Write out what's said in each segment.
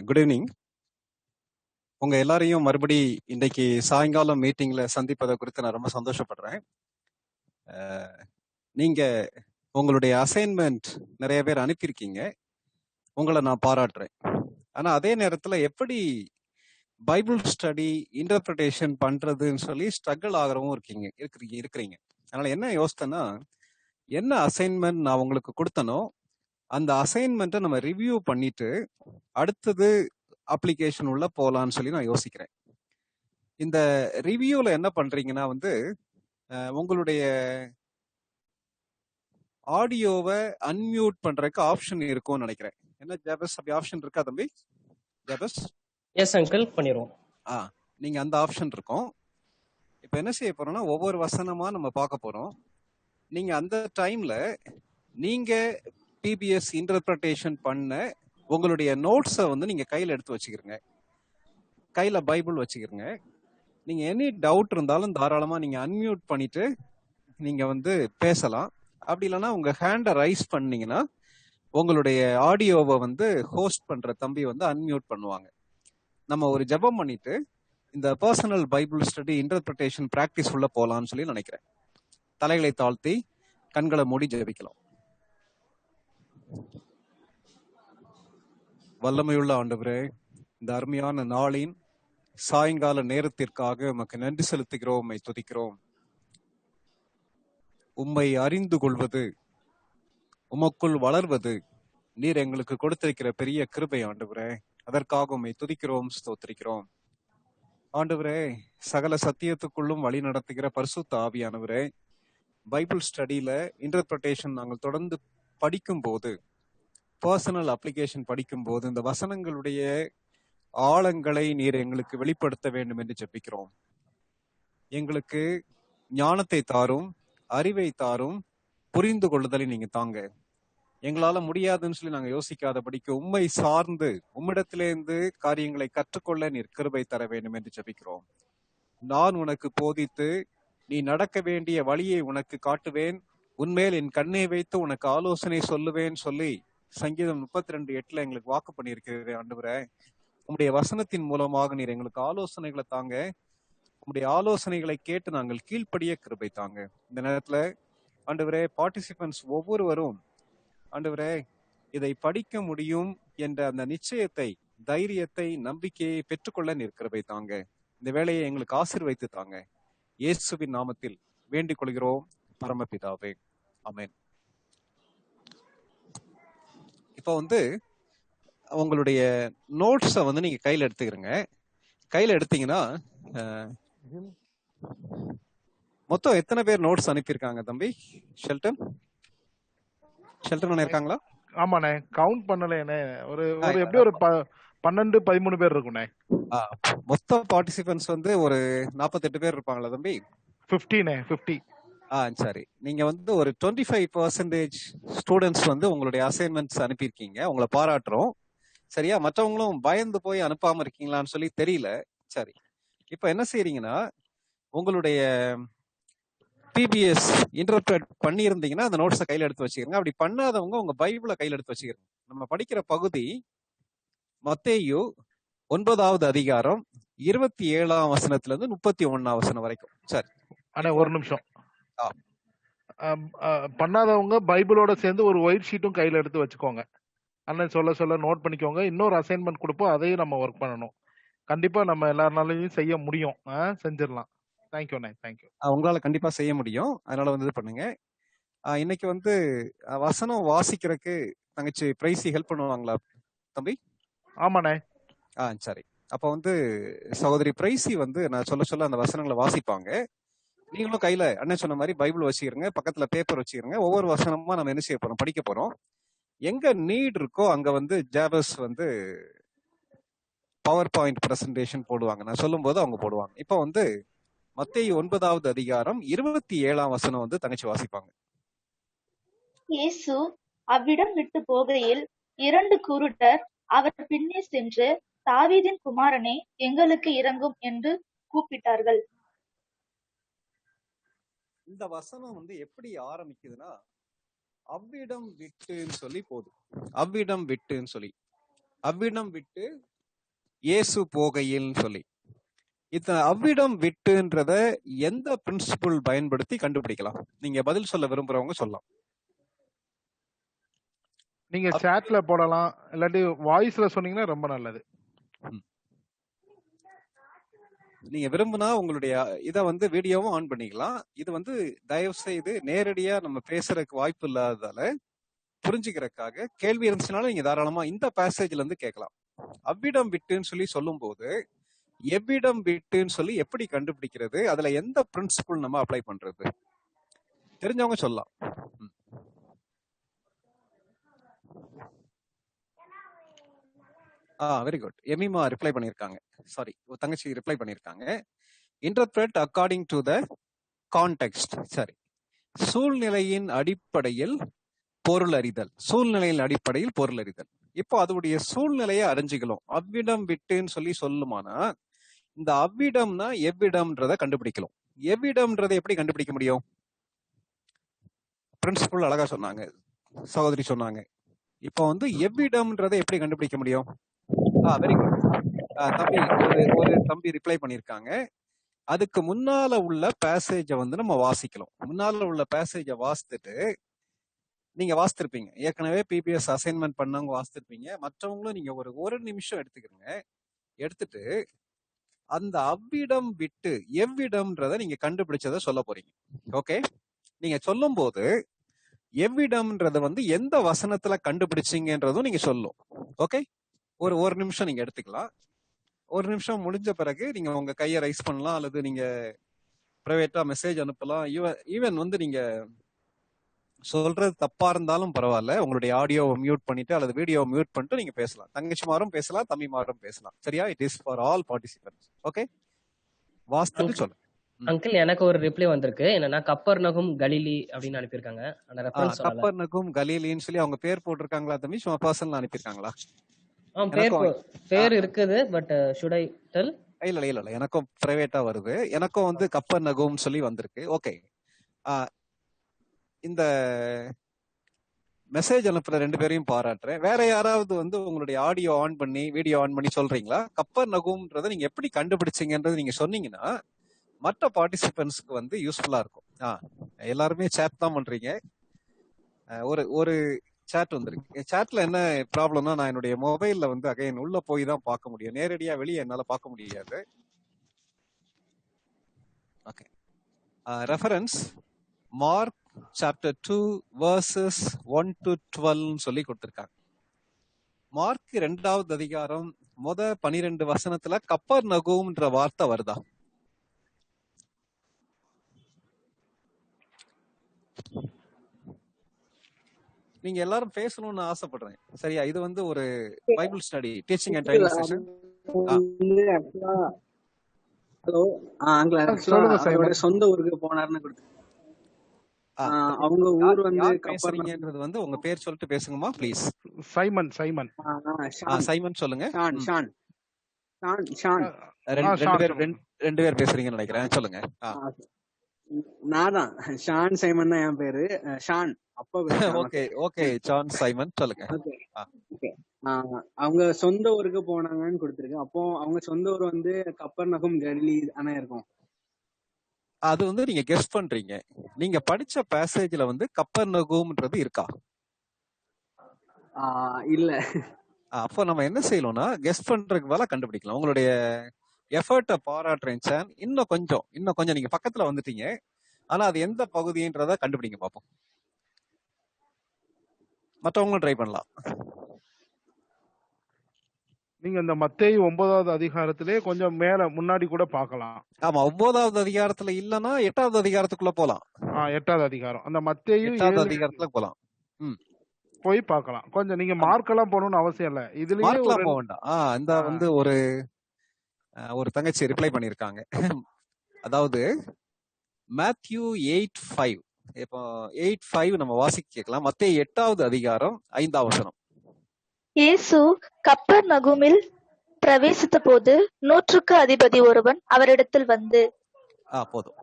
Good evening. உங்க எல்லாரையும் மறுபடி இன்னைக்கு சாயங்காலம் மீட்டிங்ல சந்திப்பதை குறித்து நான் ரொம்ப சந்தோஷப்படுறேன். நீங்க உங்களுடைய அசைன்மெண்ட் நிறைய பேர் அனுப்பியிருக்கீங்க, உங்களை நான் பாராட்டுறேன். ஆனா அதே நேரத்துல எப்படி பைபிள் ஸ்டடி இன்டர்பிரிட்டேஷன் பண்றதுன்னு சொல்லி ஸ்ட்ரகிள் ஆகிறவும் இருக்கிறீங்க. அதனால என்ன யோசித்தேன்னா, என்ன அசைன்மெண்ட் நான் உங்களுக்கு கொடுத்தனோ அந்த அசைன்மெண்ட்டை நம்ம ரிவ்யூ பண்ணிட்டு அடுத்தது அப்ளிகேஷன் உள்ள போலான்னு சொல்லி நான் யோசிக்கிறேன். இந்த ரிவ்யூல என்ன பண்றீங்கன்னா உங்களுடைய ஆடியோவை அன்மியூட் பண்றதுக்கு ஆப்ஷன் இருக்கும்னு நினைக்கிறேன். என்ன ஜாபஸ், அப்படி ஆப்ஷன் இருக்கா தம்பி? ஜாபஸ், எஸ் அங்கிள், பண்ணிடுவோம். நீங்க அந்த ஆப்ஷன் இருக்கும். இப்ப என்ன செய்ய போறோம்னா ஒவ்வொரு வசனமா நம்ம பார்க்க போறோம். நீங்க அந்த டைம்ல நீங்க பிபிஎஸ் இன்டர்பிரேஷன் பண்ண உங்களுடைய நோட்ஸை நீங்க கையில எடுத்து வச்சுக்கிறீங்க, கையில பைபிள் வச்சுக்கிறீங்க. நீங்க எனி டவுட் இருந்தாலும் தாராளமா நீங்க அன்மியூட் பண்ணிட்டு நீங்க பேசலாம். அப்படி இல்லைன்னா உங்க ஹேண்டை ரைஸ் பண்ணீங்கன்னா உங்களுடைய ஆடியோவை ஹோஸ்ட் பண்ற தம்பி அன்மியூட் பண்ணுவாங்க. நம்ம ஒரு ஜெபம் பண்ணிட்டு இந்த personal Bible study interpretation practice உள்ள போலான்னு சொல்லி நினைக்கிறேன். தலைகளை தாழ்த்தி கண்களை மூடி ஜெபிக்கலாம். வல்லமையுள்ள ஆண்டவரே, இந்த அருமையான நாளின் சாயங்கால நேரத்திற்காக உமக்கு நன்றி செலுத்துகிறோம், உம்மை துதிக்கிறோம். உம்மை அறிந்து கொள்வது, உமக்குள் வளர்வது நீர் எங்களுக்கு கொடுத்திருக்கிற பெரிய கிருபை ஆண்டவரே. அதற்காக உம்மை துதிக்கிறோம், ஸ்தோத்திரிக்கிறோம். ஆண்டவரே, சகல சத்தியத்துக்குள்ளும் வழி நடத்துகிற பரிசுத்த ஆவியானவரே, பைபிள் ஸ்டடியில இன்டர்பிரிட்டேஷன் நாங்கள் தொடர்ந்து படிக்கும் போது, பர்சனல் அப்ளிகேஷன் படிக்கும் போது இந்த வசனங்களுடைய ஆழங்களை நீர் எங்களுக்கு வெளிப்படுத்த வேண்டும் என்று ஜெபிக்கிறோம். எங்களுக்கு ஞானத்தை தாரும், அறிவை தாரும், புரிந்து கொள்ளுதலை நீங்க தாங்க. எங்களால முடியாதுன்னு சொல்லி நாங்க யோசிக்காதபடிக்கு உம்மை சார்ந்து உம்மிடத்திலிருந்து காரியங்களை கற்றுக்கொள்ள நீர் கிருபை தர வேண்டும் என்று ஜெபிக்கிறோம். நான் உனக்கு போதித்து நீ நடக்க வேண்டிய வழியை உனக்கு காட்டுவேன், உன்மேல் என் கண்ணை வைத்து உனக்கு ஆலோசனை சொல்லுவேன் சொல்லி சங்கீதம் 32:8 எங்களுக்கு வாக்கு பண்ணியிருக்கிறேன். ஆண்டவரே, உம்முடைய வசனத்தின் மூலமாக நீர் எங்களுக்கு ஆலோசனைகளை தாங்க. உம்முடைய ஆலோசனைகளை கேட்டு நாங்கள் கீழ்ப்படிய கிருபை தாங்க. இந்த நேரத்துல ஆண்டவரே, பார்ட்டிசிபென்ட்ஸ் ஒவ்வொருவரும் ஆண்டவரே இதை படிக்க முடியும் என்ற அந்த நிச்சயத்தை, தைரியத்தை, நம்பிக்கையை பெற்றுக்கொள்ள நீர் கிருபை தாங்க. இந்த வேலையை எங்களுக்கு ஆசீர்வைத்து தாங்க. இயேசுவின் நாமத்தில் வேண்டிக் கொள்கிறோம் பரமபிதாவே, ஆமென். இப்போ உங்களுடைய நோட்ஸை நீங்க கையில எடுத்துக்கிறீங்க. கையில எடுத்தீங்கன்னா மொத்தம் எத்தனை பேர் நோட்ஸ் அனுப்பியிருக்காங்க தம்பி? ஷெல்டன் இருக்காங்களா? ஆமாண்ணே, கவுண்ட் பண்ணலண்ணே. ஒரு எப்படி ஒரு 12-13 பேர் இருக்குண்ணே. மொத்த பார்ட்டிசிபென்ட்ஸ் ஒரு 48 பேர் இருப்பாங்களா தம்பி? 50. சரி. நீங்க ஒரு 25% ஸ்டூடெண்ட்ஸ் உங்களுடைய அசைன்மெண்ட்ஸ் அனுப்பியிருக்கீங்க. உங்களை பாராட்டுறோம். சரியா? மற்றவங்களும் பயந்து போய் அனுப்பாம இருக்கீங்களான்னு சொல்லி தெரியல. சரி, இப்ப என்ன செய்யறீங்கன்னா உங்களுடைய பிபிஎஸ் இன்டர்பிரேட் பண்ணி இருந்தீங்கன்னா அந்த நோட்ஸை கையில எடுத்து வச்சுக்கிறீங்க. அப்படி பண்ணாதவங்க உங்க பைபிளை கையில எடுத்து வச்சுக்கிறீங்க. நம்ம படிக்கிற பகுதி மத்தேயு 9வது அதிகாரம் 27ஆம் வசனத்துல இருந்து 31ஆம் வசனம் வரைக்கும். சரி, ஆனா ஒரு நிமிஷம். பண்ணாதவங்க பைபிளோட சேர்ந்து ஒரு ஒயிட் ஷீட்டும் கையில எடுத்து வச்சுக்கோங்க. அண்ணன் சொல்ல நோட் பண்ணிக்கோங்க. இன்னொரு அசைன்மெண்ட் கொடுப்போம், அதையும் நம்ம ஒர்க் பண்ணணும். கண்டிப்பா நம்ம எல்லாருனாலையும் செய்ய முடியும். செஞ்சிடலாம். தேங்க்யூ அண்ணே, தேங்க்யூ. உங்களால கண்டிப்பா செய்ய முடியும். அதனால இது பண்ணுங்க. இன்னைக்கு வசனம் வாசிக்கிறதுக்கு தங்கச்சி பிரைசி ஹெல்ப் பண்ணுவாங்களா தம்பி? ஆமாண்ணே. சரி. அப்ப சகோதரி பிரைசி நான் சொல்ல அந்த வசனங்களை வாசிப்பாங்க. நீங்களும் கையில அண்ணன் சொன்ன மாதிரி பைபிள் வச்சுக்கிறங்க, பக்கத்துல பேப்பர் வச்சுக்கிறங்க. ஒவ்வொரு வசனமா நம்ம என்ன செய்ய போறோம், படிக்க போறோம். எங்க நீட் இருக்கோ அங்க ஜாபஸ் பவர் பாயிண்ட் பிரசன்டேஷன் போடுவாங்க. நான் சொல்லும் போது அவங்க போடுவாங்க. இப்ப மத்தேயு 9வது அதிகாரம் 27ஆம் வசனம் தங்கச்சி வாசிப்பாங்க. இயேசு அவ்விடம் விட்டு போகையில் 2 குருடர் அவர் பின்னே சென்று, தாவீதின் குமாரனே, எங்களுக்கு இரங்கும் என்று கூப்பிட்டார்கள். இந்த வசனம் எப்படி ஆரம்பிக்குதுன்னா, அவ்விடம் விட்டுன்னு சொல்லி போகுது. அவ்விடம் விட்டுன்னு சொல்லி அவ்விடம் விட்டு இயேசு போகையில் சொல்லி, இந்த அவ்விடம் விட்டுன்றத எந்த பிரின்சிபிள் பயன்படுத்தி கண்டுபிடிக்கலாம்? நீங்க பதில் சொல்ல விரும்புறவங்க சொல்லலாம். நீங்க சாட்ல போடலாம், இல்லாட்டி வாய்ஸ்ல சொன்னீங்கன்னா ரொம்ப நல்லது. நீங்க விரும்பினா உங்களுடைய இதை வந்து வீடியோவும் ஆன் பண்ணிக்கலாம். இது வந்து தயவு செய்து நேரடியா நம்ம பேசுறதுக்கு வாய்ப்பு இல்லாததால புரிஞ்சுக்கிறதுக்காக கேள்வி இருந்துச்சுனாலும் நீங்க தாராளமா இந்த பேசேஜ்ல இருந்து கேட்கலாம். அவ்விடம் விட்டுன்னு சொல்லி சொல்லும் போது எவ்விடம் விட்டுன்னு சொல்லி எப்படி கண்டுபிடிக்கிறது, அதுல எந்த பிரின்சிபிள் நம்ம அப்ளை பண்றது, தெரிஞ்சவங்க சொல்லலாம். Very good. எமிமா ரிப்ளை பண்ணியிருக்காங்க. சாரி, தங்கச்சி ரிப்ளை பண்ணியிருக்காங்க. Interpret according to the context. சரி, சூழ்நிலையின் அடிப்படையில் பொருள் அறிதல். சூழ்நிலையின் அடிப்படையில் பொருள் அறிதல். இப்போ அதோடைய சூழ்நிலையை அறிஞ்சுக்கலாம். அவ்விடம் விட்டுன்னு சொல்லி சொல்லுமானா இந்த அவ்விடம்னா எவ்விடம்ன்றத கண்டுபிடிக்கலாம். எவ்விடம்ன்றதை எப்படி கண்டுபிடிக்க முடியும்? பிரின்சிபல் அழகா சொன்னாங்க, சகோதரி சொன்னாங்க. இப்போ வந்து எவ்விடம்ன்றதை எப்படி கண்டுபிடிக்க முடியும்? வெரி குட் தம்பி. ஒரு தம்பி ரிப்ளை பண்ணியிருக்காங்க. அதுக்கு முன்னால உள்ள பேசேஜை வந்து நம்ம வாசிக்கலாம். முன்னால உள்ள பேசேஜை வாசித்துட்டு, நீங்க வாசித்திருப்பீங்க ஏற்கனவே பிபிஎஸ் அசைன்மெண்ட் பண்ணவங்க வாசித்திருப்பீங்க. மற்றவங்களும் நீங்க ஒரு நிமிஷம் எடுத்துக்கிறீங்க. எடுத்துட்டு அந்த அவ்விடம் விட்டு எவ்விடம்ன்றத நீங்க கண்டுபிடிச்சத சொல்ல போறீங்க. ஓகே, நீங்க சொல்லும் போது எவ்விடம்ன்றத வந்து எந்த வசனத்துல கண்டுபிடிச்சீங்கன்றதும் நீங்க சொல்லும். ஓகே, ஒரு நிமிஷம் நீங்க எடுத்துக்கலாம். ஒரு நிமிஷம் முடிஞ்ச பிறகு நீங்க உங்க கையை ரைஸ் பண்ணலாம், அல்லது நீங்க பிரைவேட்டா மெசேஜ் அனுப்பலாம். ஈவன் வந்து நீங்க சொல்றது தப்பா இருந்தாலும் பரவாயில்ல, உங்களுடைய ஆடியோவை மியூட் பண்ணிட்டு அல்லது வீடியோவை மியூட் பண்ணிட்டு நீங்க பேசலாம். தங்கச்சிமாரும் பேசலாம், தம்பிமாரும் பேசலாம். சரியா? It is for all participants. Okay, வாஸ்துக்கு சொல்லுங்க. அங்கிள், எனக்கு ஒரு ரிப்ளை வந்திருக்கு. என்னன்னா கப்பர்நகும் கலிலி அப்படின்னு அனுப்பியிருக்காங்க. அந்த ரெஃபரன்ஸ் சொல்லல. கப்பர்நகும் கலீலின்னு சொல்லி அவங்க பேர் போட்டிருக்காங்களா தம்பி? சும்மா பர்சனல் அனுப்பியிருக்காங்களா? பேர் இருக்குது, பட் should I tell? இல்ல எனக்கும் பிரைவேட்டா வருது. எனக்கும் வந்து கப்பர்நகும் சொல்லி வந்திருக்கு. ஓகே, இந்த மெசேஜ் அனுப்புற 2 பேரையும் பாராட்டுறேன். வேற யாராவது வந்து உங்களுடைய ஆடியோ ஆன் பண்ணி வீடியோ ஆன் பண்ணி சொல்றீங்களா? கப்பர்நகும்ன்றதை நீங்க எப்படி கண்டுபிடிச்சீங்கன்றது நீங்க சொன்னீங்கன்னா மற்ற பார்ட்டிசிபென்ட்ஸ்க்கு வந்து யூஸ்ஃபுல்லா இருக்கும். எல்லாருமே சேட் தான் பண்றீங்க. ஒரு சேட் வந்திருக்கு. சேட்ல என்ன ப்ராப்ளம்னா, நான் என்னுடைய மொபைல்ல வந்து அகைன் உள்ள போய் தான் பார்க்க முடியும். நேரடியா வெளியே என்னால பார்க்க முடியாது. Okay, reference mark chapter 2 verses 1 to 12 சொல்லி கொடுத்திருக்காங்க. மார்க் 2வது அதிகாரம் 12 வசனத்துல கப்பர்நகூம்ன்ற வார்த்தை வருதா? நீங்க எல்லாரும் பேசணும்னு ஆசைப்படுறேன். சரியா? இது வந்து ஒரு Bible study, teaching and training session. Hello uncle, சொந்த ஊருக்கு போனாருன்னு கொடுத்து அவங்க ஊர் வந்து பேசுறீங்கன்றது வந்து உங்க பேர் சொல்லிட்டு பேசுங்கம்மா ப்ளீஸ். சைமன் சைமன் சொல்லுங்க. ரெண்டு பேர் பேசுறீங்கன்னு நினைக்கிறேன். சொல்லுங்க. நான் தான் ஷான் சைமன் தான் என் பேரு. ஷான் அப்பா. ஓகே ஷான் சைமன் சொல்லுங்க. அவங்க சொந்த ஊருக்கு போனாங்கன்னு கொடுத்துருக்கு. அப்போ அவங்க சொந்த ஊர் வந்து கப்பர்நகும் கலிலி தானே இருக்கும். அது வந்து நீங்க கெஸ் பண்றீங்க. நீங்க படிச்ச பேசேஜ்ல வந்து கப்பர்நகூம்ன்றது இருக்கா? இல்ல. அப்போ நம்ம என்ன செய்யணும்னா கெஸ் பண்றதுக்கு பதிலா கண்டுபிடிக்கலாம். உங்களுடைய எஃபர்ட்டை பாராட்டுறேன் சார். இன்னும் கொஞ்சம் நீங்க பக்கத்துல வந்துட்டீங்க. ஆனா அது எந்த பகுதின்றத கண்டுபிடிங்க பாப்போம். மற்றவங்களும் ட்ரை பண்ணலாம். நீங்க இந்த மத்தேயு 9வது அதிகாரத்திலே கொஞ்சம் மேல முன்னாடி கூட பார்க்கலாம். ஆமா, 9வது அதிகாரத்துல இல்லனா 8வது அதிகாரத்துக்குள்ள போலாம். 8வது அதிகாரம், அந்த மத்தேயு 8வது அதிகாரத்துல போலாம். போய் பார்க்கலாம். கொஞ்சம் நீங்க மார்க் எல்லாம் போகணும்னு அவசியம் இல்ல. இதுலயே மார்க்லாம் போக வேண்டாம். இந்த வந்து ஒரு தங்கச்சி ரிப்ளை பண்ணிருக்காங்க. அதாவது மேத்யூ 8:5. இப்போ 8:5 நம்ம வாசிக்க கேட்கலாம். மத்தேயு 8வது அதிகாரம் 5ஆம் வசனம். இயேசு கப்பர்நகூமில் பிரவேசித்த போது 100க்கு அதிபதி ஒருவன் அவரிடத்தில் வந்து. போதும்.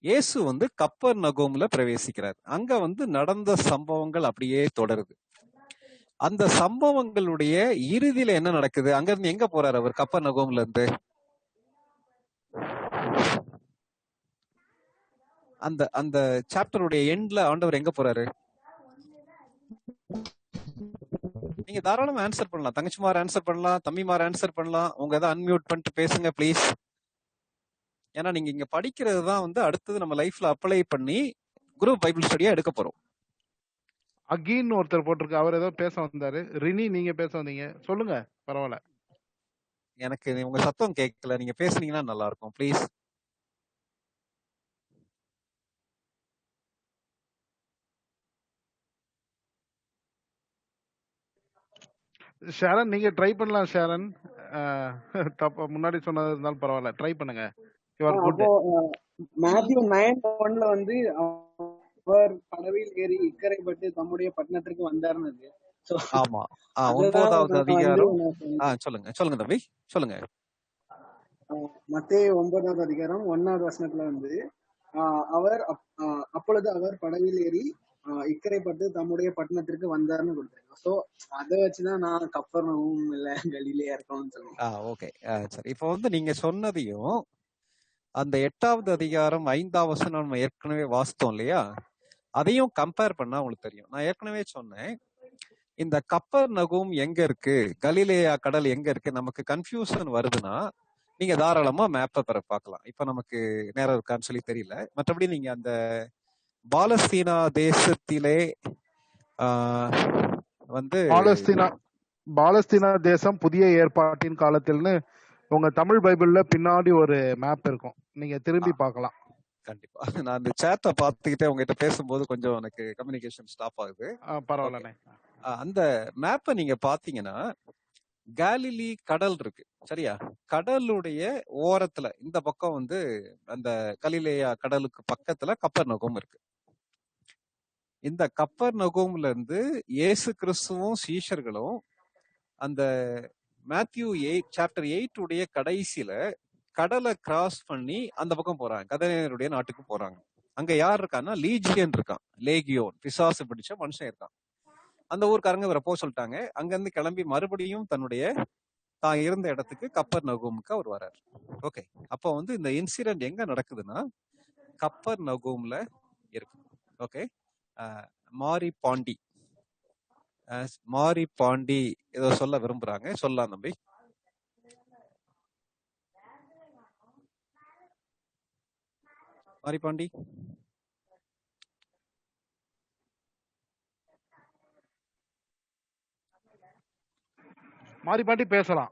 இயேசு வந்து கப்பர்நகூம்ல பிரவேசிக்கிறார். அங்க வந்து நடந்த சம்பவங்கள் அப்படியே தொடருது. அந்த சம்பவங்களுடைய இறுதியில என்ன நடக்குது? அங்க இருந்து எங்க போறாரு அவர் கப்பர்நகூம்ல இருந்து? அந்த அந்த சாப்டருடைய எண்ட்ல ஆண்டவர் எங்க போறாரு? நீங்க தாராளமா ஆன்சர் பண்ணலாம். தங்கச்சிமார் ஆன்சர் பண்ணலாம், தம்பிமார் ஆன்சர் பண்ணலாம். உங்க ஏதாவது அன்மியூட் பண்ணிட்டு பேசுங்க ப்ளீஸ். ஏன்னா நீங்க இங்க படிக்கிறது தான் வந்து அடுத்தது நம்ம லைஃப்ல அப்ளை பண்ணி குரூப் பைபிள் ஸ்டடியா எடுக்க போறோம். அகீன் ஒருத்தர் போட்டிருக்கு, அவர் ஏதோ பேச வந்தாரு. ரினி நீங்க பேச வந்தீங்க, சொல்லுங்க. பரவாயில்ல. எனக்கு உங்க சத்தம் கேட்கல, நீங்க பேசுனீங்கன்னா நல்லா இருக்கும் ப்ளீஸ். ஷாரன் நீங்க ட்ரை பண்ணலாம். ஷாரன் தப்ப முன்னாடி சொன்னது இருந்தாலும் பரவாயில்ல, ட்ரை பண்ணுங்க. You are good. அப்போ மேத்யூ 9:1 வந்து அவர் படவில் ஏறி இக்கரைப்பட்டு தம்முடைய பட்டணத்திற்கு வந்தாருன்னு இருக்கு. So, ஆமா. அதுதான் 9வது நான் வந்து அதிகாரம். நான் சொன்னேன். சொல்லுங்க தம்பி, சொல்லுங்க. மத்தேயு 9வது அதிகாரம் 1வது வசனத்துல வந்து அவர் அப்பொழுது அவர் படவில் ஏறி இக்கரைப்பட்டு தம்முடைய பட்டணத்திற்கு வந்தாருன்னு கொடுத்தாங்க. சோ அதை வச்சுதான் நான் கப்பர்நகூம் இல்ல கலிலேயா இருக்கணும்னு சொன்னேன். ஓகே சரி. இப்போ வந்து நீங்க சொன்னதையும் அந்த 8வது அதிகாரம் 5வது வசனம் நம்ம ஏற்கனவே வாசித்தோம் இல்லையா, அதையும் கம்பேர் பண்ணா உங்களுக்கு தெரியும். நான் ஏற்கனவே சொன்னேன், இந்த கப்பர்நகூம் எங்க இருக்கு, கலிலேயா கடல் எங்க இருக்கு, நமக்கு கன்ஃபியூஷன் வருதுன்னா நீங்க தாராளமா மேப்பை பெற பார்க்கலாம். இப்ப நமக்கு நேரம் இருக்கான்னு சொல்லி தெரியல. மற்றபடி நீங்க அந்த பாலஸ்தீனா தேசத்திலே வந்து பாலஸ்தீனா தேசம் புதிய ஏற்பாட்டின் காலத்தில்னு உங்க தமிழ் பைபிள்ல பின்னாடி ஒரு மேப் இருக்கும், நீங்க திரும்பி பார்க்கலாம். கண்டிப்பா. நான் இந்த சேட்டை பார்த்துக்கிட்டே உங்ககிட்ட பேசும்போது கொஞ்சம் எனக்கு கம்யூனிகேஷன் ஸ்டாப் ஆகுது. பரவாயில்ல. அந்த மேப்பை நீங்க பாத்தீங்கன்னா கேலிலி கடல் இருக்கு சரியா, கடலுடைய ஓரத்துல இந்த பக்கம் வந்து அந்த கலிலேயா கடலுக்கு பக்கத்துல கப்பர்நகூம் இருக்கு. இந்த கப்பர்நகூம்ல இருந்து இயேசு கிறிஸ்துவும் சீஷர்களும் அந்த மேத்யூ 8 உடைய கடைசியில கடலை கிராஸ் பண்ணி அந்த பக்கம் போறாங்க, கதரேனருடைய நாட்டுக்கு போறாங்க. அங்க யார் இருக்கான்னா லீஜியன் இருக்கான், லேகியோன், பிசாசு பிடிச்ச மனுஷன் இருக்கான். அந்த ஊருக்காரங்க இவரை போக சொல்லிட்டாங்க. அங்க இருந்து கிளம்பி மறுபடியும் தன்னுடைய தான் இருந்த இடத்துக்கு கப்பர்நகூமுக்கு அவர் வர்றாரு. ஓகே, அப்போ வந்து இந்த இன்சிடென்ட் எங்க நடக்குதுன்னா கப்பர்நகூம்ல இருக்கு. ஓகே, மாரி பாண்டி ஏதோ சொல்ல விரும்புறாங்க, சொல்லலாம் தம்பி. மாரிபாண்டி மாரிபாண்டி பேசலாம்.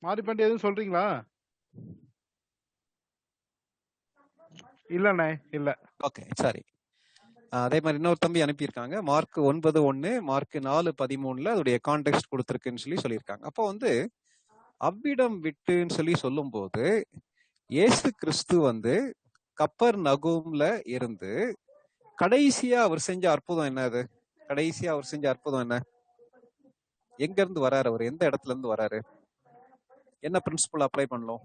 மாரிபாண்டி எதுவும் சொல்றீங்களா? இல்லண்ணே இல்ல. ஓகே சரி. அதே மாதிரி இன்னொரு தம்பி அனுப்பியிருக்காங்க, மார்க் 9:1 மார்க் 4:13 அதோடைய கான்டெக்ஸ்ட் கொடுத்துருக்குன்னு சொல்லியிருக்காங்க. அப்போ வந்து அவ்விடம் விட்டுன்னு சொல்லும் போது இயேசு கிறிஸ்து வந்து கப்பர்நகூம்ல இருந்து கடைசியா அவர் செஞ்ச அற்புதம் என்னது? கடைசியா அவர் செஞ்ச அற்புதம் என்ன? எங்க இருந்து வராரு அவர்? எந்த இடத்துல இருந்து வராரு? என்ன பிரின்சிபல் அப்ளை பண்ணலாம்?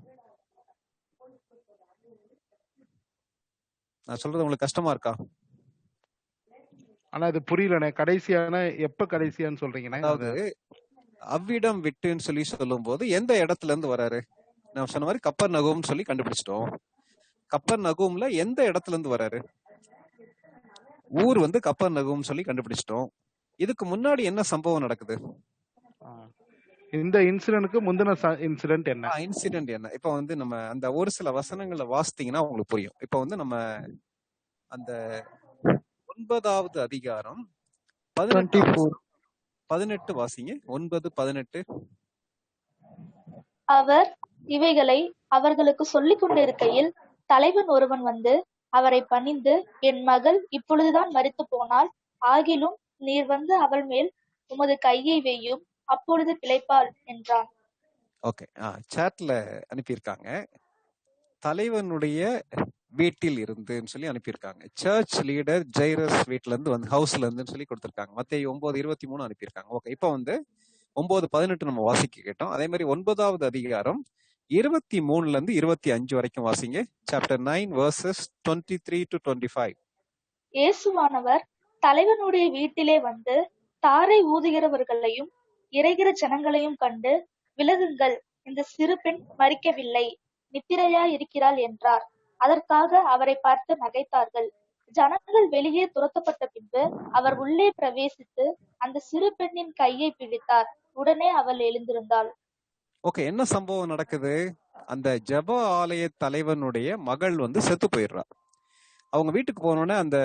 நான் சொல்றது உங்களுக்கு கஷ்டமா இருக்கா? ஆனா இது புரியலண்ணே. கடைசியான எப்ப கடைசியான்னு சொல்றீங்கண்ணே? அதாவது அவ்விடம் விட்டுன்னு சொல்லும் போது எந்த இடத்துல இருந்து வராரு? நான் சொன்ன மாதிரி கப்பர்நகூம்னு சொல்லி கண்டுபிடிச்சிட்டோம். கப்பர்நகூம்ல எந்த இடத்துல இருந்து வராரு? ஊர் வந்து கப்பர்நகூம் சொல்லி கண்டுபிடிச்சிட்டோம். இதுக்கு முன்னாடி என்ன சம்பவம் நடக்குது? இந்த இன்சிடென்ட்க்கு முந்தின இன்சிடென்ட் என்ன? இன்சிடென்ட் என்ன? இப்ப வந்து நம்ம அந்த ஒரு சில வசனங்களை வாசித்தீங்கன்னா உங்களுக்கு புரியும். இப்ப வந்து நம்ம அந்த 9வது அதிகாரம் 18 வாசிங்க. 9:18. அவர் இவைகளை அவர்களுக்கு சொல்லிக் கொண்டிருக்கையில் தலைவன் ஒருவன் வந்து அவரை பணிந்து, என் மகள் இப்பொழுதுதான் மரித்து போனாள், ஆகிலும் நீர் வந்து அவள் மேல் உமது கையை வையும், அப்பொழுது பிழைப்பாள் என்றான். ஓகே, சாட்ல அனுப்பியிருக்காங்க, தலைவனுடைய வீட்டில் இருந்துன்னு சொல்லி அனுப்பியிருக்காங்க. சர்ச் லீடர் ஜைரஸ் வீட்ல இருந்து வந்து ஹவுஸ்ல இருந்துன்னு சொல்லி கொடுத்திருக்காங்க. மத்தேயு 9:23 அனுப்பியிருக்காங்க. ஓகே, இப்போ வந்து 9:18 நம்ம வாசிக்க கேட்டோம். அதே மாதிரி 9வது அதிகாரம் 23 இருந்து 25 வரைக்கும் வாசிங்க. Chapter 9 verses 23 to 25. இயேசுவானவர் தலைவனுடைய வீட்டிலே வந்து தாரை ஊதுகிறவர்களையும் இறைகிற ஜனங்களையும் கண்டு, விலகுங்கள், இந்த சிறு பெண் மரிக்கவில்லை, நித்திரையா இருக்கிறாள் என்றார். அதற்காக அவரை பார்த்து நகைத்தார்கள். ஜனங்கள் வெளியே துரத்தப்பட்ட பின்பு அவர் உள்ளே பிரவேசித்து அந்த சிறு பெண்ணின் கையை பிடித்தார். உடனே அவள் எழுந்திருந்தாள். ஓகே, என்ன சம்பவம் நடக்குது? அந்த ஜெப ஆலய தலைவனுடைய மகள் வந்து செத்து போயிடுறா. அவங்க வீட்டுக்கு போனோடனே அந்த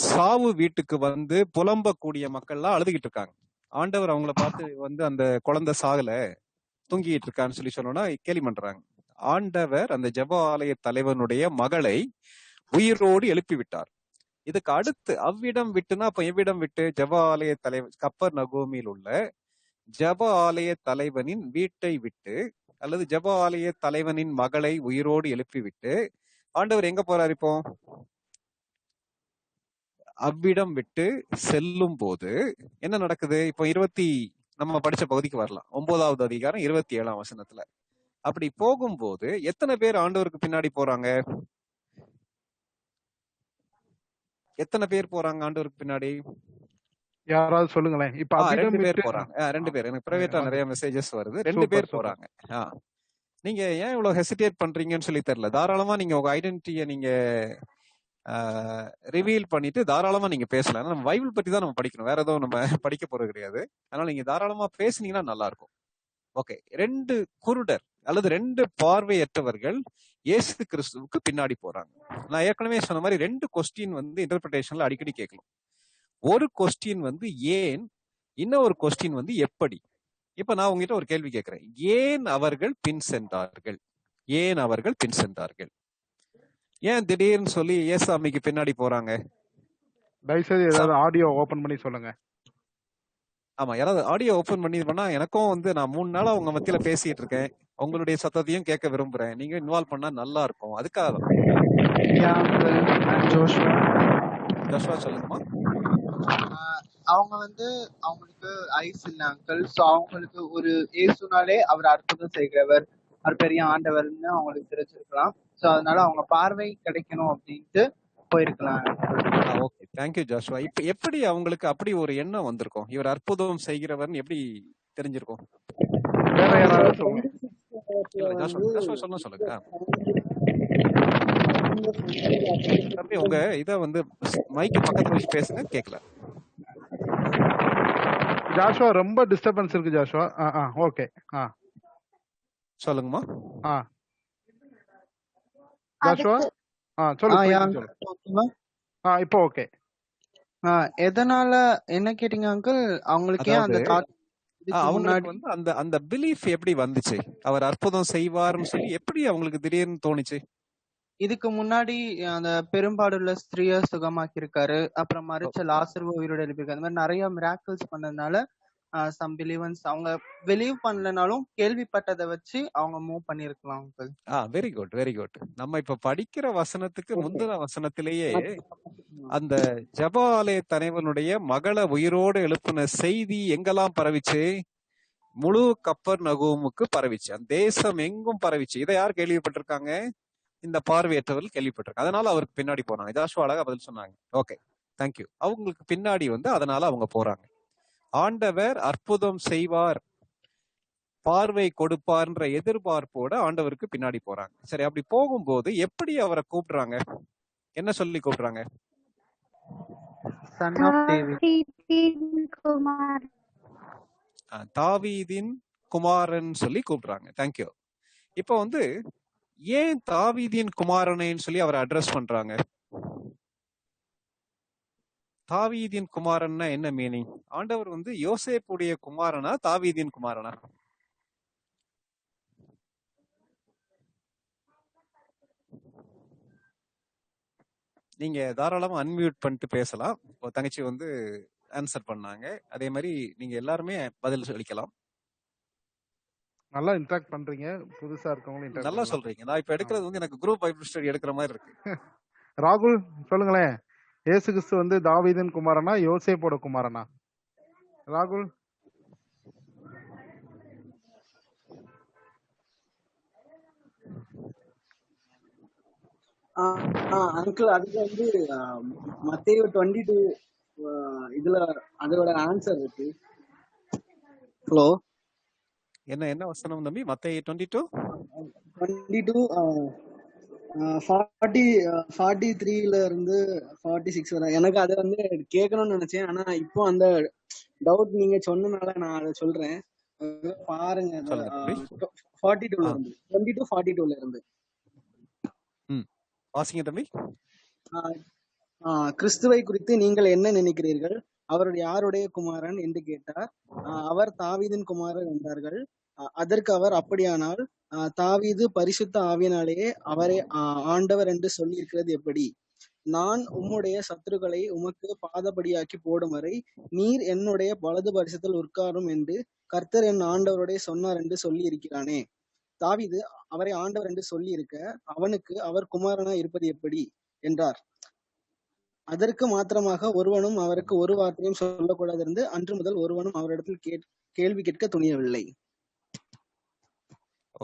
சாவு வீட்டுக்கு வந்து புலம்பக்கூடிய மக்கள்லாம் அழுதுகிட்டு இருக்காங்க. ஆண்டவர் அவங்கள பார்த்து வந்து அந்த குழந்தை சாகல, தூங்கிட்டு இருக்கான்னு சொல்லி சொன்னோன்னா கேலி பண்றாங்க. ஆண்டவர் அந்த ஜெப ஆலய தலைவனுடைய மகளை உயிரோடு எழுப்பி விட்டார். இதுக்கு அடுத்து அவ்விடம் விட்டுனா அப்ப எவ்விடம் விட்டு? ஜெப ஆலய தலைவர் கப்பர் நகோமியில் உள்ள ஜெப ஆலய தலைவனின் வீட்டை விட்டு, அல்லது ஜெப ஆலய தலைவனின் மகளை உயிரோடு எழுப்பி விட்டு ஆண்டவர் எங்க போறாரு இப்போ? அவ்விடம் விட்டு செல்லும் போது என்ன நடக்குது? இப்போ நம்ம படிச்ச பகுதிக்கு வரலாம். 9வது அதிகாரம் 27ஆம் வசனத்துல. அப்படி போகும்போது எத்தனை பேர் ஆண்டவருக்கு பின்னாடி போறாங்க? எத்தனை பேர் போறாங்க ஆண்டவருக்கு பின்னாடி? யாராவது சொல்லுங்களேன். இப்ப அவ்விடம் 2 பேர் விட்டு போறாங்க. 2 பேர். எனக்கு பிரைவேட்டா வந்து நிறைய மெசேஜஸ் வருது. 2 சூப்பர் பேர் சூப்பர். போறாங்க. நீங்க ஏன் இவ்வளவு ஹெசிடேட் பண்றீங்கன்னு சொல்லி தெரியல. தாராளமா நீங்க உங்க ஐடென்டிட்டியை நீங்க ரிவீல் பண்ணிட்டு தாராளமா நீங்க பேசலாம். ஏன்னா நம்ம பைபிள் பத்தி தான் நம்ம படிக்கணும், வேற எதுவும் நம்ம படிக்க போறது கிடையாது. அதனால நீங்க தாராளமா பேசுனீங்கன்னா நல்லா இருக்கும். ஓகே, 2 குருடர் அல்லது 2 பார்வையற்றவர்கள் இயேசு கிறிஸ்துவுக்கு பின்னாடி போறாங்க. நான் ஏற்கனவே சொன்ன மாதிரி 2 கொஸ்டின் வந்து இன்டர்பிரிட்டேஷன்ல அடிக்கடி கேட்கலாம். ஒரு கொஸ்டின் வந்து ஏன், இன்னொரு கொஸ்டின் வந்து எப்படி. இப்ப நான் உங்ககிட்ட ஒரு கேள்வி கேட்கிறேன். ஏன் அவர்கள் பின் சென்றார்கள்? ஏன் அவர்கள் பின் சென்றார்கள்? ஏன் திடீர்னு சொல்லி ஏசாமிக்கு பின்னாடி போறாங்க? தயவுசெய்து ஏதாவது ஆடியோ ஓபன் பண்ணி சொல்லுங்க. ஆமா, யாராவது ஆடியோ ஓபன் பண்ணி பண்ணா எனக்கும் வந்து நான் 3 நாளா உங்க மத்தியில பேசிட்டு இருக்கேன், உங்களுடைய சத்தத்தையும் கேட்க விரும்புறேன். நீங்க இன்வால்வ் பண்ணா நல்லா இருக்கும். அதுக்காக தான். ஜோஷுவா சொல்லுங்கம்மா. அவங்க வந்து அவங்களுக்கு ஐஸ் இல்ல அங்கிள். ஸோ அவங்களுக்கு ஒரு இயேசுனாலே அவர் அற்புதம் செய்கிறவர், அவர் பெரிய ஆண்டவர்னு அவங்களுக்கு தெரிஞ்சிருக்கலாம். ஸோ அதனால அவங்க பார்வை கிடைக்கணும் அப்படின்ட்டு போயிருக்கலாம். Okay, thank you Joshua. இப்ப எப்படி அவங்களுக்கு அப்படி ஒரு எண்ணம் வந்திருக்கும்? இவர் அற்புதம் செய்கிறவர்னு எப்படி தெரிஞ்சிருக்கும்? வேற யாராவது சொல்லுங்க. ஜோஷுவா சொல்லுங்க. தம்பி, உங்க இத வந்து மைக்கு பக்கத்துல வச்சு பேசுங்க, கேட்கல. ஜாஷுவா ரொம்ப டிஸ்டர்பன்ஸ் இருக்கு ஜாஷுவா. ஓகே. சொல்லுங்கம்மா. ஜாஷுவா சொல்லு. இப்போ ஓகே. எதனால என்ன கேட்டீங்க அங்கிள்? அவங்களுக்கு ஏன் அந்த தாட் அவங்களுக்கு வந்து அந்த பிலீஃப் எப்படி வந்துச்சு? அவர் அற்புதம் செய்வார்னு சொல்லி எப்படி அவங்களுக்கு திடீர்னு தோணுச்சு? இதுக்கு முன்னாடி அந்த பெரும்பாடுள்ள ஸ்திரீய சுகமாக்கி இருக்காரு, அப்புறம் மரிச்ச லாசரு உயிரோட எழுப்பியிருக்காரு. அந்த மாதிரி நிறைய மிராக்கிள்ஸ் பண்ணதுனால சம் பிலீவர்ஸ் அவங்க பிலீவ் பண்ணலனாலும் கேள்விப்பட்டதை வச்சு அவங்க மூவ் பண்ணிருக்கலாம் uncle. Very good, very good. நம்ம இப்ப படிக்கிற வசனத்துக்கு முந்தின வசனத்திலேயே அந்த ஜெப ஆலய தலைவனுடைய மகளை உயிரோடு எழுப்பின செய்தி எங்கெல்லாம் பரவிச்சு? முழு கப்பர் நகூமுக்கு பரவிச்சு. அந்த தேசம் எங்கும் பரவிச்சு. இதை யார் கேள்விப்பட்டிருக்காங்க? இந்த பார்வையற்றவர்கள் கேள்விப்பட்டிருக்காங்க. அதனால அவருக்கு பின்னாடி போனாங்க. ஜாஷுவா அழகா பதில் சொன்னாங்க. Okay, thank you. அவங்களுக்கு பின்னாடி வந்து அதனால அவங்க போறாங்க. ஆண்டவர் அற்புதம் செய்வார், பார்வை கொடுப்பார்ன்ற எதிர்பார்ப்போட ஆண்டவருக்கு பின்னாடி போறாங்க. சரி, அப்படி போகும்போது எப்படி அவரை கூப்பிடுறாங்க? என்ன சொல்லி கூப்பிடுறாங்க? தாவீதின் குமாரன் சொல்லி கூப்பிடுறாங்க. தேங்க்யூ. இப்ப வந்து ஏன் தாவீதின் குமாரனைன்னு சொல்லி அவரை அட்ரஸ் பண்றாங்க? தாவீதின் குமாரன்னா என்ன மீனிங்? ஆண்டவர் வந்து யோசேப்புடைய குமாரனா தாவீதின் குமாரனா? நீங்க தாராளமா அன்மியூட் பண்ணிட்டு பேசலாம். இப்போ தங்கச்சி வந்து ஆன்சர் பண்ணாங்க. அதே மாதிரி நீங்க எல்லாருமே பதில் அளிக்கலாம். நல்லா இன்டராக்ட் பண்றீங்க. புதுசா இருக்கவங்களும் நல்லா சொல்றீங்க. நான் இப்ப எடுக்கிறது வந்து எனக்கு குரூப் பைபிள் ஸ்டடி எடுக்கிற மாதிரி இருக்கு. ராகுல் சொல்லுங்களேன். இயேசு கிறிஸ்து வந்து தாவீதின் குமாரனா யோசேப்போட குமாரனா? ராகுல். அங்கிள் அதுக்கு வந்து மத்தேயு 22 இதுல அதோட ஆன்சர் இருக்கு. ஹலோ, என்ன வசனம் தம்பி? மத்தேயு 22 22 43ல இருந்து 46 வரை. எனக்கு அதை வந்து கேட்கணும்னு நினைச்சேன், ஆனா இப்போ அந்த டவுட் நீங்க சொன்னனால நான் அதை சொல்றேன். பாருங்க, சொல்லுங்க தம்பி. 42ல இருந்து 42ல இருந்து வாசிங்க தம்பி. கிறிஸ்துவை குறித்து நீங்கள் என்ன நினைக்கிறீர்கள்? அவர் யாருடைய குமாரன் என்று கேட்டார். அவர் தாவீதின் குமாரன் என்றார்கள். அதற்கு அவர், அப்படியானால் தாவீது பரிசுத்த ஆவியினாலேயே அவரை ஆண்டவர் என்று சொல்லி இருக்கிறது எப்படி? நான் உம்முடைய சத்துருக்களை உமக்கு பாதபடியாக்கி போடும் வரை நீர் என்னுடைய வலது பரிசத்தில் உட்காரும் என்று கர்த்தர் என் ஆண்டவருடைய சொன்னார் என்று சொல்லி இருக்கிறானே. தாவீது அவரை ஆண்டவர் என்று சொல்லி இருக்க அவனுக்கு அவர் குமாரனா இருப்பது எப்படி என்றார். அதற்கு மாத்திரமாக ஒருவனும் அவருக்கு ஒரு வார்த்தையும் சொல்லக்கூடாது இருந்து அன்று முதல் ஒருவனும் அவரிடத்தில் கேள்வி கேட்க துணியவில்லை.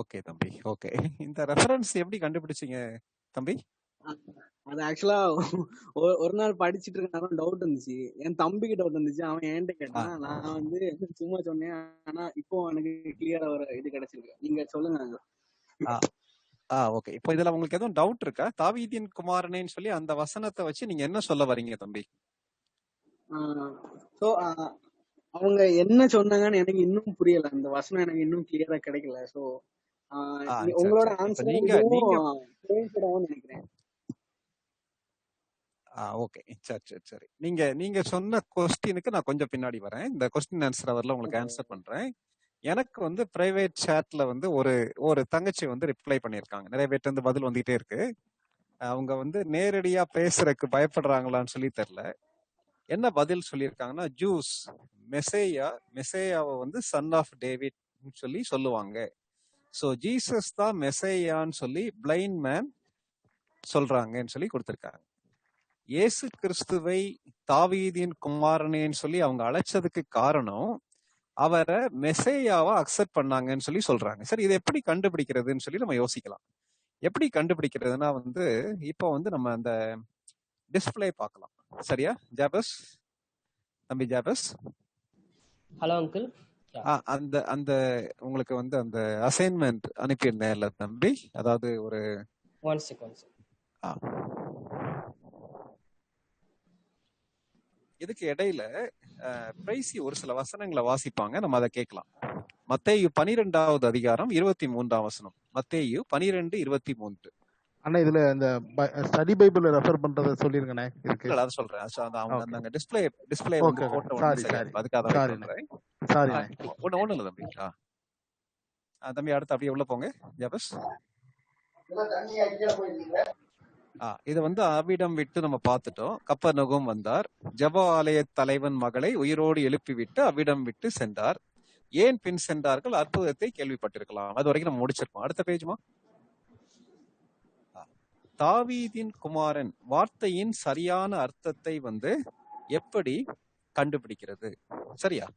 ஓகே தம்பி, ஓகே. இந்த ரெஃபரன்ஸ் எப்படி கண்டுபிடிச்சீங்க தம்பி? அது ஆக்சுவலா ஒரு நாள் படிச்சுட்டு இருக்க டவுட் இருந்துச்சு, என் தம்பிக்கு டவுட் இருந்துச்சு, அவன் என்கிட்ட கேட்டான், நான் வந்து சும்மா சொன்னேன். ஆனா இப்போ எனக்கு கிளியரா ஒரு இது கிடைச்சிருக்கு. நீங்க சொல்லுங்க. ஓகே. இப்போ இதுல உங்களுக்கு எதுவும் டவுட் இருக்கா? தாவீதின் குமாரனேன்னு சொல்லி அந்த வசனத்தை வச்சு நீங்க என்ன சொல்ல வரீங்க தம்பி? சோ அவங்க என்ன சொன்னாங்கன்னு எனக்கு இன்னும் புரியல. அந்த வசனம் எனக்கு இன்னும் கிளியரா கிடைக்கல. சோ உங்களோட ஆன்சர் நினைக்கிறேன். ஓகே, சரி. நீங்க சொன்ன கொஸ்டினுக்கு நான் கொஞ்சம் பின்னாடி வரேன். இந்த கொஸ்டின் ஆன்சர் அவர்ல உங்களுக்கு ஆன்சர் பண்றேன். எனக்கு வந்து பிரைவேட் சாட்ல வந்து ஒரு தங்கச்சி வந்து ரிப்ளை பண்ணியிருக்காங்க. நிறைய பேர்ட்ட இருந்து பதில் வந்துகிட்டே இருக்கு. அவங்க வந்து நேரடியா பேசுறதுக்கு பயப்படுறாங்களான்னு சொல்லி தெரியல. என்ன பதில் சொல்லியிருக்காங்கன்னா, ஜூஸ் மெசேயாவை வந்து சன் ஆஃப் டேவிட் சொல்லி சொல்லுவாங்க. ஸோ ஜீசஸ் தான் மெசேயான்னு சொல்லி பிளைண்ட் மேன் சொல்றாங்கன்னு சொல்லி கொடுத்துருக்காங்க. இயேசு கிறிஸ்துவை தாவீதின் குமாரனேன்னு சொல்லி அவங்க அழைச்சதுக்கு காரணம் அவரை மெசேயாவா அக்செப்ட் பண்ணாங்கன்னு சொல்லி சொல்றாங்க. சரி, இதை எப்படி கண்டுபிடிக்கிறதுன்னு சொல்லி நம்ம யோசிக்கலாம். எப்படி கண்டுபிடிக்கிறதுனா வந்து இப்போ வந்து நம்ம அந்த டிஸ்பிளே பார்க்கலாம். சரியா ஜாபஸ்? தம்பி ஜாபஸ், ஹலோ அங்கிள். அந்த உங்களுக்கு வந்து அந்த அசைன்மெண்ட் அனுப்பியிருந்தேன்ல தம்பி, அதாவது ஒரு ஒன் செகண்ட். இதுக்கு இடையில பிரைசி ஒரு சில வசனங்களை வாசிப்பாங்க, நம்ம அதை கேட்கலாம். மத்தேயு 12வது அதிகாரம் 23ஆம் வசனம். மத்தேயு 12:23. அண்ணா இதுல இந்த ஸ்டடி பைபிள் ரெஃபர் பண்றத சொல்லிருங்கண்ணே. இல்ல அத சொல்றேன். அந்த டிஸ்ப்ளே வந்து போட்ட உடனே அதுக்காக தான் சொல்றேன். சாரி. ஒண்ணு இல்ல தம்பி. தம்பி அடுத்து அப்படியே உள்ள போங்க ஜாபஸ். இது வந்து அவ்விடம் விட்டு நம்ம பார்த்துட்டோம். கப்பர்நகூம் வந்தார். ஜெப ஆலய தலைவன் மகளை உயிரோடு எழுப்பிவிட்டு அவ்விடம் விட்டு சென்றார். ஏன் பின் சென்றார்கள்? அற்புதத்தை கேள்விப்பட்டிருக்கலாம். அது வரைக்கும் நம்ம முடிச்சிருக்கோம். அடுத்த பேஜ்மா. தாவீதின் குமாரன் வார்த்தையின் சரியான அர்த்தத்தை வந்து எப்படி கண்டுபிடிக்கிறது? சரியா?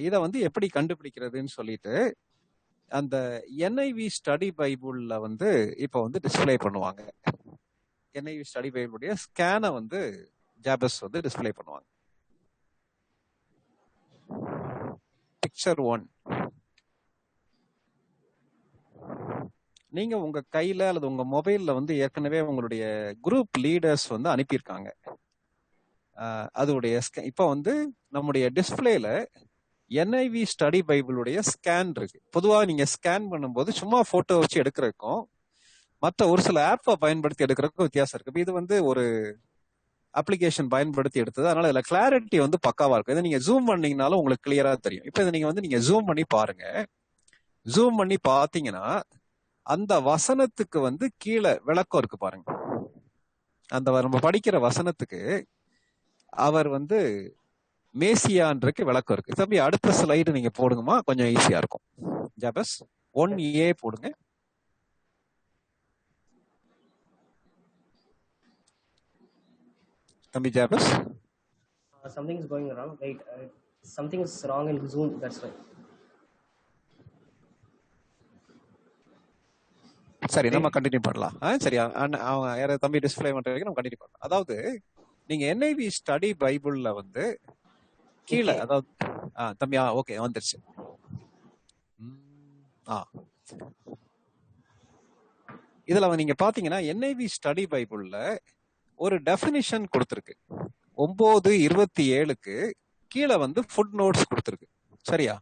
இத வந்து எப்படி கண்டுபிடிக்கிறதுன்னு சொல்லிட்டு அந்த NIV ஸ்டடி பைபிள்ல வந்து இப்ப வந்து டிஸ்பிளே பண்ணுவாங்க. NIV ஸ்டடி பைபிளுடைய ஸ்கேனை வந்து ஜாபஸ் வந்து டிஸ்பிளே பண்ணுவாங்க. பிக்சர் 1. நீங்க உங்க கையில அல்லது உங்க மொபைல்ல வந்து ஏற்கனவே உங்களுடைய குரூப் லீடர்ஸ் வந்து அனுப்பியிருக்காங்க. அதோடைய இப்ப வந்து நம்முடைய டிஸ்பிளேல NIV ஸ்டடி பைபிளுடைய ஸ்கேன் இருக்கு. பொதுவாக நீங்க ஸ்கேன் பண்ணும்போது சும்மா போட்டோ வச்சு எடுக்கிறதுக்கும் மற்ற ஒரு சில ஆப்பை பயன்படுத்தி எடுக்கிறதுக்கும் வித்தியாசம் இருக்கு. இது வந்து ஒரு அப்ளிகேஷன் பயன்படுத்தி எடுத்தது, அதனால இதுல கிளாரிட்டி வந்து பக்காவா இருக்கும். இதை நீங்க ஜூம் பண்ணீங்கனாலும் உங்களுக்கு கிளியரா தெரியும். இப்ப இதை நீங்க ஜூம் பண்ணி பாருங்க. ஜூம் பண்ணி பாத்தீங்கன்னா அந்த வசனத்துக்கு வந்து கீழே விளக்கம் இருக்கு பாருங்க. அந்த நம்ம படிக்கிற வசனத்துக்கு அவர் வந்து மேசியான்றக்கு விளக்கம் இருக்கு. தம்பி அடுத்த ஸ்லைடு நீங்க போடுங்கம்மா, கொஞ்சம் ஈஸியா இருக்கும். ஜாபஸ் 1A போடுங்க. தம்பி Jabez, something is going wrong. Wait, something is wrong in Zoom, that's why. சரி, நம்ம கண்டினியூ பண்ணலாம். சரி, அவங்க யார தம்பி டிஸ்பிளே பண்ற வரைக்கும் நம்ம கண்டினியூ பண்ணலாம். அதாவது நீங்க NIV ஸ்டடி பைபிள்ல வந்து கீழே, அதாவது தம்பி ஓகே வந்துருச்சு. இதுல நீங்க பாத்தீங்கன்னா NIV ஸ்டடி பைபிள்ல ஒரு டெபினிஷன் கொடுத்திருக்கு. 9:27க்கு கீழே வந்து ஃபுட் நோட்ஸ் கொடுத்திருக்கு. சரியா?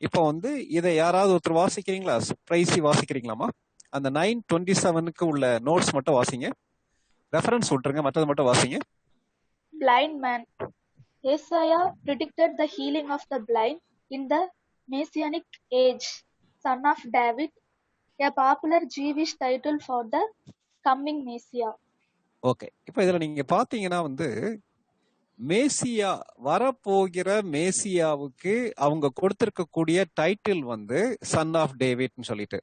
இப்போ வந்து இதை யாராவது ஒருத்தர் வாசிக்கிறீங்களா? பிரைசி வாசிக்கிறீங்களாமா? அந்த 9:27க்கு உள்ள நோட்ஸ் மட்டும் வாசிங்க. ரெஃபரன்ஸ் விட்டுருங்க, மற்றது மட்டும் வாசிங்க. Blind man. Isaiah predicted the healing of the blind in the Messianic age. Son of David, a popular Jewish title for the coming Messiah. Okay, இப்போ இதுல நீங்க பாத்தீங்கன்னா வந்து மேசியா, வரப்போகிற மேசியாவுக்கு அவங்க கொடுத்திருக்கக்கூடிய டைட்டில் வந்து சன் ஆஃப் டேவிட்னு சொல்லிட்டு.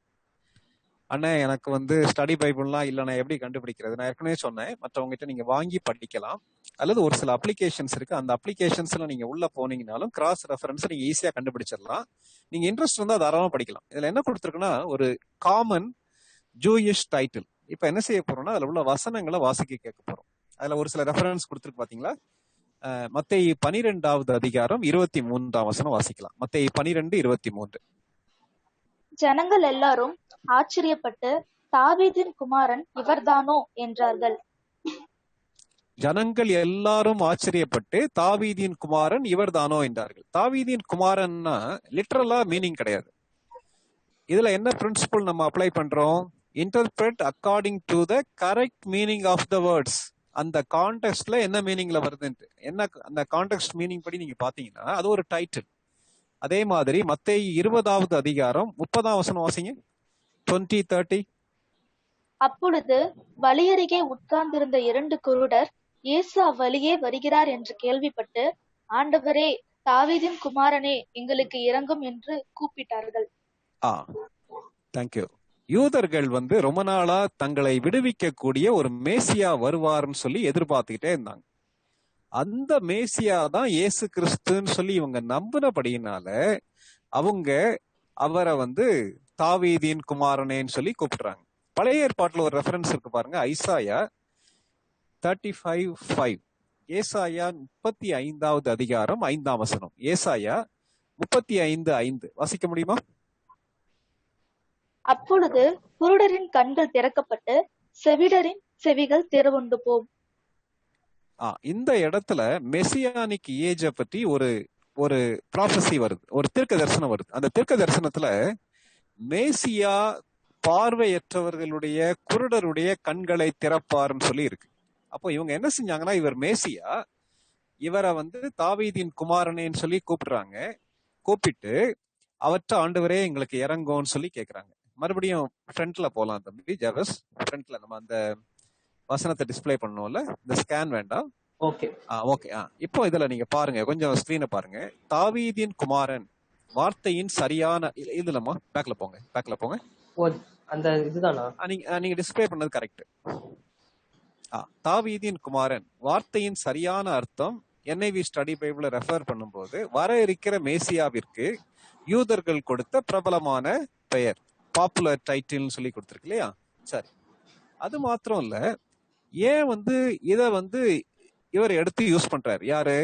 அண்ணா எனக்கு வந்து ஸ்டடி பைபிள்லாம் இல்லை, நான் எப்படி கண்டுபிடிக்கிறது? நான் ஏற்கனவே சொன்னேன், மற்றவங்ககிட்ட நீங்க வாங்கி படிக்கலாம், அல்லது ஒரு சில அப்ளிகேஷன்ஸ் இருக்கு, அந்த அப்ளிகேஷன்ஸ்ல நீங்க உள்ள போனீங்கனாலும் கிராஸ் ரெஃபரன்ஸ் நீங்க ஈஸியா கண்டுபிடிச்சிடலாம். நீங்க இன்ட்ரெஸ்ட் இருந்தா தாராளமா படிக்கலாம். இதுல என்ன கொடுத்துருக்குன்னா ஒரு காமன் ஜூயிஷ் டைட்டில். இப்ப என்ன செய்ய போறோம்னா அதுல உள்ள வசனங்களை வாசிக்க கேட்க போறோம். அதுல ஒரு சில ரெஃபரன்ஸ் கொடுத்துருக்கு பாத்தீங்களா? மத்தேயு 12வது அதிகாரம் 23ஆம் வசனம் வாசிக்கலாம். மத்தேயு 12:23. ஜனங்கள் எல்லாரும் ஆச்சரியப்பட்டு தாவீதின் குமாரன் இவர்தானோ என்றார்கள். ஜனங்கள் எல்லாரும் ஆச்சரியப்பட்டு தாவீதின் குமாரன் இவர்தானோ என்றார்கள். தாவீதின் குமாரன்னா லிட்டரலா மீனிங் கிடையாது. இதுல என்ன பிரின்சிபல் நம்ம அப்ளை பண்றோம்? Interpret according to the correct meaning of the words. அந்த கான்டெக்ட்ல என்ன மீனிங்ல வருதுன்ட்டு, என்ன அந்த கான்டெக்ட் மீனிங் படி நீங்க பாத்தீங்கன்னா அது ஒரு டைட்டில். அதே மாதிரி மத்தேயு 20வது அதிகாரம் 30ஆம் வசனம் வாசிங்க. 20:30. அப்பொழுது வழியருகே உட்கார்ந்திருந்த 2 குருடர் இயேசு அவ்வழியே வருகிறார் என்று கேள்விப்பட்டு, ஆண்டவரே, தாவீதின் குமாரனே, எங்களுக்கு இரங்கும் என்று கூப்பிட்டார்கள். தேங்க்யூ. யூதர்கள் வந்து ரொம்ப நாளா தங்களை விடுவிக்க கூடிய ஒரு மேசியா வருவார்னு சொல்லி எதிர்பார்த்துக்கிட்டே இருந்தாங்க. அந்த மேசியா தான் இயேசு கிறிஸ்துன்னு சொல்லி இவங்க நம்பினபடியினால அவங்க அவரை வந்து தாவீதின் குமாரனேன்னு சொல்லி கூப்பிடுறாங்க. பழைய ஏற்பாட்டுல ஒரு ரெஃபரன்ஸ் இருக்கு பாருங்க, ஐசாயா 35:5. ஏசாயா 35வது அதிகாரம் 5ஆம் வசனம். ஏசாயா 35:5 வாசிக்க முடியுமா? அப்பொழுது குருடரின் கண்கள் திறக்கப்பட்டு செவிடரின் செவிகள் திறவுண்டு போம். இந்த இடத்துல மெசியானிக் ஏஜ பற்றி ஒரு ஒரு ப்ராஃபஸி வருது, ஒரு தீர்க்க தரிசனம் வருது. அந்த தீர்க்க தரிசனத்துல மேசியா பார்வையற்றவர்களுடைய குருடருடைய கண்களை திறப்பார்னு சொல்லி இருக்கு. அப்போ இவங்க என்ன செஞ்சாங்கன்னா, இவர் மேசியா, இவரை வந்து தாவீதின் குமாரனேன்னு சொல்லி கூப்பிடுறாங்க. கூப்பிட்டு அவற்ற ஆண்டவரே எங்களுக்கு இறங்கும்னு சொல்லி கேட்கறாங்க. மறுபடியும் ஃப்ரண்ட்ல போலாம் தம்பி ஜாவஸ். ஃப்ரண்ட்ல நம்ம அந்த வசனத்தை டிஸ்பிளே பண்ணோம்ல, இந்த ஸ்கேன் வேண்டாம். Okay okay. இப்போ இதுல நீங்க பாருங்க, கொஞ்சம் ஸ்கிரீனை பாருங்க. தாவீதின் குமாரன் வார்த்தையின் சரியான இதுலமா பேக்ல போங்க, பேக்ல போங்க. அந்த இதுதானா நீங்க டிஸ்பிளே பண்ணது கரெக்ட். தாவீதின் குமாரன் வார்த்தையின் சரியான அர்த்தம் NIV ஸ்டடி பைபிள ரெஃபர் பண்ணும்போது வர இருக்கிற மேசியாவிற்கு யூதர்கள் கொடுத்த பிரபலமான பெயர், பாப்புலர் டைட்டில் சொல்லி கொடுத்திருக்கு இல்லையா? சரி, அது மாத்திரம் இல்ல, ஏன் வந்து இத வந்து இவர் எடுத்து யூஸ் பண்றாரு? யாரு?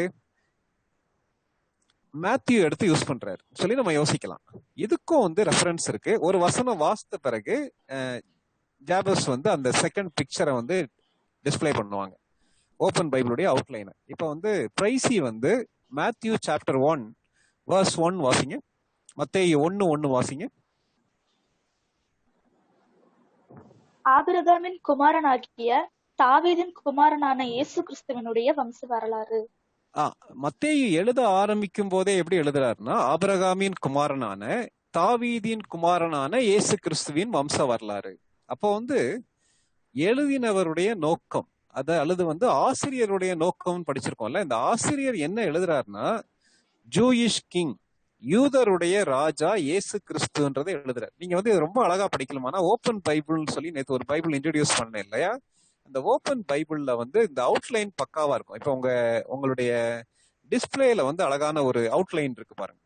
மேத்யூ எடுத்து யூஸ் பண்றாரு சொல்லி நம்ம யோசிக்கலாம். இதுக்கும் வந்து ரெஃபரன்ஸ் இருக்கு. ஒரு வசனம் வாசித்த பிறகு ஜாபஸ் வந்து அந்த செகண்ட் பிக்சரை வந்து டிஸ்பிளே பண்ணுவாங்க, ஓபன் பைபிளுடைய அவுட்லைனை. இப்ப வந்து பிரைசி வந்து மேத்யூ சாப்டர் 1 verse 1 வாசிங்க. மத்தேயு 1:1 வாசிங்க. ஆபிரகாமின் குமாரனாகிய தாவீதின் குமாரனான இயேசு கிறிஸ்துவனுடைய வம்ச வரலாறு. மத்தேயு எழுத ஆரம்பிக்கும் போதே எப்படி எழுதுறாருன்னா, ஆபிரகாமின் குமாரனான தாவீதின் குமாரனான இயேசு கிறிஸ்துவின் வம்ச வரலாறு. அப்போ வந்து எழுதினவருடைய நோக்கம், அல்லது வந்து ஆசிரியருடைய நோக்கம் படிச்சிருக்கோம்ல, இந்த ஆசிரியர் என்ன எழுதுறாருன்னா, ஜூயிஷ் கிங், யூதருடைய ராஜா இயேசு கிறிஸ்துன்றதை எழுதுறாரு. நீங்க வந்து ரொம்ப அழகா படிக்கலாமா? ஓப்பன் பைபிள்னு சொல்லி நேற்று ஒரு பைபிள் இன்ட்ரோடியூஸ் பண்ணேன் இல்லையா? அந்த ஓப்பன் பைபிள்ல வந்து இந்த அவுட்லைன் பக்காவா இருக்கும். இப்ப உங்களுடைய டிஸ்பிளேல வந்து அழகான ஒரு அவுட்லைன் இருக்கு பாருங்க.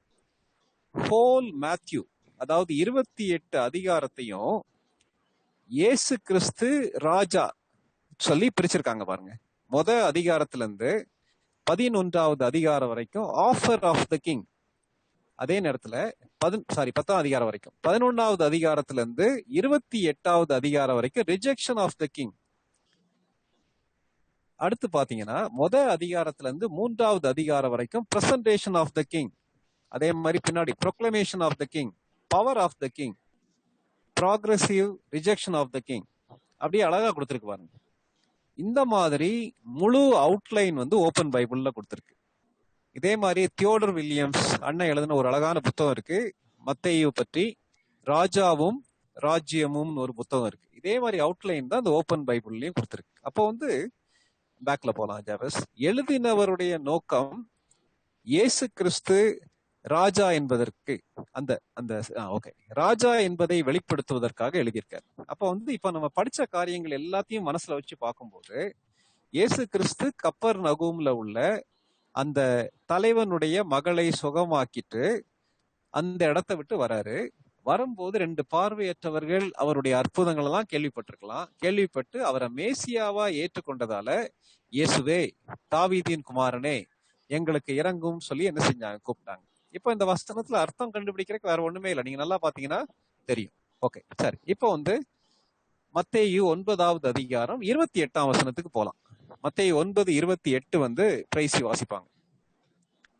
ஹோல் மேத்யூ, அதாவது 28 அதிகாரத்தையும் இயேசு கிறிஸ்து ராஜா சொல்லி பிரிச்சிருக்காங்க பாருங்க. அதிகாரத்துல இருந்து 11வது அதிகாரம் வரைக்கும் ஆஃபர் ஆஃப் த கிங். அதே நேரத்துல 10ஆம் அதிகாரம் வரைக்கும் 11வது அதிகாரத்துல இருந்து 28வது அதிகாரம் வரைக்கும் ரிஜெக்ஷன் ஆஃப் த கிங். அடுத்து பாத்தீங்கன்னா அதிகாரத்துல இருந்து 3வது அதிகாரம் வரைக்கும் பிரசன்டேஷன் ஆஃப் த கிங். அதே மாதிரி பின்னாடி proclamation of the king, power of the king, progressive rejection of the king. அப்படியே அழகா கொடுத்துருக்கு பாருங்க. இந்த மாதிரி முழு அவுட்லைன் ஓபன் பைபிள்ல கொடுத்துருக்கு. இதே மாதிரி தியோடர் வில்லியம்ஸ் அண்ணன் எழுதின ஒரு அழகான புத்தகம் இருக்கு, மத்தேயு பற்றி, ராஜாவும் ராஜ்யமும் ஒரு புத்தகம் இருக்கு. இதே மாதிரி அவுட்லைன் தான் இந்த ஓபன் பைபிள்லயும் கொடுத்துருக்கு. அப்போ பேக்ல போலாம். ஜாபஸ் எழுதினவருடைய நோக்கம் இயேசு கிறிஸ்து ராஜா என்பதற்கு ராஜா என்பதை வெளிப்படுத்துவதற்காக எழுதியிருக்காரு. அப்ப இப்ப நம்ம படிச்ச காரியங்கள் எல்லாத்தையும் மனசுல வச்சு பார்க்கும்போது இயேசு கிறிஸ்து கப்பர்நகூம்ல உள்ள அந்த தலைவனுடைய மகளை சுகமாக்கிட்டு அந்த இடத்தை விட்டு வராரு. வரும்போது 2 பார்வையற்றவர்கள் அவருடைய அற்புதங்கள் எல்லாம் கேள்விப்பட்டு அவரை மேசியாவா ஏற்றுக்கொண்டதால, இயேசுவே தாவீதின் குமாரனே எங்களுக்கு இறங்கும் சொல்லி என்ன செஞ்சாங்க, கூப்பிட்டாங்க. இப்ப இந்த வசனத்துல அர்த்தம் கண்டுபிடிக்கிறதுக்கு வேற ஒண்ணுமே இல்லை, நீங்க நல்லா பாத்தீங்கன்னா தெரியும். ஓகே, சரி. இப்போ மத்தேயு 9வது அதிகாரம் 28ஆம் வசனத்துக்கு போலாம். மத்தேயு 9:28 பிரைசி வாசிப்பாங்க.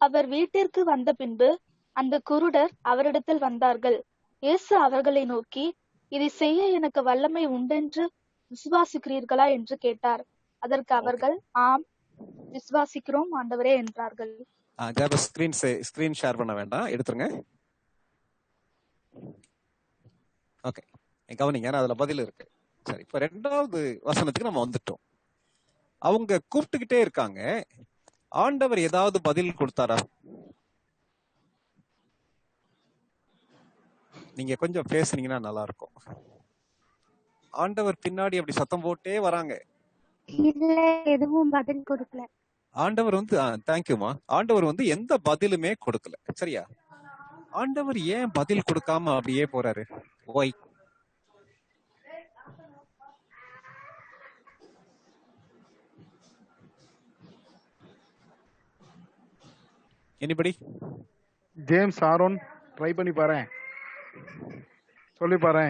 அவர் வீட்டிற்கு வந்த பின்பு அந்த குருடர் அவரிடத்தில் வந்தார்கள். இயேசு அவர்களை நோக்கி, இதை செய்ய எனக்கு வல்லமை உண்டென்று விசுவாசிக்கிறீர்களா என்று கேட்டார். அதற்கு அவர்கள், ஆம் விசுவாசிக்கிறோம் ஆண்டவரே என்றார்கள். ஸ்கிரீன் ஷேர் பண்ண வேண்டாம், எடுத்துருங்க. ஓகே, கவனிங்க, அதுல பதில் இருக்கு. சரி, இப்ப 2வது வசனத்துக்கு நம்ம வந்துட்டோம். அவங்க கூப்பிட்டுக்கிட்டே இருக்காங்க. ஆண்டவர் ஏதாவது பதில் கொடுத்தாரா? நீங்க கொஞ்சம் பேசுனீங்கன்னா நல்லா இருக்கும். ஆண்டவர் பின்னாடி அப்படி சத்தம் போட்டே வராங்க. இல்ல, எதுவும் பதில் கொடுக்கல. ஆண்டவர் தேங்க்யூமா. ஆண்டவர் எந்த பதிலுமே கொடுக்கல. சரியா? ஆண்டவர் ஏன் பதில் கொடுக்காம அப்படியே போறாரு? Why? Anybody? James Aaron try பண்ணி பாரு, சொல்லி பாரு.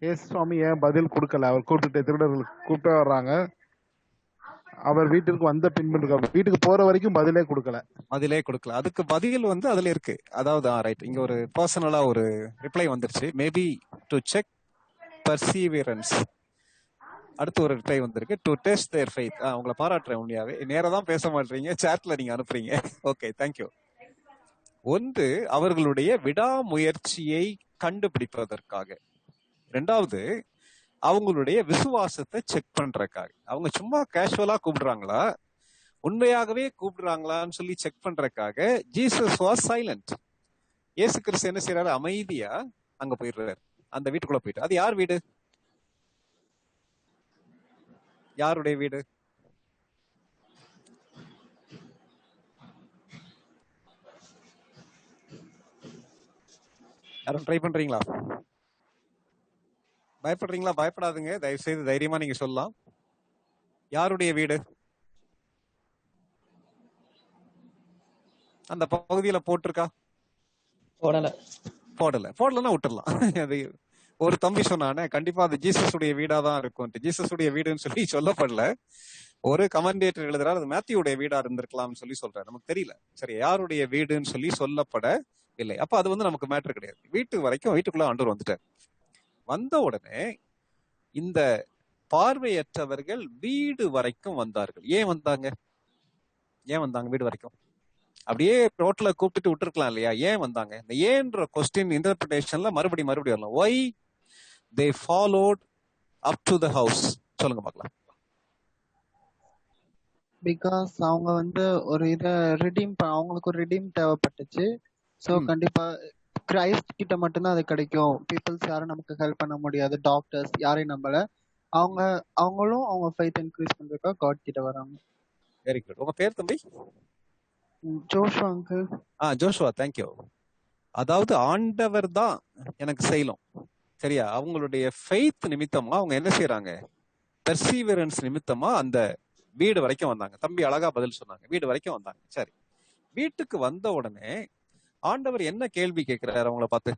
ஏசு சுவாமி ஏன் பதில் கொடுக்கல? அவர் கூப்பிட்டு திருடர்கள் கூப்பிட்டு வர்றாங்க. அவர் வீட்டுக்கு வந்த பின்பு வீட்டுக்கு போற வரைக்கும் பதிலே கொடுக்கல. அதுக்கு பதில் அதுல இருக்கு. அதாவது ரைட், இங்க ஒரு பர்சனலா ஒரு ரிப்ளை வந்துருச்சு. Maybe to check perseverance. அடுத்து ஒரு ரிப்ளை வந்திருக்கு, டு டெஸ்ட் தேர் ஃபெய்த். உங்களை பாராட்டுறேன். உண்மையாவே நேரா தான் பேச மாட்டீங்க, சாட்ல நீங்க அனுப்புறீங்க. Okay, thank you. அவர்களுடைய விடாமுயற்சியை கண்டுபிடிப்பதற்காக. 2வது அவங்களுடைய விசுவாசத்தை செக் பண்றதுக்காக. அவங்க சும்மா கேஷுவலா கூப்பிடுறாங்களா, உண்மையாகவே கூப்பிடுறாங்களான்னு சொல்லி செக் பண்றதுக்காக ஜீசஸ் வாஸ் சைலண்ட். இயேசு கிறிஸ்து என்ன செய்யறாரு? அமைதியா அங்க போயிடுறாரு, அந்த வீட்டுக்குள்ள போயிட்டு. அது யார் வீடு? யாருடைய வீடு? யாரும் ட்ரை பண்றீங்களா? பயப்படுறீங்களா? பயப்படாதுங்க, தயவு செய்து தைரியமா நீங்க சொல்லலாம். யாருடைய வீடு? அந்த பகுதியில போட்டிருக்கா? போடலன்னா விட்டுடலாம். அது ஒரு தம்பி சொன்னானே, கண்டிப்பா அது ஜீசஸ் உடைய வீடாதான் இருக்கும். ஜீசஸ் உடைய வீடுன்னு சொல்லி சொல்லப்படல. ஒரு கமெண்டேட்டர் எழுதுறாரு, அது மேத்யூடைய வீடா இருந்திருக்கலாம்னு சொல்லி சொல்றாரு. நமக்கு தெரியல. சரி, யாருடைய வீடுன்னு சொல்லி சொல்லப்பட இல்லை. அப்ப அது நமக்கு மேட்டர் கிடையாது. வீட்டுக்குள்ள ஆண்டவர் வந்துட்டார். வந்த உடனே இந்த பார்வையற்றவர்கள் வீடு வரைக்கும் வந்தார்கள். ஏன் வந்தாங்க வீடு வரைக்கும்? அப்படியே ரோட்ல கூப்பிட்டு விட்டுருக்கலாம் இல்லையா? ஏன் வந்தாங்க? இந்த ஏன்ற கொஸ்டின் இன்டர்பிரேஷன்ல மறுபடியும் வரலாம். Why they followed up to the house? சொல்லுங்க பார்க்கலாம். பிகாஸ் அவங்க ஒரு அவங்களுக்கு ஒரு ரிடீம் தேவைப்பட்டுச்சு. சோ கண்டிப்பா கிரைஸ்ட் கிட்ட மட்டும்தான் அது கிடைக்கும். பீப்புள்ஸ் யாரும் நமக்கு ஹெல்ப் பண்ண முடியாது, டாக்டர்ஸ் யாரையும் நம்பல. அவங்களும் அவங்க ஃபெய்த் இன்க்ரீஸ் பண்றதுக்காக காட் கிட்ட வராங்க. Very good. உங்க பேர் தம்பி? Joshua uncle. Joshua, thank you. அதாவது ஆண்டவர் தான் எனக்கு செய்யலாம். சரியா? அவங்களுடைய ஃபெய்த் நிமித்தமா அவங்க என்ன செய்யறாங்க? பெர்சீவரன்ஸ் நிமித்தமா அந்த வீடு வரைக்கும் வந்தாங்க. தம்பி அழகா பதில் சொன்னாங்க. வீடு வரைக்கும் வந்தாங்க. சரி, வீட்டுக்கு வந்த உடனே ஆண்டவர் என்ன கேள்வி கேட்கிறாரு அவங்கள பார்த்து?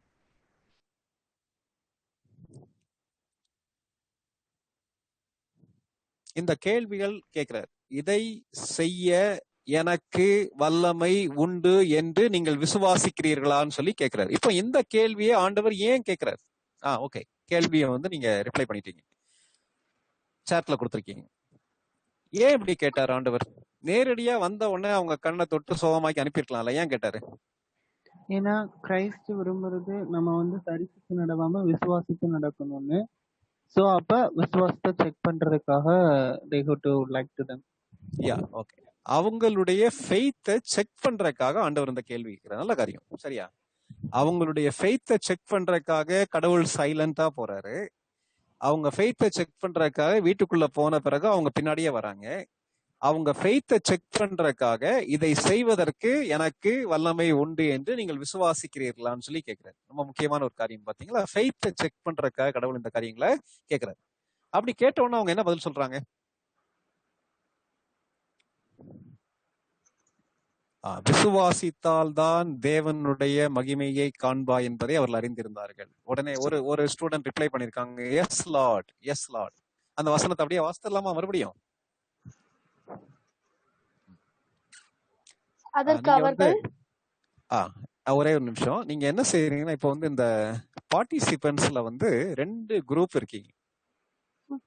இந்த கேள்விகள் கேட்கிறார். இதை செய்ய எனக்கு வல்லமை உண்டு என்று நீங்கள் விசுவாசிக்கிறீர்களான்னு சொல்லி கேட்கிறார். இப்போ இந்த கேள்வியை ஆண்டவர் ஏன் கேட்கிறார்? ஓகே, கேள்வியை வந்து நீங்க ரிப்ளை பண்ணிட்டீங்க, சாட்ல கொடுத்துருக்கீங்க. ஏன் இப்படி கேட்டார் ஆண்டவர்? நேரடியா வந்த உடனே அவங்க கண்ணை தொட்டு சோகமாக்கி அனுப்பியிருக்கலாம்ல, ஏன் கேட்டாரு? ஏன்னா கிரைஸ்ட் விரும்புறது நம்ம வந்து தரிசித்து நடவாம விசுவாசித்து நடக்கணும்னு. சோ அப்ப விசுவாசத்தை செக் பண்றதுக்காக they go to like to them. Okay, அவங்களுடைய ஃபெய்த்தை செக் பண்றதுக்காக ஆண்டவர் இந்த கேள்வி கேட்கிறார். நல்ல காரியம், சரியா? அவங்களுடைய ஃபெய்த்தை செக் பண்றதுக்காக கடவுள் சைலண்டா போறாரு. அவங்க ஃபெய்த்தை செக் பண்றதுக்காக வீட்டுக்குள்ள போன பிறகு அவங்க பின்னாடியே வராங்க. அவங்க ஃபெய்த்தை செக் பண்றதுக்காக இதை செய்வதற்கு எனக்கு வல்லமை உண்டு என்று நீங்கள் விசுவாசிக்கிறீர்களான்னு சொல்லி கேட்கிறாரு. ரொம்ப முக்கியமான ஒரு காரியம் பாத்தீங்களா? ஃபெய்த்தை செக் பண்றதுக்காக கடவுள் இந்த காரியங்களை கேட்கிறாரு. அப்படி கேட்ட உடனே அவங்க என்ன பதில் சொல்றாங்க? விசுவாசித்தால் தான் தேவனுடைய மகிமையை காண்பா என்பதை அவர்கள் அறிந்திருந்தார்கள். உடனே ஒரு ஸ்டூடெண்ட் ரிப்ளை பண்ணிருக்காங்க, எஸ் லார்ட், எஸ் லார்ட். அந்த வசனத்தை அப்படியே வாசித்தலாமா மறுபடியும்? அதற்கு அவர்கள் ஒரே ஒரு நிமிஷம். நீங்க என்ன செய்யறீங்கன்னா, இப்போ வந்து இந்த பார்ட்டிசிபென்ட்ஸ்ல வந்து 2 குரூப் இருக்கீங்க.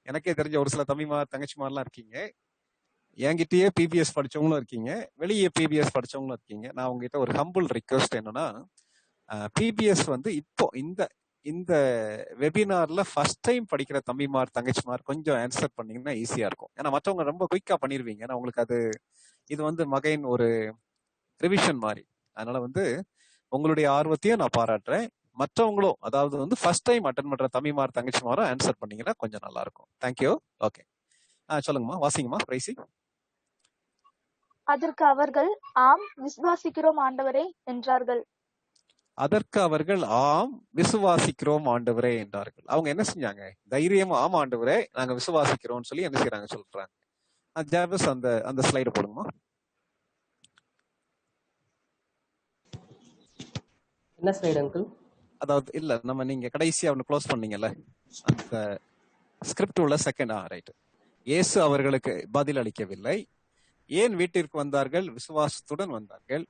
எனக்கே தெரிஞ்ச ஒரு சில தம்பிமார் தங்கச்சிமார்லாம் இருக்கீங்க. என்கிட்டயே பிபிஎஸ் படிச்சவங்களும் இருக்கீங்க, வெளியே பிபிஎஸ் படிச்சவங்களும் இருக்கீங்க. நான் உங்ககிட்ட ஒரு ஹம்பிள் ரிக்வெஸ்ட் என்னன்னா, பிபிஎஸ் வந்து இப்போ இந்த வெபினார்ல ஃபர்ஸ்ட் டைம் படிக்கிற தம்பிமார் தங்கச்சிமார் கொஞ்சம் ஆன்சர் பண்ணீங்கன்னா ஈஸியா இருக்கும். ஏன்னா மற்றவங்க ரொம்ப குயிக்கா பண்ணிருவீங்க. ஏன்னா உங்களுக்கு இது வந்து மகைன் ஒரு ரிவிஷன் மாதிரி. அதனால வந்து உங்களுடைய ஆர்வத்தையும் நான் பாராட்டுறேன். மற்றவங்களும், அதாவது வந்து ஃபர்ஸ்ட் டைம் அட்டன் பண்ற தம்பிமார் தங்கச்சிமாரும் ஆன்சர் பண்ணீங்கன்னா கொஞ்சம் நல்லா இருக்கும். தேங்க்யூ. ஓகே, சொல்லுங்கம்மா, வாசிங்கம்மா பிரைசி. அதற்கு அவர்கள் ஆம் விசுவாசிக்கிறோம் ஆண்டவரே என்றார்கள். அதற்கு அவர்கள் ஆம் விசுவாசிக்கிறோம் ஆண்டவரே என்றார்கள். அவங்க என்ன செஞ்சாங்க? தைரியமா ஆமா ஆண்டவரே நாங்க விசுவாசிக்கிறோம்னு சொல்லி என்ன செய்யறாங்க சொல்றாங்க. ஜாபஸ் அந்த ஸ்லைடு போடுங்கம்மா. என்ன ஸ்லைடு அங்கிள்? அதாவது இல்ல, நீங்க கடைசியா ஒன்னு க்ளோஸ் பண்ணீங்கல்ல, அந்த ஸ்கிரிப்ட் உள்ள செகண்ட். ரைட். இயேசு அவர்களுக்கு பதில் அளிக்கவில்லை. ஏன் வீட்டிற்கு வந்தார்கள்? விசுவாசத்துடன் வந்தார்கள்.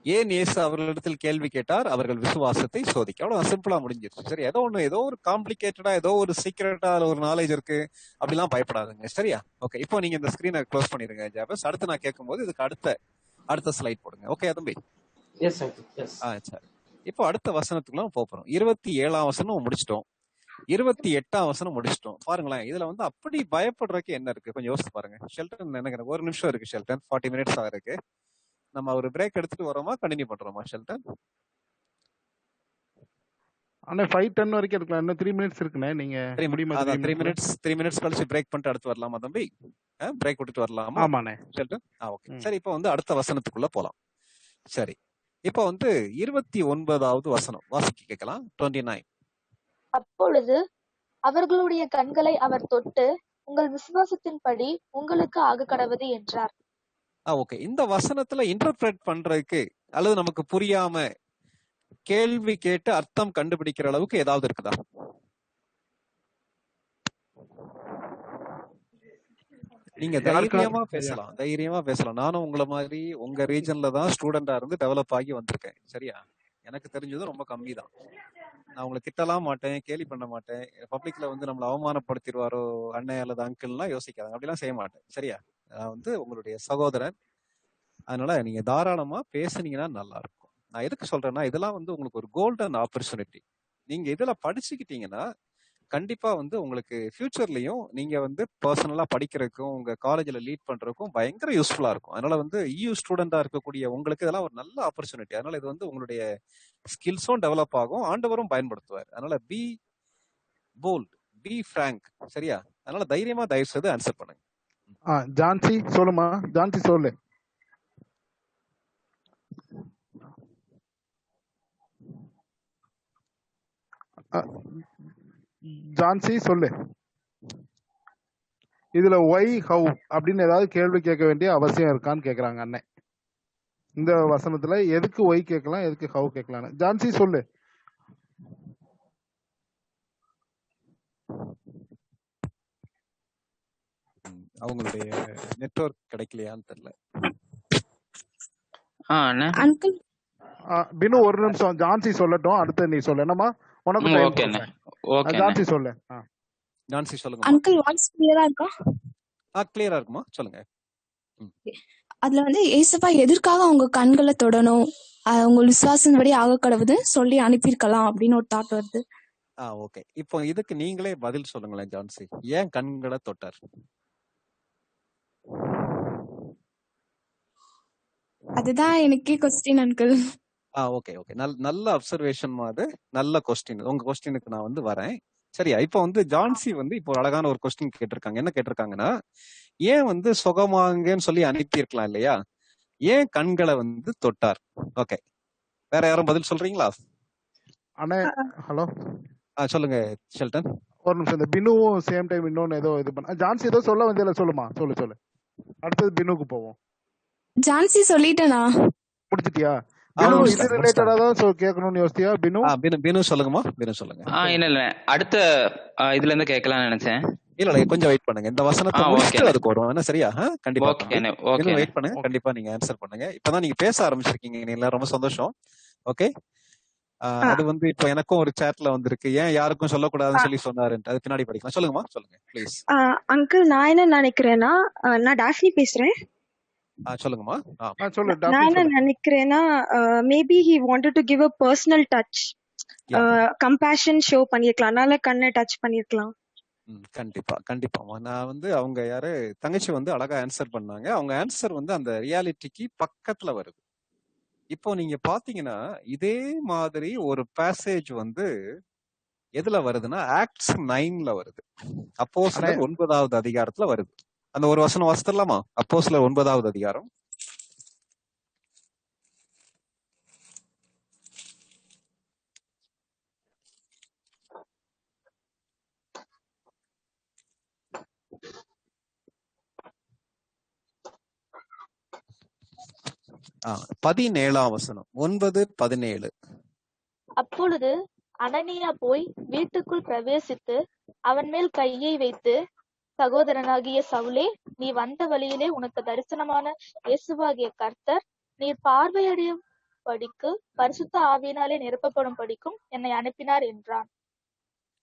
ஏன் இயேசு அவர்களிடத்தில் கேள்வி கேட்டார்? அவர்கள் விசுவாசத்தை சோதிக்க. அவ்வளவு சிம்பிளா முடிஞ்சிருச்சு. சரி, ஏதோ ஒரு காம்ப்ளிகேட்டடா, ஏதோ ஒரு சீக்கிரட்டா ஒரு நாலேஜ் இருக்கு அப்படிலாம் பயப்படாதுங்க. சரியா? ஓகே, இப்போ நீங்க இந்த ஸ்கிரீனை க்ளோஸ் பண்ணிருங்க ஜாபஸ். அடுத்து நான் கேட்கும் போது இதுக்கு அடுத்த ஸ்லைட் போடுங்க. ஓகே தம்பி? Yes uncle, yes. சரி, இப்போ அடுத்த வசனத்துக்குள்ள போறோம். 27ஆம் வசனம் முடிச்சிட்டோம், 28ஆம் வசனம் முடிச்சிட்டோம். பாருங்களேன், இதுல வந்து அப்படி பயப்படுறதுக்கு என்ன இருக்கு கொஞ்சம் யோசிச்சு பாருங்க. ஷெல்டன் நினைக்கிறேன், 1 நிமிஷம் இருக்கு ஷெல்டன், 40 மினிட்ஸ் ஆகிருக்கு. நம்ம ஒரு பிரேக் எடுத்துட்டு வரோமா, கண்டினியூ பண்றோமா ஷெல்டன்? ஆனா 5:10 வரைக்கும் இருக்கலாம். இன்னும் 3 மினிட்ஸ் இருக்குண்ணே. நீங்க 3 மினிட்ஸ் கழிச்சு பிரேக் பண்ணிட்டு அடுத்து வரலாமா தம்பி? பிரேக் விட்டுட்டு வரலாமா? ஆமாண்ணே ஷெல்டன். ஓகே, சரி, இப்போ வந்து அடுத்த வசனத்துக்குள்ள போலாம். சரி, இப்போ வந்து 29வது வசனம் வாசிக்க கேட்கலாம். 29. அப்பொழுது அவர்களுடைய கண்களை அவர் தொட்டு, உங்கள் விசுவாசத்தின்படி உங்களுக்கு ஆக கடவது என்றார். ஓகே, இந்த வசனத்துல இன்டர்பிரேட் பண்றதுக்கு அல்லது நமக்கு புரியாம கேள்வி கேட்டு அர்த்தம் கண்டுபிடிக்கிற அளவுக்கு ஏதாவது இருக்குதா? நீங்க தைரியமா பேசலாம். நானும் உங்களை மாதிரி உங்க ரீஜன்ல தான் ஸ்டூடெண்டா இருந்து டெவலப் ஆகி வந்திருக்கேன். சரியா? எனக்கு தெரிஞ்சது ரொம்ப கம்மி தான். நான் உங்களை திட்டலாம் மாட்டேன், கேலி பண்ண மாட்டேன். பப்ளிக்ல வந்து நம்மளை அவமானப்படுத்திடுவாரோ அண்ணன் அல்லது அங்கிள்லாம் யோசிக்காத, அப்படிலாம் செய்ய மாட்டேன். சரியா? நான் வந்து உங்களுடைய சகோதரன். அதனால நீங்க தாராளமா பேசுனீங்கன்னா நல்லா இருக்கும். நான் எதுக்கு சொல்றேன்னா, இதெல்லாம் வந்து உங்களுக்கு ஒரு கோல்டன் ஆப்பர்ச்சுனிட்டி. நீங்க இதுல படிச்சுக்கிட்டீங்கன்னா கண்டிப்பா வந்து உங்களுக்கு ஃபியூச்சர்லயும் நீங்க வந்து பர்சனலா படிக்கிறதுக்கும் உங்க காலேஜ்ல லீட் பண்றதுக்கும் பயங்கர யூஸ்ஃபுல்லா இருக்கும். அதனால வந்து EU ஸ்டூடெண்டா இருக்கக்கூடிய உங்களுக்கு இதெல்லாம் ஒரு நல்ல ஆப்பர்ச்சுனிட்டி. அதனால இது வந்து உங்களுடைய ஸ்கில்ஸும் டெவலப் ஆகும், ஆண்டவரும் பயன்படுத்துவார். அதனால பி போல்ட், பி ஃப்ராங்க். சரியா? அதனால தைரியமா தயவு செய்து ஆன்சர் பண்ணுங்க. ஜான்சி சொல்லுமா, ஜான்சி சொல்லு. ஜான்சி சொல்லு. இதுல ஒய் ஹவு அப்படின்னு ஏதாவது கேள்வி கேட்க வேண்டிய அவசியம் இருக்கான்னு கேக்குறாங்க அண்ணன். இந்த வசனத்துல எதுக்கு ஒய் கேட்கலாம், எதுக்கு ஹவு கேட்கலாம்? ஜான்சி சொல்லு. அவங்களுடைய நெட்வொர்க் கிடைக்கலையான்னு தெரியல. அங்கிள் பினு ஒரு நிமிஷம் ஜான்சி சொல்லட்டும், அடுத்து நீ சொல்லு. என்னமா உனக்கு time ஓகே கொடுப்பேன். ஜான்சி சொல்லு. ஜான்சி சொல்லுங்க. அங்கிள் வாய்ஸ் கிளியரா இருக்கா? கிளியரா இருக்குமா? சொல்லுங்க. அதுல வந்து ஏசப்பா எதற்காக அவங்க கண்களை தொடணும், உங்க விசுவாசப்படி ஆக கடவுது சொல்லி அனுப்பியிருக்கலாம் அப்படின்னு ஒரு தாட் வருது. ஓகே, இப்போ இதுக்கு நீங்களே பதில் சொல்லுங்களேன் ஜான்சி. ஏன் கண்களை தொட்டார்? அதுதான் எனக்கே கொஸ்டின் அங்கிள். ஓகே ஓகே, நல்ல அப்சர்வேஷன் அது, நல்ல கொஸ்டின். உங்க கொஸ்டினுக்கு நான் வந்து வரேன். சரியா? இப்போ வந்து ஜான்சி வந்து இப்போ அழகான ஒரு கொஸ்டின் கேட்டிருக்காங்க. என்ன கேட்டிருக்காங்கன்னா, ஏன் வந்து சுகமாங்கன்னு சொல்லி அனுப்பியிருக்கலாம் இல்லையா, ஏன் கண்களை வந்து தொட்டார்? ஓகே, வேற யாரும் பதில் சொல்றீங்களா? அண்ணே ஹலோ, சொல்லுங்க ஷெல்டன். ஒரு நிமிஷம். இந்த பினுவும் சேம் டைம் இன்னொன்னு ஏதோ இது பண்ண. ஜான்சி ஏதோ சொல்ல வந்தியல, சொல்லுமா, சொல்லு. அடுத்தது பினுக்கு போவோம். ஜான்சி சொல்லிட்டேனா? முடிச்சிட்டியா? பினு இது ரிலேட்டடா தான் கேட்கணும்னு யோசிச்சியா? பினு சொல்லுங்கம்மா. பினு சொல்லுங்க. இல்ல அடுத்த இதுல இருந்து கேட்கலாம்னு நினைச்சேன். இல்ல கொஞ்சம் வெயிட் பண்ணுங்க, இந்த வசனத்தை முடிச்சிட்டு அதுக்கு வரும். என்ன சரியா? கண்டிப்பா ஓகே வெயிட் பண்ணுங்க, கண்டிப்பா நீங்க ஆன்சர் பண்ணுங்க. இப்பதான் நீங்க பேச ஆரம்பிச்சிருக்கீங்க, நீங்க ரொம்ப சந்தோஷம். ஓகே, அது வந்து இப்போ எனக்கும் ஒரு சாட்ல வந்திருக்கு, ஏன் யாருக்கும் சொல்லக்கூடாதுன்னு சொல்லி சொன்னாருன்ட்டு. அது பின்னாடி படிக்கலாம். சொல்லுங்கம்மா, சொல்லுங்க ப்ளீஸ். அங்கிள் நான் என்ன நினைக்கிறேன்னா, நான் டாஃப்னி பேசுறேன். சொல்லுங்கம்மா. நான் என்ன நினைக்கிறேன்னா, maybe he wanted to give a personal touch, compassion show பண்ணிருக்கலாம், அதனால கண்ணை டச் பண்ணிருக்கலாம். கண்டிப்பாமா. நான் வந்து அவங்க யாரு தங்கச்சி வந்து அழகா ஆன்சர் பண்ணாங்க. அவங்க ஆன்சர் வந்து அந்த ரியாலிட்டிக்கு பக்கத்துல வருது. இப்போ நீங்க பாத்தீங்கன்னா இதே மாதிரி ஒரு பேசேஜ் வந்து எதுல வருதுன்னா ஆக்ட்ஸ் 9ல வருது. அப்போஸ்தலர் 9வது அதிகாரத்துல வருது. அந்த ஒரு வசனம் வாசித்தரலாமா? அப்போஸ்தலர் 9வது அதிகாரம். ஆ 17ஆம் வசனம். 9:17. அப்பொழுது அனனியா போய் வீட்டுக்குள் பிரவேசித்து அவன் மேல் கையை வைத்து, சகோதரனாகிய சவுலே, நீ வந்த வழியிலே உனக்கு தரிசனமான இயேசுவாகிய கர்த்தர் நீர் பார்வையடையும் படிக்கு பரிசுத்த ஆவியினாலே நிரப்பப்படும் படிக்கும் என்னை அனுப்பினார் என்றான்.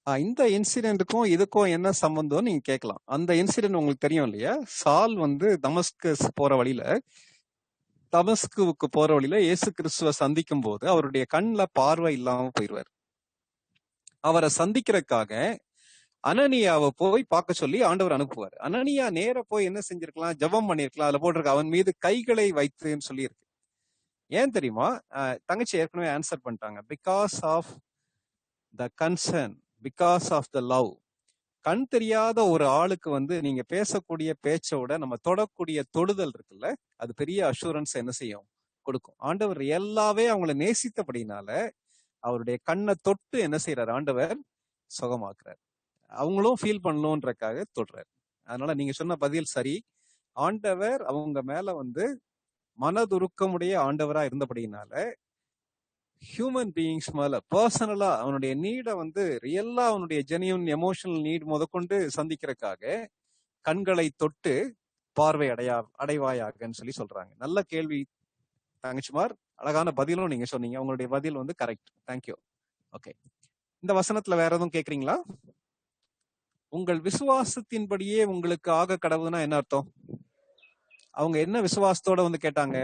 இந்த இன்சிடென்ட்டுக்கும் இதுக்கும் என்ன சம்பந்தம் நீங்க கேட்கலாம். அந்த இன்சிடென்ட் உங்களுக்கு தெரியும் இல்லையா? சால் வந்து தமஸ்கஸ் போற வழியில, தமஸ்குவுக்கு போற வழியில இயேசு கிறிஸ்துவ சந்திக்கும் போது அவருடைய கண்ணுல பார்வை இல்லாம போயிடுவார். அவரை சந்திக்கிறதுக்காக அனனியாவை போய் பார்க்க சொல்லி ஆண்டவர் அனுப்புவார். அனனியா நேர போய் என்ன செஞ்சிருக்கலாம்? ஜெபம் பண்ணிருக்கலாம். அதுல போட்டிருக்கு அவன் மீது கைகளை வைத்துன்னு சொல்லி இருக்கு. ஏன் தெரியுமா? தங்கச்சி ஏற்கனவே ஆன்சர் பண்ணிட்டாங்க. Because of the concern, because of the love. கண் தெரியாத ஒரு ஆளுக்கு வந்து நீங்க பேசக்கூடிய பேச்சோட நம்ம தொடக்கூடிய தொடுதல் இருக்குல்ல, அது பெரிய அஷூரன்ஸ் என்ன செய்யும்? கொடுக்கும். ஆண்டவர் எல்லாவே அவங்கள நேசித்தபடினால அவருடைய கண்ணை தொட்டு என்ன செய்யறாரு? ஆண்டவர் சுகமாக்குறாரு. அவங்களும் ஃபீல் பண்ணணும்ன்றக்காக தொடுறாரு. அதனால நீங்க சொன்ன பதில் சரி. ஆண்டவர் அவங்க மேல வந்து மனதுருக்கமுடைய ஆண்டவரா இருந்தபடினால ஹியூமன் பீயிங்ஸ் மேல பர்சனலா அவனுடைய நீடை வந்து ரியல்லா அவனுடைய ஜெனியூன் எமோஷனல் நீட் முதற்கொண்டு சந்திக்கிறதுக்காக கண்களை தொட்டு பார்வை அடைவாயாகன்னு சொல்லி சொல்றாங்க. நல்ல கேள்வி தங்கச்சிமார், அழகான பதிலும் நீங்க சொன்னீங்க. உங்களுடைய பதில் வந்து கரெக்ட். தேங்க்யூ. ஓகே, இந்த வசனத்துல வேற எதுவும் கேக்குறீங்களா? உங்கள் விசுவாசத்தின்படியே உங்களுக்கு ஆக கடவுதுன்னா என்ன அர்த்தம்? அவங்க என்ன விசுவாசத்தோட வந்து கேட்டாங்க?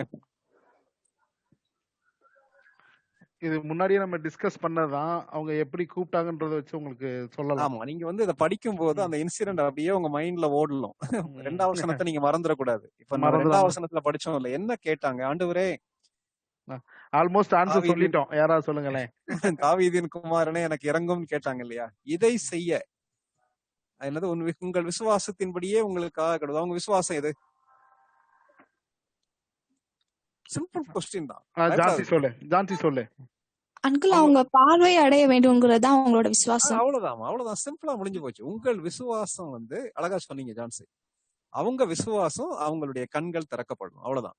இது முன்னாடியே நம்ம டிஸ்கஸ் பண்ணதான். அவங்க எப்படி கூப்பிட்டாங்கன்றத வச்சு உங்களுக்கு சொல்லலாம். ஆமா, நீங்க வந்து இதை படிக்கும் போது அந்த இன்சிடென்ட் அப்படியே உங்க மைண்ட்ல ஓடலாம். 2வது வசனத்தை நீங்க மறந்துடக்கூடாது. இப்ப நம்ம 2வது வசனத்துல படிச்சோம் இல்ல, என்ன கேட்டாங்க? ஆண்டவரே, ஆல்மோஸ்ட் ஆன்சர் சொல்லிட்டோம். யாராவது சொல்லுங்களேன். தாவீதின் குமாரனே எனக்கு இறங்கும்னு கேட்டாங்க இல்லையா? இதை செய்ய என்னது? உங்கள் விசுவாசத்தின்படியே உங்களுக்கு ஆக கடவுள். அவங்க விசுவாசம் எது? சிம்பிள் கொஸ்டின் தான். ஜான்சி சொல்லு. அங்கிள் அவங்க அவங்க பார்வை அடைய வேண்டும்ங்கிறது தான் அவங்களோட விசுவாசம். அவ்வளவுதான் சிம்பிளா முடிஞ்சு போச்சு. உங்கள் விசுவாசம் வந்து அழகா சொன்னீங்க ஜான்சி. அவங்க விசுவாசம் அவங்களுடைய கண்கள் திறக்கப்படணும், அவ்வளவுதான்.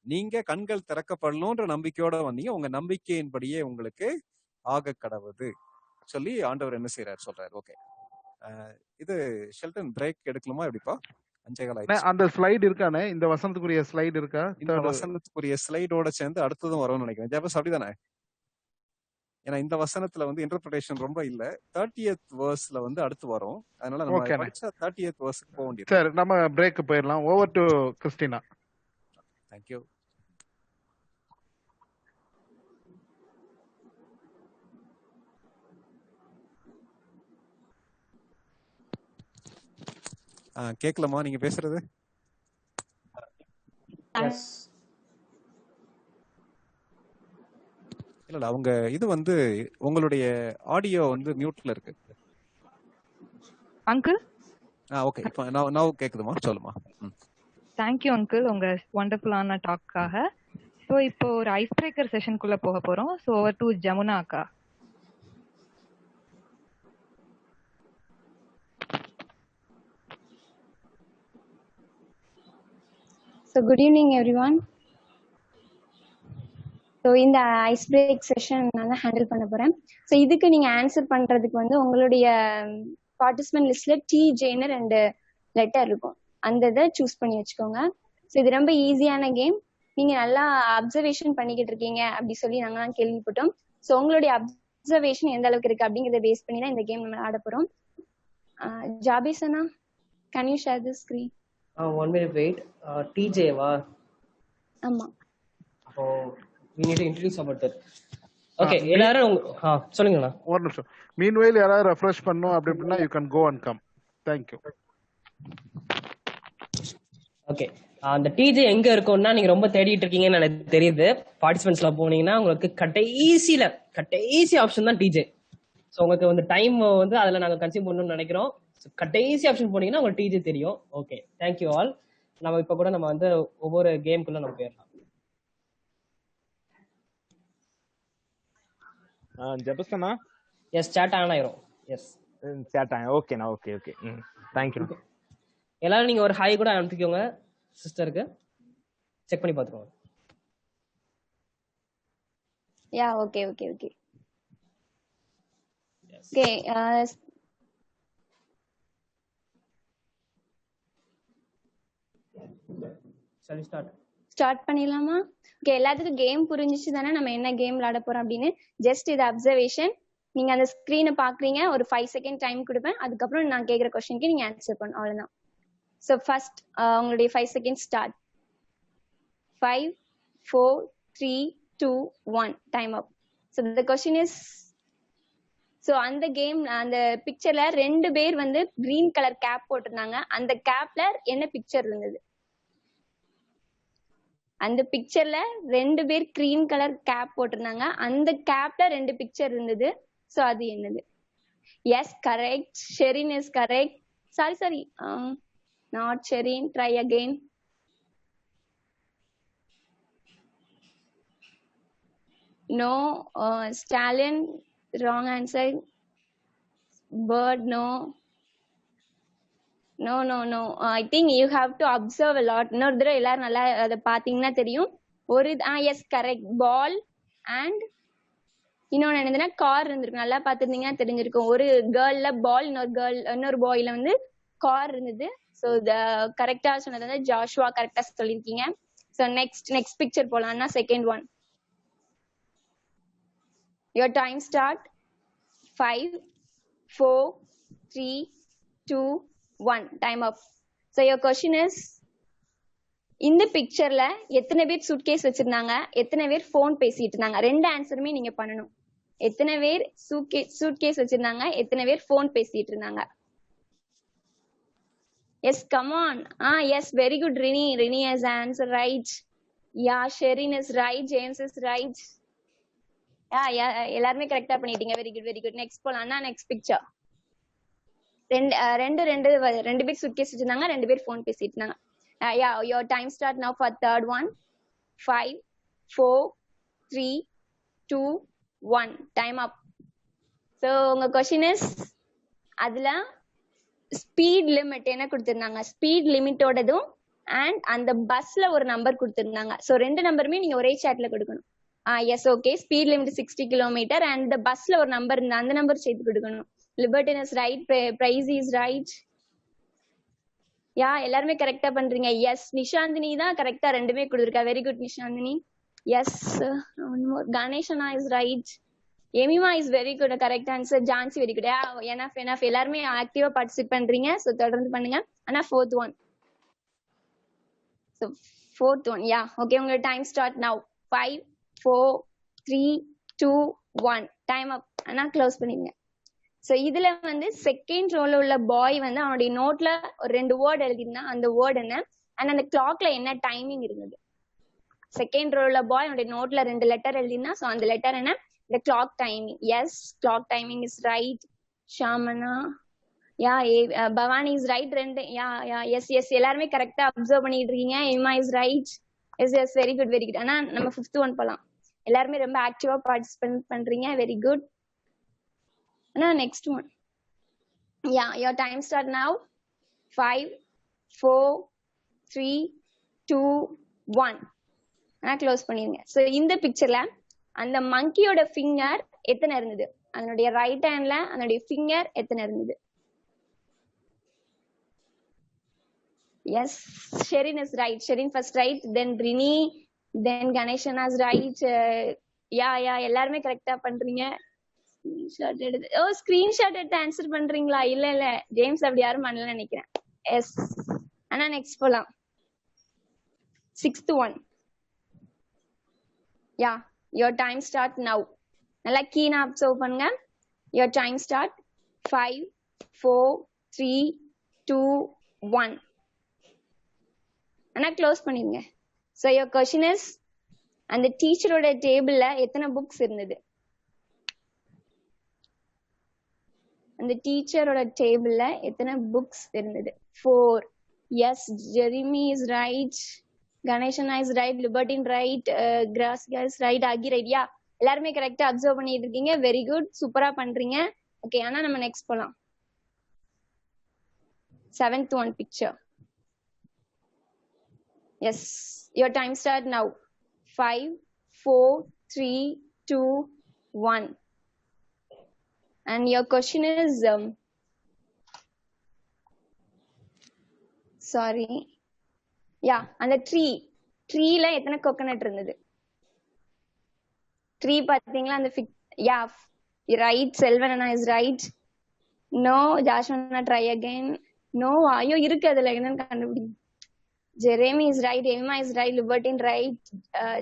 நீங்க கண்கள் திறக்கப்படணும்ன்ற நம்பிக்கையோட வந்தீங்க, உங்க நம்பிக்கையின்படியே உங்களுக்கு ஆக கடவுது சொல்லி ஆண்டவர் என்ன செய்யறாரு சொல்றாரு. ஓகே, இது ஷெல்டன் பிரேக் எடுக்கலாமா எப்படிப்பா? 5:15 ஆயிடுச்சு. அந்த ஸ்லைடு இருக்கானே, இந்த வசனத்துக்குரிய ஸ்லைடு இருக்கா? இந்த வசனத்துக்குரிய ஸ்லைடோட சேர்ந்து அடுத்ததும் வரும்னு நினைக்கிறேன். ஜெபஸ் அப்படிதானே? ஏன்னா இந்த வசனத்துல வந்து இன்டர்பிரேஷன் ரொம்ப இல்ல. 30th verseல வந்து அடுத்து வரும். அதனால நம்ம படிச்சா 30th verseக்கு போக வேண்டியது. சரி, நம்ம பிரேக் போயிடலாம். Over to Christina. Thank you. கேட்கலாமா நீங்க பேசுறது? இல்ல அவங்க இது வந்து உங்களுடைய ஆடியோ வந்து மியூட்ல இருக்கு. அங்கிள் ஓகே, இப்போ நான் கேக்குதுமா? சொல்லுமா. தேங்க்யூ அங்கிள் உங்க வண்டர்ஃபுல்லான டாக்காக. ஸோ இப்போ ஒரு ஐஸ் பிரேக்கர் செஷனுக்குள்ள போக போறோம். ஸோ ஓவர் டு ஜமுனா அக்கா. So good evening everyone. So இந்த ஐஸ் பிரேக் செஷன் நான் தான் ஹேண்டில் பண்ண போறேன். ஸோ இதுக்கு நீங்க ஆன்சர் பண்றதுக்கு வந்து உங்களுடைய பார்ட்டிசிபென்ட் லிஸ்ட்ல TJன்னு 2 லெட்டர் இருக்கும், அந்த இதை சூஸ் பண்ணி வச்சுக்கோங்க. ஸோ இது ரொம்ப ஈஸியான கேம். நீங்க நல்லா அப்சர்வேஷன் பண்ணிக்கிட்டு இருக்கீங்க அப்படி சொல்லி நாங்களாம் கேள்விப்பட்டோம். ஸோ உங்களுடைய அப்சர்வேஷன் எந்த அளவுக்கு இருக்கு அப்படிங்கிறத பேஸ் பண்ணி தான் இந்த கேம் நம்ம ஆட போறோம். ஜாபிசனா, can you share the screen? 1 minute wait. TJ வா? ஆமா. அப்போ we need to introduce about that. Okay, எல்லாரும் சொல்லுங்கண்ணா. ஒரு நிமிஷம். மீன்வைல் யாராவது ரெஃப்ரெஷ் பண்ணனும் அப்படி அப்படினா you can go and come. Thank you. Okay, அந்த TJ எங்க இருக்கும்னா நீங்க ரொம்ப தேடிட்டு இருக்கீங்கன்னு எனக்கு தெரியுது. பார்ட்டிசிபென்ட்ஸ்ல போனீங்கன்னா உங்களுக்கு கடைசி ஆப்ஷன் தான் TJ. ஸோ உங்களுக்கு வந்து டைம் வந்து அதில் நாங்கள் கன்சியூம் பண்ணணும்னு நினைக்கிறோம். கடைசி ஆப்ஷன் போனீங்கன்னா உங்களுக்கு TJ தெரியும். Okay, thank you all. நம்ம இப்போ கூட நம்ம வந்து ஒவ்வொரு கேமுக்குள்ள நம்ம போயிடலாம். ஜெபஸ்னா எஸ், சாட் ஆன் ஆயிரும். Yes, chat on. ஓகேண்ணா, ஓகே. தேங்க்யூ. எல்லாரும் நீங்க ஒரு ஹாய் கூட அனுப்பிக்கோங்க சிஸ்டருக்கு. செக் பண்ணி பார்த்துக்கோங்க. யா, ஓகே. ஸ்டார்ட் பண்ணிடலாமா? ஓகே, எல்லாத்துக்கும் கேம் புரிஞ்சிச்சு தானே நம்ம என்ன கேம் விளையாட போறோம் அப்படின்னு. ஜஸ்ட் இது அப்சர்வேஷன். நீங்க அந்த ஸ்கிரீனை பாக்குறீங்க, ஒரு 5 செகண்ட் டைம் கொடுப்பேன். அதுக்கப்புறம் நான் கேட்குற கொஸ்டினுக்கு நீங்க ஆன்சர் பண்ணணும், அவ்வளவுதான். ஸோ ஃபர்ஸ்ட் உங்களுடைய 5 second start. 5 4 3 2 1 time up. So the question is, so அந்த கேம் அந்த பிக்சர்ல 2 பேர் வந்து கிரீன் கலர் கேப் போட்டிருந்தாங்க. அந்த கேப்ல என்ன பிக்சர் இருந்தது? அந்த பிக்சர்ல 2 பேர் கிரீன் கலர் கேப் போட்டிருந்தாங்க. அந்த கேப்ல 2 பிக்சர் இருந்தது. சோ அது என்னது? Yes, correct. Sherin is correct. Sorry, not Sherin. Try again. No. Stalin, wrong answer. Bird, no. I think you have to observe a lot. இன்னொரு தடவை எல்லாரும் நல்லா அதை பாத்தீங்கன்னா தெரியும். ஒரு எஸ், கரெக்ட். பால் அண்ட் இன்னொன்னு என்னதுன்னா கார் இருந்திருக்கும். நல்லா பாத்துருந்தீங்கன்னா தெரிஞ்சிருக்கும். ஒரு கேர்ள்ல பால், இன்னொரு பாய்ல வந்து கார் இருந்தது. ஸோ கரெக்டா சொன்னது வந்து ஜாஷுவா கரெக்டா சொல்லியிருக்கீங்க. ஸோ நெக்ஸ்ட் பிக்சர் போலாம்னா second one. Your time start. 5 4 3 2 1 time up. So your question is, இந்த பிக்சர்ல எத்தனை பேர் சூட்கேஸ் வச்சிருந்தாங்க, எத்தனை பேர் போன் பேசிட்டு இருந்தாங்க? 2 ஆன்சருமே நீங்க பண்ணணும். எத்தனை பேர் சூட்கேஸ் வச்சிருந்தாங்க, எத்தனை பேர் போன் பேசிட்டு இருந்தாங்க? Yes, come on. Yes, very good. Rini has answered right. Yeah, Sherin is right. James is right. எல்லாருமே கரெக்டா பண்ணிட்டீங்க. Very good. நெக்ஸ்ட் போலாம். Next picture. ரெண்டு பேர் சூட்கேஸ் வச்சிருந்தாங்க, 2 பேர் போன் பேசிட்டு இருந்தாங்க. your time start now for third one. 5 4 3 2 1. Time up. So உங்க question is அதுல ஸ்பீட் லிமிட் என்ன கொடுத்திருந்தாங்க, ஸ்பீட் லிமிட்டோடதும் அண்ட் அந்த பஸ்ல ஒரு நம்பர் கொடுத்திருந்தாங்க. சோ ரெண்டு நம்பருமே நீங்க ஒரே சாட்ல கொடுக்கணும். Yes okay, speed limit 60 kilometre and பஸ்ல ஒரு நம்பர் இருந்தா அந்த நம்பர் சேர்த்து கொடுக்கணும். Liberton is right, price is right. Yeah எல்லாருமே கரெக்டா பண்றீங்க. எஸ் நிஷாந்தினி தான் கரெக்டா ரெண்டுமே கொடுத்துருக்கா. Very good Nishanthini. Yes one more. கணேஷனா is right. Emima is very good, correct answer. Jancy very good. Enough enough எல்லாருமே ஆக்டிவா பார்ட்டிசிபேட் பண்றீங்க. சோ தொடர்ந்து பண்ணுங்க. ஆனா fourth one. So fourth one, yeah. Okay, உங்க டைம் ஸ்டார்ட் now. 5 4 3 2 1. டைம் அப். ஆனா க்ளோஸ் பண்ணிடுங்க. சோ இதுல வந்து செகண்ட் ரோல உள்ள பாய் வந்து அவனுடைய நோட்ல ஒரு 2 வேர்ட் எழுதினா அந்த வேர்ட் என்ன அண்ட் அந்த கிளாக்ல என்ன டைமிங் இருந்தது. செகண்ட் ரோல பாய் அவனுடைய நோட்ல 2 லெட்டர் எழுதினா சோ அந்த லெட்டர் என்ன, the clock timing. Yes, clock timing is right. Shamana, yeah, Bhavani is right. Yeah, yes எல்லாருமே கரெக்ட்டா அப்சர்வ் பண்ணிட்டு இருக்கீங்க. Emma is right. Yes, very good, very good. ஆனா நம்ம 5th one போலாம். எல்லாருமே ரொம்ப ஆக்டிவா பார்ட்டிசிபேட் பண்றீங்க. Very good. ஆனா next one. Yeah, your time start now. 5 4 3 2 1. ஆனா க்ளோஸ் பண்ணிருங்க. சோ இந்த பிக்சர்ல அந்த மங்கியோட ஃபிங்கர் எத்தனை இருந்தது, அதனுடைய ரைட் ஹேண்ட்ல அதனுடைய ஃபிங்கர் எத்தனை இருந்தது. Yes, Sherin is right. Sherin first right, then Rini, then Ganeshan is right. Yeah எல்லாருமே கரெக்டா பண்றீங்க. ஸ்கிரீன்ஷாட் எடுத்து ஸ்கிரீன்ஷாட் எடுத்து ஆன்சர் பண்றீங்களா? இல்ல ஜேம்ஸ் அப்படி யாரும் பண்ணல நினைக்கிறேன். எஸ், ஆனா நெக்ஸ்ட் போலாம். 6th one. Yeah, your time start now. நல்லா கீனா அப்சர்வ் பண்ணுங்க. your time start. 5 4 3 2 1. ஆனா க்ளோஸ் பண்ணிடுங்க. so your question is அந்த டீச்சரோட டேபிள்ல எத்தனை புக்ஸ் இருந்தது. அந்த டீச்சரோட டேபிள்ல எத்தனை புக்ஸ் இருந்தது. 4. yes, Jeremy is right. Ganeshan is right. Libertine right. Gracia is right. Agi right. Yeah, எல்லாருமே கரெக்ட்டா அப்சர்வ் பண்ணிட்டு இருக்கீங்க. வெரி குட், சூப்பரா பண்றீங்க. ஓகே, ஆனா நம்ம நெக்ஸ்ட் போலாம். 7th one picture. Yes, your time start now. 5 4 3 2 1. And your question is sorry. யா, அந்த ட்ரீல எத்தனை கோகனட் இருந்தது. ட்ரீ பாத்தீங்களா அந்த யா ரைட். செல்வனா இஸ் ரைட். நோ, ஜாஷ்வனா ட்ரை அகைன். நோ, ஐயோ இருக்கு அதுல என்னன்னு கண்டுபிடிங்க. Jeremy is right. Emma is right. Libertin right.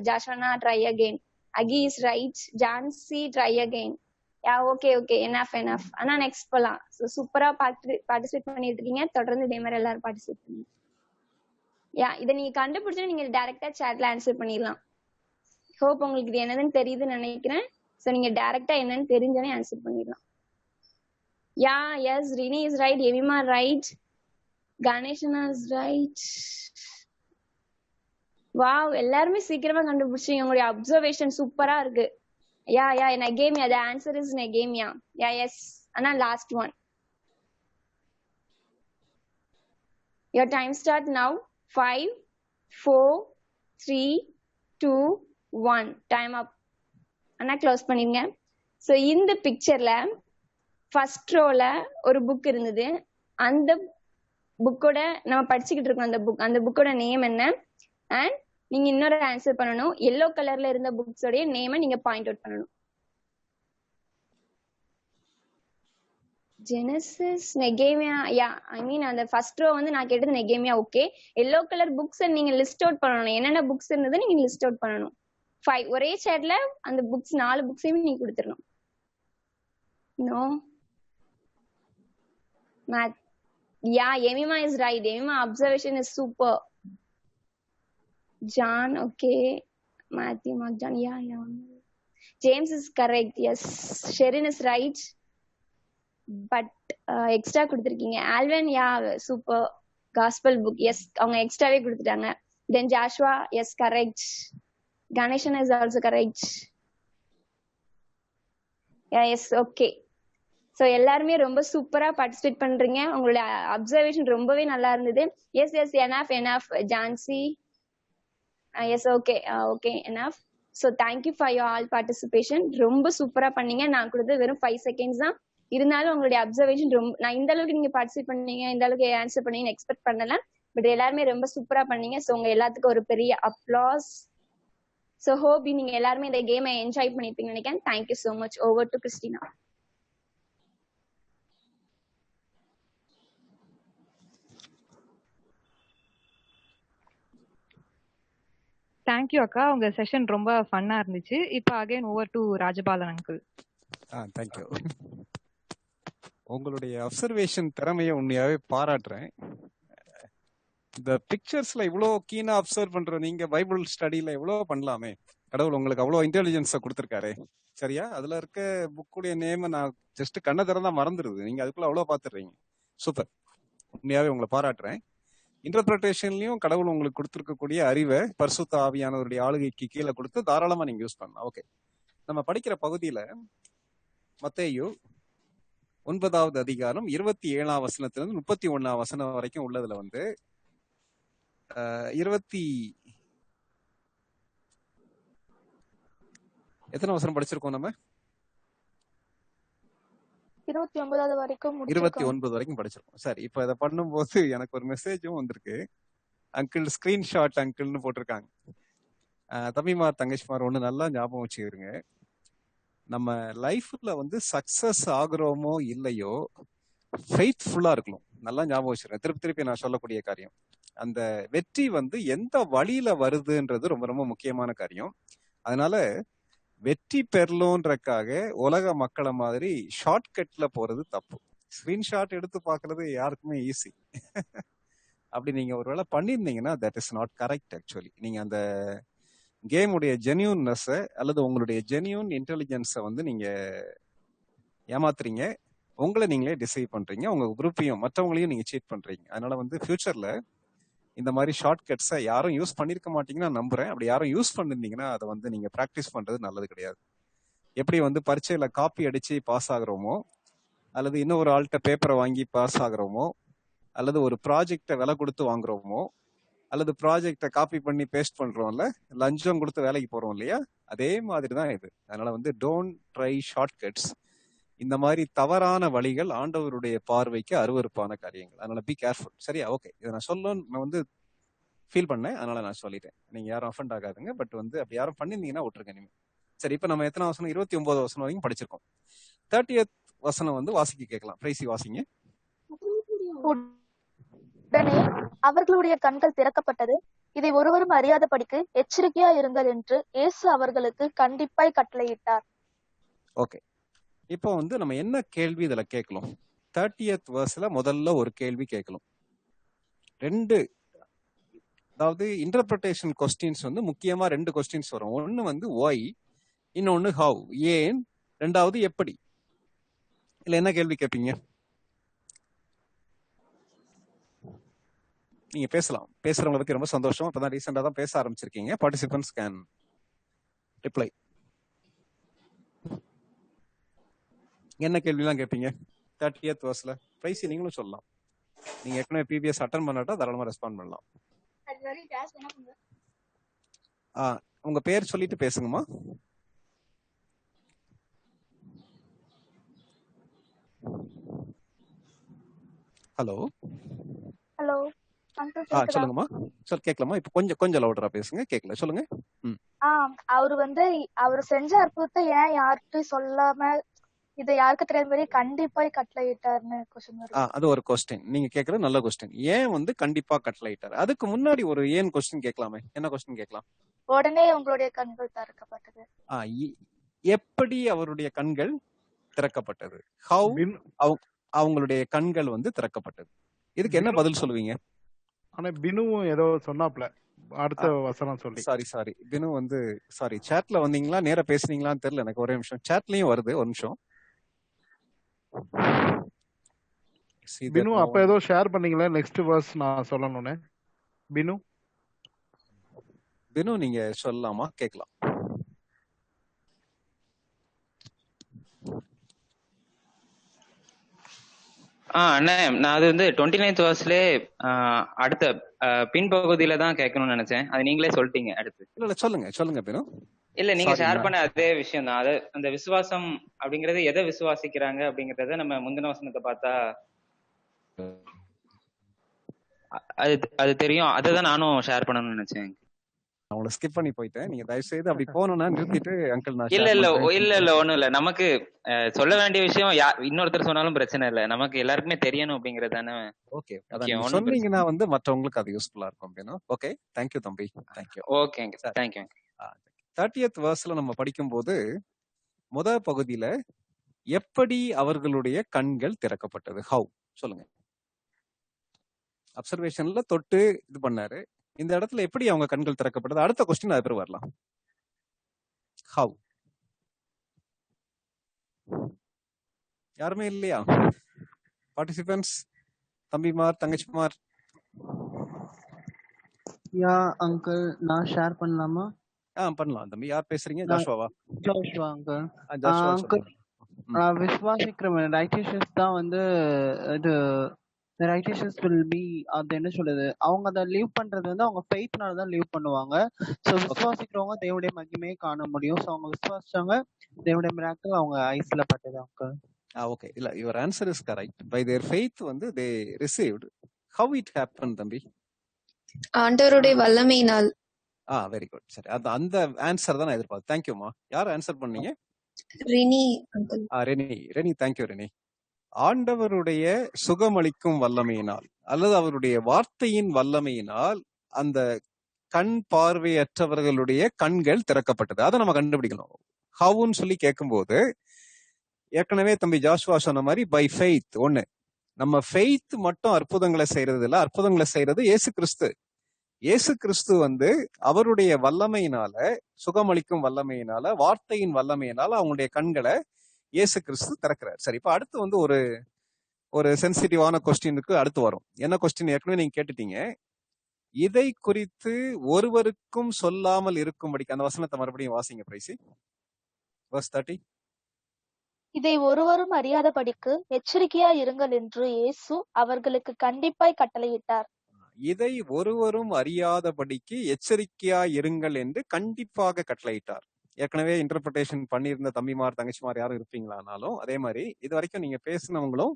ஜாஷ்வனா try again. Aki is right. Jancy try again. Yeah okay enough. ஆனா நெக்ஸ்ட் போலாம். சூப்பரா பார்ட்டிசிபேட் பண்ணிட்டு இருக்கீங்க. தொடர்ந்து இதே மாதிரி எல்லாரும் பார்ட்டிசிபேட் பண்ணுங்க. யா, இதை நீங்க கண்டுபிடிச்சா நீங்க டைரக்டா சாட்ல ஆன்சர் பண்ணிடலாம். ஹோப் உங்களுக்கு இது என்னதுன்னு தெரியுதுன்னு நினைக்கிறேன். சோ நீங்க டைரக்டா என்னன்னு தெரிஞ்சோனே ஆன்சர் பண்ணிடலாம். Yeah yes, Rini is right. Emima right. கணேஷனா இஸ் ரைட். வாவ், எல்லாருமே சீக்கிரமா கண்டுபிடிச்சீங்க. உங்களுடைய அப்சர்வேஷன் சூப்பரா இருக்கு. யா நெகேமியா, the answer is நெகேமியா. யா எஸ், ஆனா last one. your time start now. 5 4 3 2 1. Time அப். ஆனா க்ளோஸ் பண்ணிருங்க. சோ இந்த பிக்சர்ல ஃபர்ஸ்ட் ரோல ஒரு புக் இருந்தது. அந்த புக்கோட நம்ம படிச்சுக்கிட்டு இருக்கோம். அந்த புக்கோட நேம் என்ன அண்ட் நீங்க இன்னொரு ஆன்சர் பண்ணணும். எல்லோ கலர்ல இருந்த புக்ஸோட நேமை நீங்க பாயிண்ட் அவுட் பண்ணணும். ஜெனசிஸ், நெகேமியா. யா, ஐ மீன் அந்த ஃபர்ஸ்ட் ரோ வந்து நான் கேட்டது நெகேமியா. ஓகே, எல்லோ கலர் புக்ஸ் நீங்க லிஸ்ட் அவுட் பண்ணணும். என்னென்ன புக்ஸ் இருந்தது நீங்க லிஸ்ட் அவுட் பண்ணணும். 5 ஒரே சாட்ல அந்த புக்ஸ் 4 புக்ஸையும் நீங்க கொடுத்துடணும். No math. Yeah, Emima is right. Emima observation is super. John okay. Matthew, Mark, John. Yeah James is correct. Yes, Sherin is right. But extra கொடுத்துருக்கீங்க. Alwin, yeah super. Gospel book, yes, அவங்க எக்ஸ்ட்ராவே கொடுத்துட்டாங்க. Then Joshua, yes correct. Ganeshan is also correct. Yes okay. So எல்லாருமே ரொம்ப சூப்பரா participate பண்றீங்க. உங்களுடைய observation ரொம்பவே நல்லா இருந்தது. Yes yes enough enough Jancy. Yes okay okay enough. So thank you for your all participation. ரொம்ப சூப்பரா பண்ணீங்க. நான் கொடுத்தது வெறும் 5 செகண்ட்ஸ் தான். இருந்தாலும் உங்களுடைய அப்சர்வேஷன் ரொம்ப, நான் இந்த அளவுக்கு நீங்க பார்ட்டிசிபேட் பண்ணீங்க, இந்த அளவுக்கு ஆன்சர் பண்ணீங்கன்னு எக்ஸ்பெக்ட் பண்ணல. பட் எல்லாருமே ரொம்ப சூப்பரா பண்ணீங்க. ஸோ உங்க எல்லாத்துக்கும் ஒரு பெரிய அப்ளாஸ். ஸோ ஹோப் நீங்க எல்லாருமே இந்த கேமை என்ஜாய் பண்ணிருப்பீங்கன்னு நினைக்கிறேன். Thank you so much. Over to Christina. Thank you அக்கா, உங்க செஷன் ரொம்ப ஃபன்னா இருந்துச்சு. இப்போ again over to Rajapalan uncle. Thank you. உங்களுடைய அப்சர்வேஷன் திறமையை உண்மையாவே பாராட்டுறேன். இந்த பிக்சர்ஸ்ல இவ்வளோ கீனா அப்சர்வ் பண்ற நீங்க பைபிள் ஸ்டடியில எவ்வளோ பண்ணலாமே. கடவுள் உங்களுக்கு அவ்வளோ இன்டெலிஜென்ஸை கொடுத்துருக்காரு. சரியா? அதுல இருக்க புக்குடைய நேம் நான் ஜஸ்ட் கண்ணை திறந்தா மறந்துடுது. நீங்க அதுக்குள்ள அவ்வளோ பார்த்துடுறீங்க. சூப்பர். உண்மையாவே உங்களை பாராட்டுறேன். இன்டர்பிரேஷன்லயும் கடவுள் உங்களுக்கு கொடுத்துருக்கக்கூடிய அறிவை பரிசுத்த ஆவியானவருடைய ஆளுகைக்கு கீழே கொடுத்து தாராளமா நீங்க யூஸ் பண்ணலாம். ஓகே, நம்ம படிக்கிற பகுதியில மத்தேயு 9வது அதிகாரம் 27ஆம் வசனத்திலிருந்து 31ஆம் வசனம் வரைக்கும் உள்ளதுல வந்து எத்தனை வசனம் படிச்சிருக்கோம் நம்ம? 29 வரைக்கும் 29 வரைக்கும் படிச்சிருக்கோம். சரி, இப்ப இதை பண்ணும்போது எனக்கு ஒரு மெசேஜும் வந்திருக்கு. அங்கிள் ஸ்கிரீன்ஷாட் அங்கிள்னு போட்டிருக்காங்க. தம்பிமார் தங்கச்சிமார் ஒண்ணு நல்லா ஞாபகம் வச்சுக்கிறீங்க. நம்ம லைஃப்ல வந்து சக்சஸ் ஆகுறோமோ இல்லையோ ஃபெய்த்ஃபுல்லா இருக்கணும். நல்லா ஞாபகம் வச்சுருக்கேன். திருப்பி திருப்பி நான் சொல்லக்கூடிய காரியம், அந்த வெற்றி வந்து எந்த வழியில வருதுன்றது ரொம்ப ரொம்ப முக்கியமான காரியம். அதனால வெற்றி பெறலோன்றக்காக உலக மக்களை மாதிரி ஷார்ட்கட்ல போறது தப்பு. ஸ்கிரீன்ஷாட் எடுத்து பாக்குறது யாருக்குமே ஈஸி. அப்படி நீங்க ஒருவேளை பண்ணிருந்தீங்கன்னா that is not correct. Actually நீங்க அந்த கேமுடைய ஜென்யூன்னஸ் அல்லது உங்களுடைய ஜென்யூன் இன்டெலிஜென்ஸை வந்து நீங்க ஏமாத்துறீங்க. உங்களை நீங்களே டிசைவ் பண்றீங்க. உங்க குரூப்பையும் மற்றவங்களையும் நீங்க சீட் பண்றீங்க. அதனால வந்து ஃபியூச்சர்ல இந்த மாதிரி ஷார்ட்கட்ஸை யாரும் யூஸ் பண்ணிருக்க மாட்டீங்கன்னு நான் நம்புறேன். அப்படி யாரும் யூஸ் பண்ணிருந்தீங்கன்னா அதை வந்து நீங்க ப்ராக்டிஸ் பண்றது நல்லது கிடையாது. எப்படி வந்து பரீட்சையில காப்பி அடிச்சு பாஸ் ஆகுறோமோ, அல்லது இன்னொரு ஆள்கிட்ட பேப்பரை வாங்கி பாஸ் ஆகுறோமோ, அல்லது ஒரு ப்ராஜெக்டை விலை கொடுத்து வாங்குறோமோ, அல்லது ப்ராஜெக்டை காப்பி பண்ணி பேஸ்ட் பண்றோம்ல, லஞ்சம் கொடுத்து வேலைக்கு போறோம் இல்லையா, அதே மாதிரி தான் இது. அதனால வந்து டோன்ட் ட்ரை ஷார்ட்கட்ஸ். இந்த மாதிரி தவறான வழிகள் ஆண்டவருடைய பார்வைக்கு அருவருப்பான காரியங்கள். அதனால பி கேர்ஃபுல். சரியா? ஓகே, இதை நான் நான் வந்து ஃபீல் பண்ணேன், அதனால நான் சொல்லிட்டேன். நீங்க யாரும் அஃபண்ட் ஆகாதுங்க. பட் வந்து அப்படி யாரும் பண்ணிருந்தீங்கன்னா விட்டுருங்க இனிமே. சரி, இப்ப நம்ம எத்தனை வசனம்? 29 வசனம் வரைக்கும் படிச்சிருக்கோம். 30th வசனம் வந்து வாசிக்க கேட்கலாம். பிரைசி வாசிங்க. உடனே அவர்களுடைய கண்கள் திறக்கப்பட்டது. இதை ஒருவரும் அறியாதபடிக்கு எச்சரிக்கையா இருங்கள் என்று இயேசு அவர்களுக்கு கண்டிப்பாய் கட்டளையிட்டார். ஓகே, இப்போ வந்து நம்ம என்ன கேள்வி இதுல கேட்கலாம்? 30th verseல முதல்ல ஒரு கேள்வி கேட்கலாம். அதாவது இன்டர்பிரேஷன் கொஸ்டின்ஸ் வந்து முக்கியமா 2 கொஸ்டின்ஸ் வரும். ஒன்னு வந்து ஒய், இன்னொன்னு ஹவ், ஏன், ரெண்டாவது எப்படி. இல்ல என்ன கேள்வி கேட்பீங்க? நீங்க பேசலாம். பேசுறவங்களை பத்தி ரொம்ப சந்தோஷம். இப்பதான் ரீசெண்டா தான் பேச ஆரம்பிச்சிருக்கீங்க. Participants can reply. என்ன கேள்விலாம் கேட்பீங்க 30th verseல? பிரைஸ் நீங்களும் சொல்லலாம். நீங்க ஏற்கனவே பிபிஎஸ் அட்டன் பண்ணாட்டா தாராளமா ரெஸ்பாண்ட் பண்ணலாம். உங்க பேர் சொல்லிட்டு பேசுங்கம்மா. ஹலோ ஹலோ சொல்லுங்கம்மா. கேட்கலாமா? இப்ப கொஞ்சம் லவுடரா பேசுங்க. கேட்கல, சொல்லுங்க. அவரு வந்து அவர் செஞ்ச அற்புதத்தை ஏன் யார்கிட்டயும் சொல்லாம இது யாருக்கு தெரியாத மாதிரி கண்டிப்பா கட்டளையிட்டார்னு கொஸ்டின் வருது. அது ஒரு கொஸ்டின். நீங்க கேக்குறது நல்ல கொஸ்டின். ஏன் வந்து கண்டிப்பா கட்டளையிட்டார்? அதுக்கு முன்னாடி ஒரு ஏன் கொஸ்டின் கேட்கலாமே. என்ன கொஸ்டின் கேட்கலாம்? உடனே உங்களுடைய கண்கள் திறக்கப்பட்டது. எப்படி அவருடைய கண்கள் திறக்கப்பட்டது? ஹவ் அவங்களுடைய கண்கள் வந்து திறக்கப்பட்டது. இதுக்கு என்ன பதில் சொல்லுவீங்க? ஆனா பினுவும் ஏதோ சொன்னாப்ல அடுத்த வசனம் சொல்லி. சாரி பினு வந்து சாட்ல வந்தீங்களா நேரா பேசுனீங்களான்னு தெரியல எனக்கு. ஒரே நிமிஷம். சாட்லயும் வருது, ஒரு நிமிஷம். பினு அப்ப ஏதோ ஷேர் பண்ணீங்களா? நெக்ஸ்ட் வர்ஸ் நான் சொல்லணும்னு. பினு நீங்க சொல்லலாமா? கேட்கலாம். அண்ணே நான் அது வந்து 29th verse-லே அடுத்த பின்பகுதியில தான் கேட்கணும்னு நினைச்சேன். அது நீங்களே சொல்லிட்டீங்க அடுத்து. இல்ல சொல்லுங்க பினு. இல்ல நீங்க சாரி ஷேர் பண்ண அதே விஷயம் தான். அது அந்த விசுவாசம் அப்படிங்கறது எதை விசுவாசிக்கிறாங்க அப்படிங்கறத நம்ம முந்தின வசனத்தை பார்த்தா அது அது தெரியும். அதுதான் நானும் ஷேர் பண்ணணும்னு நினைச்சேன். அவங்கள ஸ்கிப் பண்ணி போயிட்டேன். நீங்க தயவு செய்து அப்படி போகணும்னா நிறுத்திட்டு அங்கிள் நான் இல்ல ஷேர் இல்ல பண்றேன். இல்ல இல்ல ஒண்ணும் இல்ல. நமக்கு சொல்ல வேண்டிய விஷயம் இன்னொருத்தர் சொன்னாலும் பிரச்சனை இல்ல. நமக்கு எல்லாருக்குமே தெரியணும் அப்படிங்கறது தானே ஓகே. அதான் முக்கியம். நீங்க ஒண்ணும் பிரச்சனை சொன்னீங்கன்னா வந்து மற்றவங்களுக்கு அது யூஸ்ஃபுல்லா இருக்கும் அப்படின்னா. ஓகே, தேங்க்யூ தம்பி, தேங்க்யூ. ஓகேங்க, சரி, தேங்க்யூ. 30th verse-ல நம்ம படிக்கும்போது முதல் பகுதியில எப்படி அவர்களுடைய கண்கள் திறக்கப்பட்டது, ஹவ் சொல்லுங்க. அப்சர்வேஷன்ல தொட்டு இது பண்ணாரு. இந்த இடத்துல எப்படி அவங்க கண்கள் திறக்கப்பட்டது? அடுத்த கொஸ்டின் அது பேர் வரலாம். ஹவ் யாருமே இல்லையா பார்ட்டிசிபென்ட்ஸ்? தம்பிமார், தங்கச்சிமார். யா அங்கிள், நான் ஷேர் பண்ணலாமா? பண்ணலாம் தம்பி. யார் பேசுறீங்க? ஜாஷுவாவா? Joshua uncle. ஜாஷுவா அங்கிள் சொல்லுங்க. நான் விசுவாசிக்கிறேன் ரைட்டிஷியஸ் தான் வந்து இது ரைட்டிஷியஸ் வில் பி, அது என்ன சொல்லுது, அவங்க அதை லீவ் பண்றது வந்து அவங்க ஃபெய்த்னால தான் லீவ் பண்ணுவாங்க. ஸோ விசுவாசிக்கிறவங்க தேவனுடைய மகிமையை காண முடியும். ஸோ அவங்க விசுவாசிச்சாங்க, தேவனுடைய மிராக்கிள் அவங்க ஐஸ்ல பட்டது அங்கிள். ஓகே. இல்ல, your answer is correct. By their faith வந்து they received. How it happen தம்பி? ஆண்டவருடைய வல்லமையினால். Very good. சரி, அந்த ஆன்சர் தான் நான் எதிர்பார்த்தேன். தேங்க்யூமா. யார் ஆன்சர் பண்ணீங்க? Rennie uncle. Rennie thank you Rennie. ஆண்டவருடைய சுகமளிக்கும் வல்லமையினால் அல்லது அவருடைய வார்த்தையின் வல்லமையினால் அந்த கண் பார்வையற்றவர்களுடைய கண்கள் திறக்கப்பட்டது. அதை நம்ம கண்டுபிடிக்கணும். ஹவுன்னு சொல்லி கேட்கும்போது ஏற்கனவே தம்பி ஜாஷுவா சொன்ன மாதிரி பை ஃபெய்த். ஒண்ணு, நம்ம ஃபெய்த் மட்டும் அற்புதங்களை செய்யறது இல்ல. அற்புதங்களை செய்யறது இயேசு கிறிஸ்து. இயேசு கிறிஸ்து வந்து அவருடைய வல்லமையினால, சுகமளிக்கும் வல்லமையினால, வார்த்தையின் வல்லமையினால அவங்களுடைய கண்களை இயேசு கிறிஸ்து திறக்கிறார். சரி, இப்ப அடுத்து வந்து ஒரு சென்சிட்டிவான கொஸ்டினுக்கு அடுத்து வரும். என்ன கொஸ்டின் ஏற்கனவே நீங்க கேட்டுட்டீங்க. இதை குறித்து ஒருவருக்கும் சொல்லாமல் இருக்கும்படிக்கு அந்த வசனத்தை மறுபடியும் வாசிங்க பிரைசி. verse 30. இதை ஒருவரும் அறியாதபடிக்கு எச்சரிக்கையா இருங்கள் என்று இயேசு அவர்களுக்கு கண்டிப்பாய் கட்டளையிட்டார். இதை ஒருவரும் அறியாதபடிக்கு எச்சரிக்கையா இருங்கள் என்று கண்டிப்பாக கட்டளையிட்டார். ஏற்கனவே இன்டர்பிரேஷன் பண்ணியிருந்த தம்பிமார், தங்கச்சிமார் யாரும் இருப்பீங்களானாலும் அதே மாதிரி இது வரைக்கும் நீங்க பேசினவங்களும்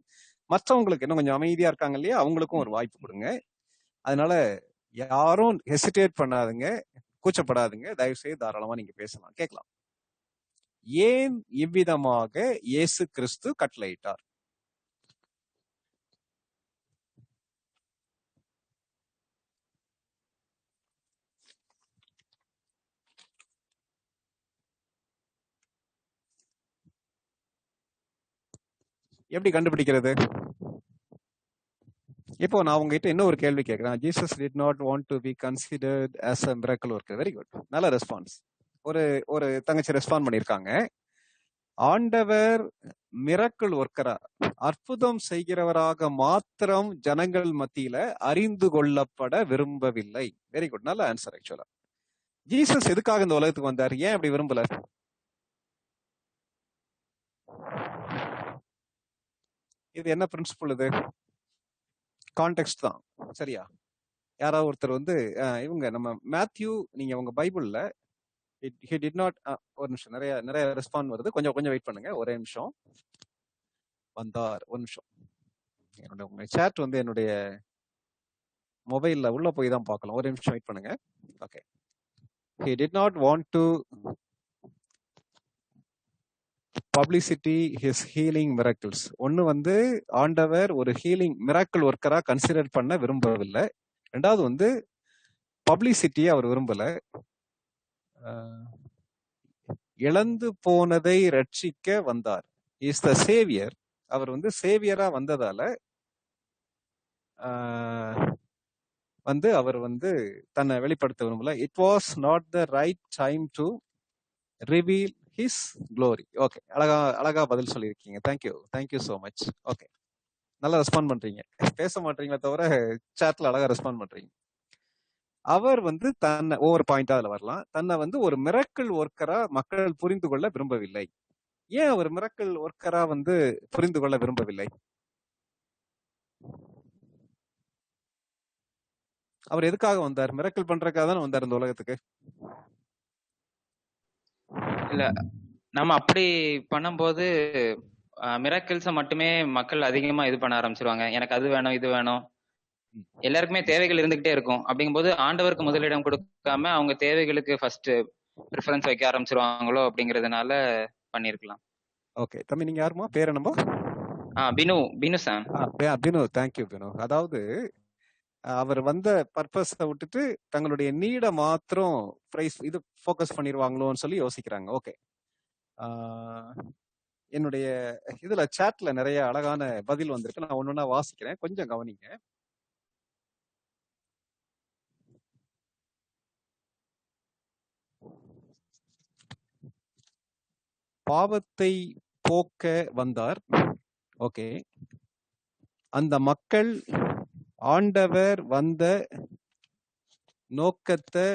மற்றவங்களுக்கு இன்னும் கொஞ்சம் அமைதியா இருக்காங்க இல்லையா, அவங்களுக்கும் ஒரு வாய்ப்பு கொடுங்க. அதனால யாரும் ஹெசிடேட் பண்ணாதுங்க, கூச்சப்படாதுங்க. தயவு செய்து தாராளமா நீங்க பேசலாம், கேட்கலாம். ஏன் இவ்விதமாக இயேசு கிறிஸ்து கட்டளையிட்டார்? எப்படி கண்டுபிடிக்கிறது? இப்போ நான் உங்ககிட்ட என்ன ஒரு கேள்வி கேட்கிறேன். Jesus did not want to be considered as a miracle worker. Very good, நல்ல ரெஸ்பான்ஸ். ஒரு தங்கச்சி ரெஸ்பாண்ட் பண்ணியிருக்காங்க. ஆண்டவர் மிரக்கிள் ஒர்க்கரா, அற்புதம் செய்கிறவராக மாத்திரம் ஜனங்கள் மத்தியில அறிந்து கொள்ளப்பட விரும்பவில்லை. வெரி குட், நல்ல ஆன்சர். ஆக்சுவலா ஜீசஸ் எதுக்காக இந்த உலகத்துக்கு வந்தார்? ஏன் அப்படி விரும்பல? இது என்ன பிரின்சிபல்? இது கான்டெக்ஸ்ட் தான், சரியா? யாராவது ஒருத்தர் வந்து இவங்க நம்ம மேத்யூ, நீங்க உங்க பைபிள்ல he did not ஒரு நிமிஷம், நிறைய ரெஸ்பாண்ட் வருது. கொஞ்சம் வெயிட் பண்ணுங்க, ஒரே நிமிஷம். வந்தார், ஒரு நிமிஷம். என்னோட சேட் வந்து என்னுடைய மொபைல்ல உள்ள போய் தான் பார்க்கலாம். ஒரு நிமிஷம் வெயிட் பண்ணுங்க. Okay. he did not want to publicity his healing miracles. ஒன்னு வந்து ஆண்டவர் ஒரு ஹீலிங் மிராக்கிள் ஒர்க்கரா கன்சிடர் பண்ண விரும்பவில்லை. ரெண்டாவது வந்து பப்ளிசிட்டியை அவர் விரும்பல. இழந்து போனதை ரட்சிக்க வந்தார். Is the Xavier. அவர் வந்து சேவியரா வந்ததால வந்து அவர் வந்து தன்னை வெளிப்படுத்த விரும்பல. It was not the right time to reveal his glory. Okay, அழகா பதில் சொல்லியிருக்கீங்க. Thank you so much. ஓகே, நல்லா ரெஸ்பாண்ட் பண்றீங்க. பேச மாட்டீங்களே தவிர சாட்ல அழகா ரெஸ்பாண்ட் பண்றீங்க. அவர் வந்து தன்னை ஒவ்வொரு பாயிண்டா அதுல வரலாம். தன்னை வந்து ஒரு மிரக்கிள் ஒர்க்கரா மக்கள் புரிந்து கொள்ள விரும்பவில்லை. ஏன் அவர் மிரக்கிள் ஒர்க்கரா வந்து புரிந்து கொள்ள விரும்பவில்லை? அவர் எதுக்காக வந்தார்? மிரக்கல் பண்றதுக்காக தானே வந்தார் இந்த உலகத்துக்கு. இல்ல நம்ம அப்படி பண்ணும்போது மிராக்கிள்ஸை மட்டுமே மக்கள் அதிகமா இது பண்ண ஆரம்பிச்சிருவாங்க. எனக்கு அது வேணும் இது வேணும், எல்லாருக்குமே தேவைகள் இருந்துகிட்டே இருக்கும். அப்படிங்கும்போது ஆண்டவருக்கு முதலிடம் கொடுக்காம அவங்க தேவைகளுக்கு ஃபர்ஸ்ட் ப்ரிஃபரன்ஸ் வைக்க ஆரம்பிச்சிருவாங்களோ அப்படிங்கறதுனால பண்ணிருக்கலாம். ஓகே தம்பி, நீங்க யாருமா? பேர் என்னம்பா? பினு சாம். பினு, தேங்க்யூ பினு. அதாவது அவர் வந்த பர்பஸை விட்டுட்டு தங்களுடைய நீடை மாத்திரம் இது ஃபோக்கஸ் பண்ணிடுவாங்களோன்னு சொல்லி யோசிக்கிறாங்க. ஓகே, என்னுடைய இதுல சாட்ல நிறைய அழகான பதில் வந்திருக்கு. நான் ஒன்னொன்னா வாசிக்கிறேன், கொஞ்சம் கவனிங்க. பாவத்தை போக்க வந்தார். ஓகே, அந்த மக்கள் ஆண்டவர் வந்த நோக்கத்தை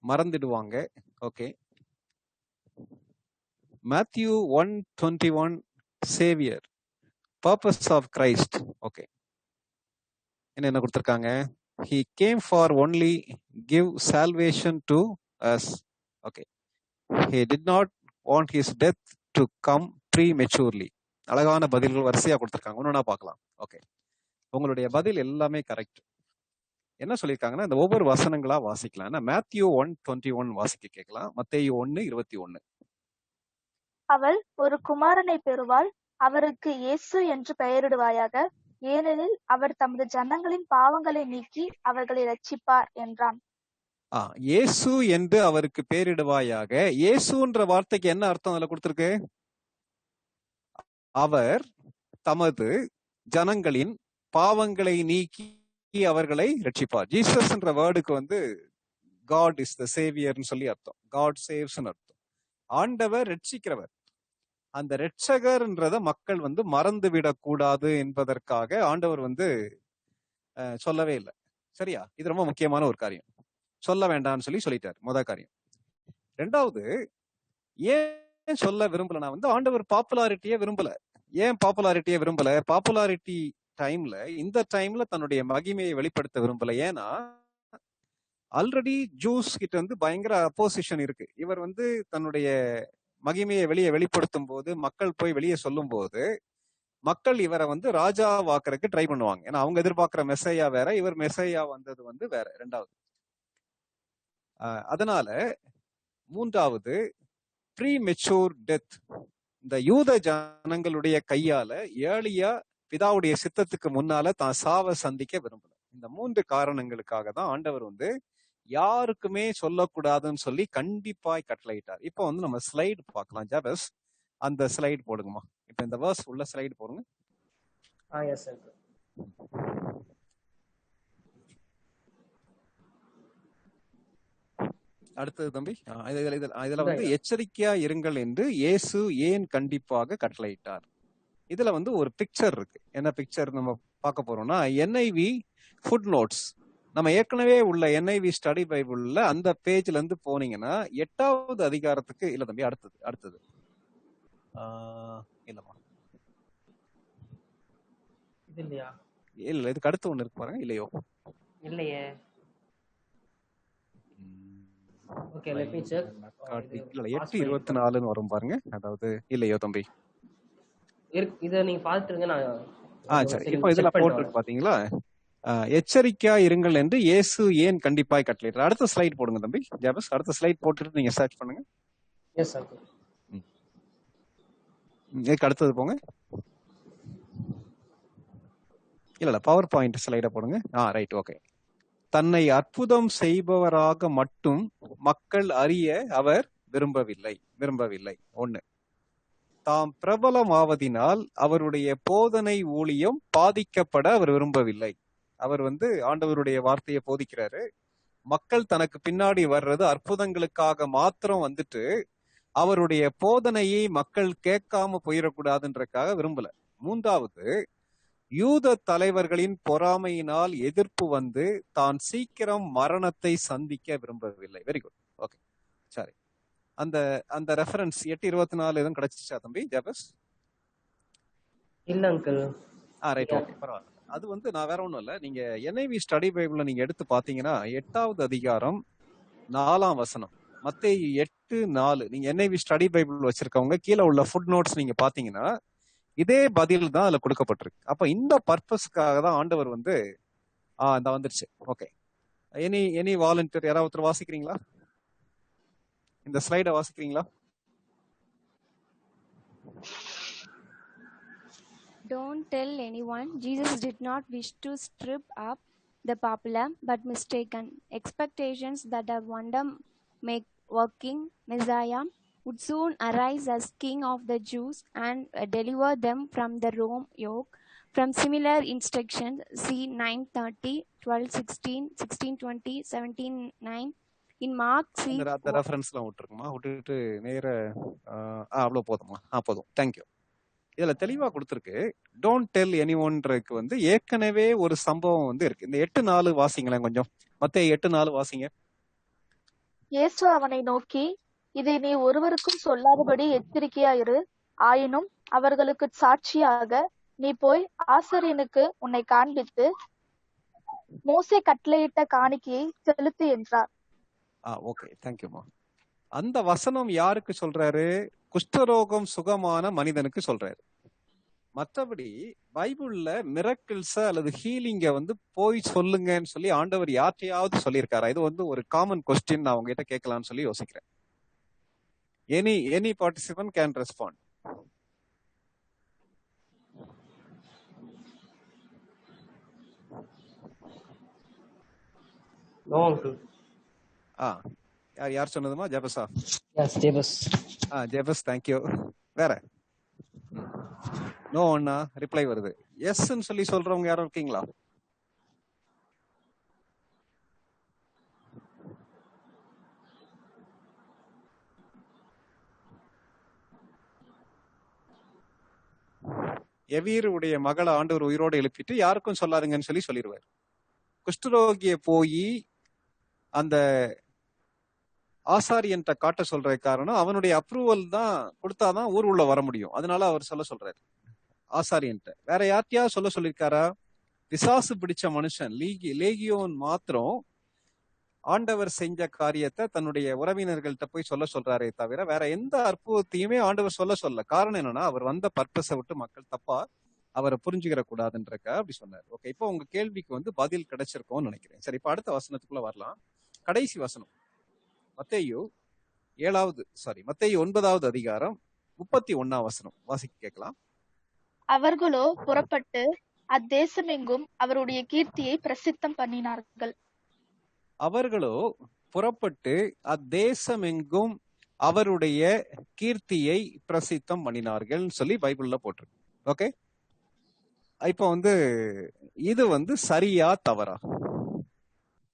மறந்துடுவாங்க. Okay, Matthew 1:21 Saviour, purpose of Christ. Okay, என்ன கொடுத்திருக்காங்க? He came for only give salvation to us. Okay, he did not want his death to come prematurely. அழகான பதில்கள் வரிசையா கொடுத்திருக்காங்க, ஒன்னொன்னா பார்க்கலாம். ஓகே, உங்களுடைய பதில் எல்லாமே கரெக்ட். என்ன சொல்லியிருக்காங்கன்னா இந்த ஒவ்வொரு வசனங்களா வாசிக்கலாம். மேத்யூ 1:21 வாசிக்க கேட்கலாம். மத்தேயு 1:21. அவள் ஒரு குமாரனை பெறுவாள், அவருக்கு இயேசு என்று பெயரிடுவாயாக, ஏனெனில் அவர் தமது ஜனங்களின் பாவங்களை நீக்கி அவர்களை ரட்சிப்பார் என்றான். இயேசு என்று அவருக்கு பெயரிடுவாயாக. இயேசுன்ற வார்த்தைக்கு என்ன அர்த்தம் அதுல கொடுத்திருக்கு? அவர் தமது ஜனங்களின் பாவங்களை நீக்கி அவர்களை ரட்சிப்பார். ஜீசஸ் என்ற வேர்டுக்கு காட் இஸ் த சேவியர்னு சொல்லி அர்த்தம். காட் சேவ்ஸ் அர்த்தம். ஆண்டவர் ரட்சிக்கிறவர். அந்த ரட்சகர்ன்றத மக்கள் மறந்து விடக்கூடாது என்பதற்காக ஆண்டவர் சொல்லவே இல்லை. சரியா? இது ரொம்ப முக்கியமான ஒரு காரியம். சொல்ல வேண்டாம்னு சொல்லிட்டார். முதல் காரியம். ரெண்டாவது, ஏன் சொல்ல விரும்பல? ஆண்டவர் பாப்புலாரிட்டியே விரும்பல. ஏன் பாப்புலாரிட்டியே விரும்பல? பாப்புலாரிட்டி டைம்ல, இந்த டைம்ல தன்னுடைய மகிமையை வெளிப்படுத்த விரும்பல. ஏன்னா ஆல்ரெடி ஜூஸ் கிட்ட பயங்கர அப்போசிஷன் இருக்கு. இவர் தன்னுடைய மகிமையை வெளிப்படுத்தும் போது, மக்கள் போய் வெளியே சொல்லும் போது, மக்கள் இவரை ராஜா வாக்குறதுக்கு ட்ரை பண்ணுவாங்க. ஏன்னா அவங்க எதிர்பார்க்கிற மெசையா வேற, இவர் மெசையா வந்தது வேற. ரெண்டாவது, அதனால மூன்றாவது, ப்ரீ மெச்சூர் டெத். இந்த யூத ஜனங்களுடைய கையால ஏழியா பிதாவுடைய சித்தத்துக்கு முன்னால தான் சாவை சந்திக்க விரும்பல. இந்த 3 காரணங்களுக்காக தான் ஆண்டவர் யாருக்குமே சொல்லக்கூடாதுன்னு சொல்லி கண்டிப்பாய் கட்டளையிட்டார். இப்போ நம்ம ஸ்லைடு பார்க்கலாம். ஜாபஸ், அந்த ஸ்லைடு போடுங்கம்மா. இப்ப இந்த வேர்ஸ் உள்ள ஸ்லைடு போடுங்க. அடுத்தது தம்பி, இதுல எச்சரிக்கையா இருங்கள் என்று இயேசு ஏன் கண்டிப்பாக கட்டளையிட்டார். இதுல ஒரு பிக்சர் இருக்கு. என்ன பிக்சர் நம்ம பார்க்க போறோம்னா, NIV ஃபுட் நோட்ஸ். நம்ம ஏற்கனவே உள்ள NIV ஸ்டடி பைபிள்ல அந்த பேஜ்ல இருந்து போனீங்கன்னா 8வது அதிகாரத்துக்கு இல்ல தம்பி, அடுத்தது இல்லம்மா, இது இல்லையா? இல்ல, இதுக்கு அடுத்து ஒண்ணு இருக்கு பாருங்க. இல்லையோ? இல்லையே. Okay, let me check. இல்ல, 8:24ன்னு வரும் பாருங்க. அதாவது இல்லையோ தம்பி? இத நீங்க பாத்துருங்க. நான் சரி, இப்போ இதுல போட்டுருக்கு பாத்தீங்களா? எச்சரிக்கையா இருங்கள் என்று இயேசு ஏன் கண்டிப்பாய் கட்டளையிட்டார். அடுத்த ஸ்லைட் போடுங்க தம்பி. ஜாபஸ், அடுத்த ஸ்லைட் போட்டுட்டு நீங்க சர்ச் பண்ணுங்க. Yes sir. இதுக்கு அடுத்தது போங்க. இல்ல, பவர் பாயிண்ட் ஸ்லைட போடுங்க. Right, okay. தன்னை அற்புதம் செய்பவராக மட்டும் மக்கள் அறிய அவர் விரும்பவில்லை. 1, தாம் பிரபலமாவதினால் அவருடைய போதனை ஊழியம் பாதிக்கப்பட அவர் விரும்பவில்லை. அவர் ஆண்டவருடைய வார்த்தையை போதிக்கிறாரு. மக்கள் தனக்கு பின்னாடி வர்றது அற்புதங்களுக்காக மாத்திரம் அவருடைய போதனையை மக்கள் கேட்காம போயிடக்கூடாதுன்றக்காக விரும்பல. 3வது, யூத தலைவர்களின் பொறாமையினால் எதிர்ப்பு தான் சீக்கிரம் மரணத்தை சந்திக்க விரும்பவில்லை. Very good, okay. சரி, அந்த ரெஃபரன்ஸ் 8:24 எதுவும் கிடைச்சிச்சா தம்பி ஜாபஸ்? இல்ல அங்கிள். ரைட், ஓகே, பரவாயில்ல. அது வந்து நான் வேற ஒண்ணும் இல்ல. நீங்க NIV ஸ்டடி பைபிள்ல நீங்க எடுத்து பாத்தீங்கன்னா 8வது அதிகாரம் 4ஆம் வசனம், மத்தேயு 8:4. நீங்க NIV ஸ்டடி பைபிள் வச்சிருக்கவங்க கீழே உள்ள ஃபுட் நோட்ஸ் நீங்க பாத்தீங்கன்னா இதே பதில் தான் அதுல கொடுக்கப்பட்டிருக்கு. அப்ப இந்த பர்பஸ்க்காக தான் ஆண்டவர் வந்து இந்த வந்துருச்சு. ஓகே, எனி வாலண்டியர் யாராவது ஒருத்தர் வாசிக்கிறீங்களா? இந்த ஸ்லைட வாசிக்கிறீங்களா? Don't tell anyone. Jesus did not wish to strip up the popular but mistaken expectations that a wonder working Messiah would soon arise as King of the Jews and deliver them from the Rome yoke. From similar instructions, see 9:30, 12:16, 16:20, 17:9. In Mark, see அந்த ரெஃபரன்ஸ்லாம் விட்டுருக்குமா? விட்டுட்டு நேர அவ்வளவு போதுமா? போதும், thank you. இதுல தெளிவா கொடுத்துருக்கு. Don't tell எனிஒன்க்கு வந்து ஏற்கனவே ஒரு சம்பவம் வந்து இருக்கு. இந்த 8:4 வாசிங்களேன் கொஞ்சம். மத்தேயு 8:4 வாசிங்க. இயேசு அவனை நோக்கி, இதை நீ ஒருவருக்கும் சொல்லாதபடி எச்சரிக்கையாயிரு. ஆயினும் அவர்களுக்கு சாட்சியாக நீ போய் ஆசாரியனுக்கு உன்னை காண்பித்து மோசே கட்டளையிட்ட காணிக்கையை செலுத்து என்றார். ஓகே, தேங்க்யூமா. அந்த வசனம் யாருக்கு சொல்றாரு? குஷ்டரோகம் சுகமான மனிதனுக்கு சொல்றாரு. மற்றபடி பைபிள்ல மிரக்கிள்ஸ அல்லது ஹீலிங்க வந்து போய் சொல்லுங்கன்னு சொல்லி ஆண்டவர் யார்ட்டையாவது சொல்லியிருக்காரா? இது வந்து ஒரு காமன் கொஸ்டின் நான் உங்ககிட்ட கேட்கலாம்னு சொல்லி யோசிக்கிறேன். Any participant can respond. No uncle. யார் சொன்னதுமா? ஜெபஸா? எஸ், ஜெபஸ். ஜெபஸ், தேங்க்யூ. வேற நோ அண்ணா ரிப்ளை வருது. எஸ்ன்னு சொல்லி சொல்றவங்க யாரும் இருக்கீங்களா? எவீருடைய மகளை ஆண்டவர் உயிரோடு எழுப்பிட்டு யாருக்கும் சொல்லாதுங்கன்னு சொல்லி சொல்லிடுவார். குஷ்டரோகிய போய் அந்த ஆசாரியன்ட்ட காட்ட சொல்ற காரணம் அவனுடைய அப்ரூவல் தான் கொடுத்தாதான் ஊர் உள்ள வர முடியும். அதனால அவர் சொல்றாரு ஆசாரியன்ட்ட. வேற யார்ட்டையா சொல்லிருக்காரா? பிசாசு பிடிச்ச மனுஷன் லேகியோன் மாத்திரம் ஆண்டவர் செஞ்ச காரியத்தை தன்னுடைய உறவினர்கள்ட்ட போய் சொல்றாரே தவிர வேற எந்த அற்புதத்தையுமே ஆண்டவர் சொல்ல. காரணம் என்னன்னா, அவர் வந்த பர்பஸை விட்டு மக்கள் தப்பா அவரை புரிஞ்சுக்கிற கூடாதுன்றக்க அப்படி சொன்னார். ஓகே, இப்போ உங்க கேள்விக்கு வந்து பதில் கிடைச்சிருக்கோம்னு நினைக்கிறேன். சரி, இப்ப அடுத்த வசனத்துக்குள்ள வரலாம். கடைசி வசனம் மத்தேயு 9வது அதிகாரம் 31ஆம் வசனம் வாசிக்க கேட்கலாம். அவர்களோ புறப்பட்டு அத்தேசமெங்கும் அவருடைய கீர்த்தியை பிரசித்தம் பண்ணினார்கள். அவர்களோ புறப்பட்டு அத்தேசமெங்கும் அவருடைய கீர்த்தியை பிரசித்தம் பண்ணினார்கள் சொல்லி பைபிள்ல போட்டிருக்கு. ஓகே, இப்ப வந்து இது வந்து சரியா தவறா?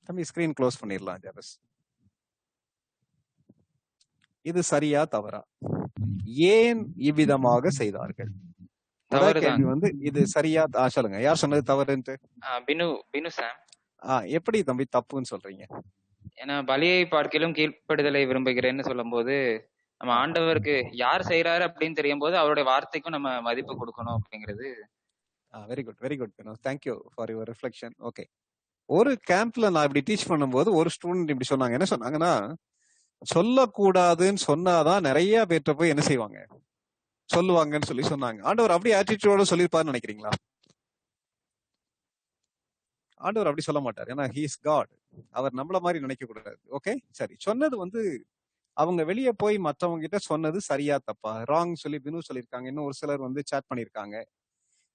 தம்பி ஸ்கிரீன் க்ளோஸ் பண்ணிடலாம் ஜெபஸ். இது சரியா தவறா? ஏன் இவ்விதமாக செய்தார்கள்? கேள்வி வந்து இது சரியா? சொல்லுங்க, யார் சொன்னது தவறுன்ட்டு? பினு சாம். எப்படி தம்பி தப்புன்னு சொல்றீங்க? ஏன்னா பலியை பார்க்கிலும் கீழ்ப்படுதலை விரும்புகிறேன்னு சொல்லும் போது நம்ம ஆண்டவருக்கு யார் செய்யறாரு அப்படின்னு தெரியும் போது அவருடைய வார்த்தைக்கும் நம்ம மதிப்பு கொடுக்கணும் அப்படிங்கிறது. Very good, very good Binu, thank you for your reflection. Okay, ஒரு கேம்ப்ல நான் இப்படி டீச் பண்ணும்போது ஒரு ஸ்டூடெண்ட் இப்படி சொன்னாங்க. என்ன சொன்னாங்கன்னா, சொல்லக்கூடாதுன்னு சொன்னாதான் நிறைய பேர்ட்ட போய் என்ன செய்வாங்க, சொல்லுவாங்கன்னு சொல்லி சொன்னாங்க. ஆண்டவர் அப்படி ஆட்டிடியூடோட சொல்லியிருப்பாருன்னு நினைக்கிறீங்களா? ஆண்டவர் அப்படி சொல்ல மாட்டார். ஏன்னா ஹி இஸ் காட். அவர் நம்மள மாதிரி நினைக்க கூடாது. ஓகே, சரி, சொன்னது வந்து அவங்க வெளியே போய் மற்றவங்க கிட்ட சொன்னது சரியா தப்பா? ராங் சொல்லி பினு சொல்லியிருக்காங்க. இன்னும் ஒரு சிலர் வந்து சாட் பண்ணிருக்காங்க.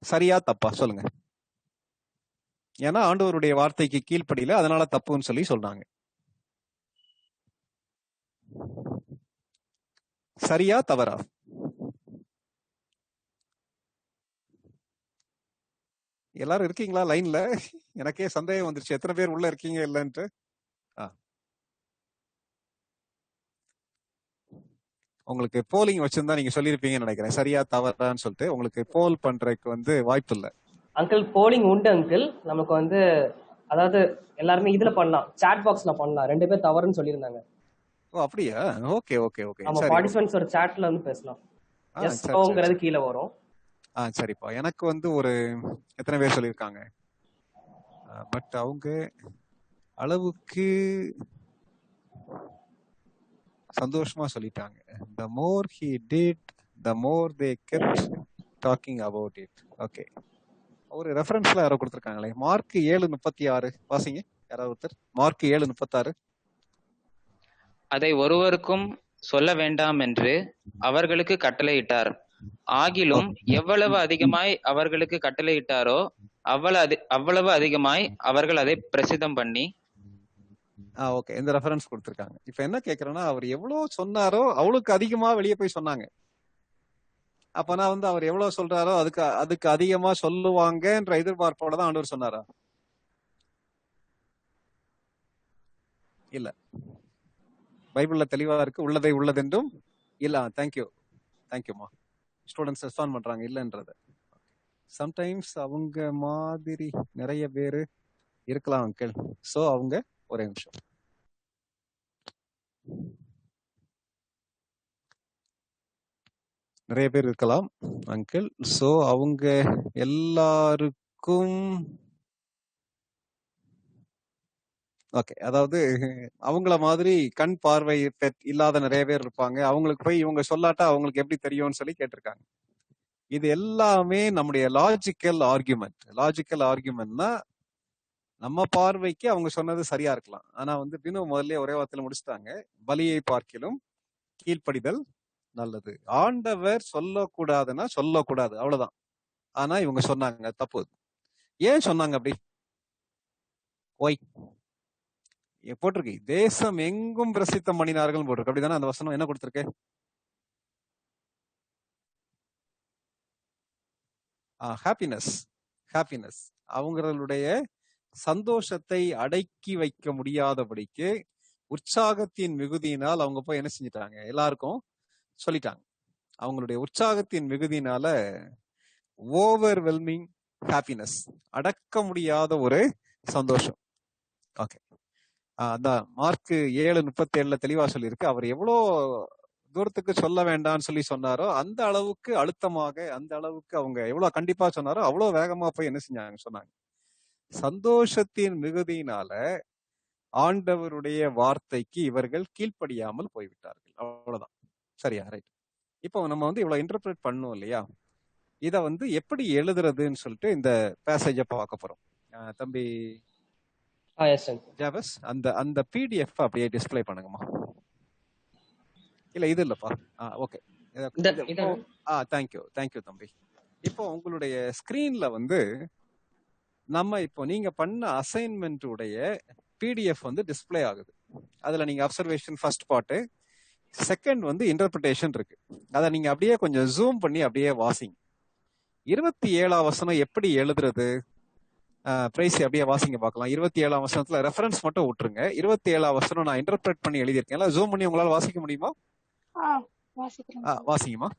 சரியா தப்பா சொல்லுங்க. ஏன்னா ஆண்டவருடைய வார்த்தைக்கு கீழ்ப்படியில, அதனால தப்புன்னு சொல்லி சொல்றாங்க. சரியா தவறா? எல்லாரும் இருக்கீங்களா லைன்ல? எனக்கே சந்தேகம் வந்துருச்சு, எத்தனை பேர் உள்ள இருக்கீங்க இல்லன்ட்டு. உங்களுக்கு போலிங் வச்சிருந்தா நீங்க சொல்லிருப்பீங்கன்னு நினைக்கிறேன், சரியா தவறான்னு சொல்லிட்டு. உங்களுக்கு போல் பண்றதுக்கு வந்து வாய்ப்பு இல்ல. அங்கிள் போலிங் உண்டு அங்கிள். நமக்கு வந்து அதாவது எல்லாருமே இதுல பண்ணலாம், சாட் பாக்ஸ்ல பண்ணலாம். 2 பேர் தவறுன்னு சொல்லியிருந்தாங்க. ஓ அப்படியா? Okay okay okay. நம்ம பார்ட்டிசிபென்ட்ஸ் ஒரு சாட்ல வந்து பேசலாம். எஸ் நோங்கிறது கீழ வரும். சரிப்பா. எனக்கு வந்து ஒரு எத்தனை பேர் சொல்லியிருக்காங்க, பட் அவங்க அளவுக்கு சந்தோஷமா சொல்லிட்டாங்க. The more he did, the more they kept talking about it. Okay, ஒரு ரெஃபரன்ஸ்ல யாரோ கொடுத்துருக்காங்களே, மார்க் 7:36 வாசிங்க யாராவது ஒருத்தர். மார்க் 7:36. அதை ஒருவருக்கும் சொல்ல வேண்டாம் என்று அவர்களுக்கு கட்டளையிட்டார். ஆகிலும் எவ்வளவு அதிகமாய் அவர்களுக்கு கட்டளையிட்டாரோ அவ்வளவு அதிகமாய் அவர்கள் அதை பிரசித்தம் பண்ணி. ஓகே, இந்த ரெஃபரன்ஸ் கொடுத்துருக்காங்க. இப்ப என்ன கேக்குறேன்னா, அவர் எவ்வளவு சொன்னாரோ அவளுக்கு அதிகமா வெளியே போய் சொன்னாங்க. அப்பனா வந்து அவர் எவ்வளவு சொல்றாரோ அதுக்கு அதிகமா சொல்லுவாங்கன்ற எதிர்பார்ப்போட தான் ஆண்டவர் சொன்னாரா? இல்ல, பைபிள்ல தெளிவா இருக்கு, உள்ளதை உள்ளதென்றும் இல்ல. தேங்க்யூமா. ஸ்டூடெண்ட்ஸ் ரெஸ்பாண்ட் பண்றாங்க இல்லன்றது. சம்டைம்ஸ் அவங்க மாதிரி நிறைய பேரு இருக்கலாம் அங்கிள். சோ அவங்க ஒரே நிமிஷம். நிறைய பேர் இருக்கலாம் அங்கிள். சோ அவங்க எல்லாருக்கும் ஓகே, அதாவது அவங்கள மாதிரி கண் பார்வை இல்லாத நிறைய பேர் இருப்பாங்க. அவங்களுக்கு போய் இவங்க சொல்லாட்டா அவங்களுக்கு எப்படி தெரியும்னு சொல்லி கேட்டிருக்காங்க. இது எல்லாமே நம்முடைய லாஜிக்கல் ஆர்கியூமெண்ட்னா நம்ம பார்வைக்கு அவங்க சொன்னது சரியா இருக்கலாம். ஆனா வந்து வினு முதல்ல ஒரே வார்த்தையில முடிச்சுட்டாங்க, பலியை பார்க்கிலும் கீழ்ப்படிதல் நல்லது. ஆண்டவர் சொல்லக்கூடாதுன்னா சொல்லக்கூடாது, அவ்வளவுதான். ஆனா இவங்க சொன்னாங்க, தப்பு. ஏன் சொன்னாங்க அப்படி? ஒய் போட்டிருக்கு, தேசம் எங்கும் பிரசித்தம் பண்ணினார்கள் போட்டிருக்கு. அப்படிதானே அந்த வசனம் என்ன கொடுத்திருக்கு? ஹாப்பினஸ் அவங்களுடைய சந்தோஷத்தை அடக்கி வைக்க முடியாதபடிக்கு உற்சாகத்தின் மிகுதியினால் அவங்க போய் என்ன செஞ்சிட்டாங்க, எல்லாருக்கும் சொல்லிட்டாங்க. அவங்களுடைய உற்சாகத்தின் மிகுதியினால ஓவர்வெல்மிங் ஹாப்பினஸ், அடக்க முடியாத ஒரு சந்தோஷம். ஓகே, அதான் மார்க் 7:37 தெளிவா சொல்லியிருக்கு. அவர் எவ்வளோ தூரத்துக்கு சொல்ல வேண்டாம்னு சொல்லி சொன்னாரோ அந்த அளவுக்கு அழுத்தமாக, அந்த அளவுக்கு அவங்க எவ்வளவு கண்டிப்பா சொன்னாரோ அவ்வளவு வேகமா போய் என்ன செஞ்சாங்க சொன்னாங்க. சந்தோஷத்தின் மிகுதியினால ஆண்டவருடைய வார்த்தைக்கு இவர்கள் கீழ்ப்படியாமல் போய்விட்டார்கள், அவ்வளவுதான். சரியா? ரைட். இப்போ நம்ம வந்து இவ்வளவு இன்டர்பிரேட் பண்ணோம் இல்லையா, இத வந்து எப்படி எழுதுறதுன்னு சொல்லிட்டு இந்த பேசேஜை பார்க்க போறோம். தம்பி ஜாபஸ், அந்த PDF அப்படியே டிஸ்பிளே பண்ணுங்கம்மா. இல்ல இது இல்லப்பா. ஓகே, தேங்க்யூ தம்பி. இப்போ உங்களுடைய ஸ்கிரீன்ல வந்து நம்ம இப்போ நீங்க பண்ண அசைன்மெண்ட் உடைய PDF வந்து டிஸ்பிளே ஆகுது. அதுல நீங்க அப்சர்வேஷன் ஃபர்ஸ்ட் பார்ட், செகண்ட் வந்து இன்டர்பிரிட்டேஷன் இருக்கு. அதை நீங்க அப்படியே கொஞ்சம் ஜூம் பண்ணி அப்படியே வாசிங்க. 27ஆம் வசனம் எப்படி எழுதுறது? பிரைஸ் அப்படியே வாசிங்க பார்க்கலாம். 27ஆம் வசனத்துல ரெஃபரன்ஸ் மட்டும் விட்டுருங்க. 27ஆம் வசனம் நான் இன்டர்பிரேட் பண்ணி எழுதியிருக்கேன். ஜூம் பண்ணி உங்களால வாசிக்க முடியுமா? வாசிங்கம்மா.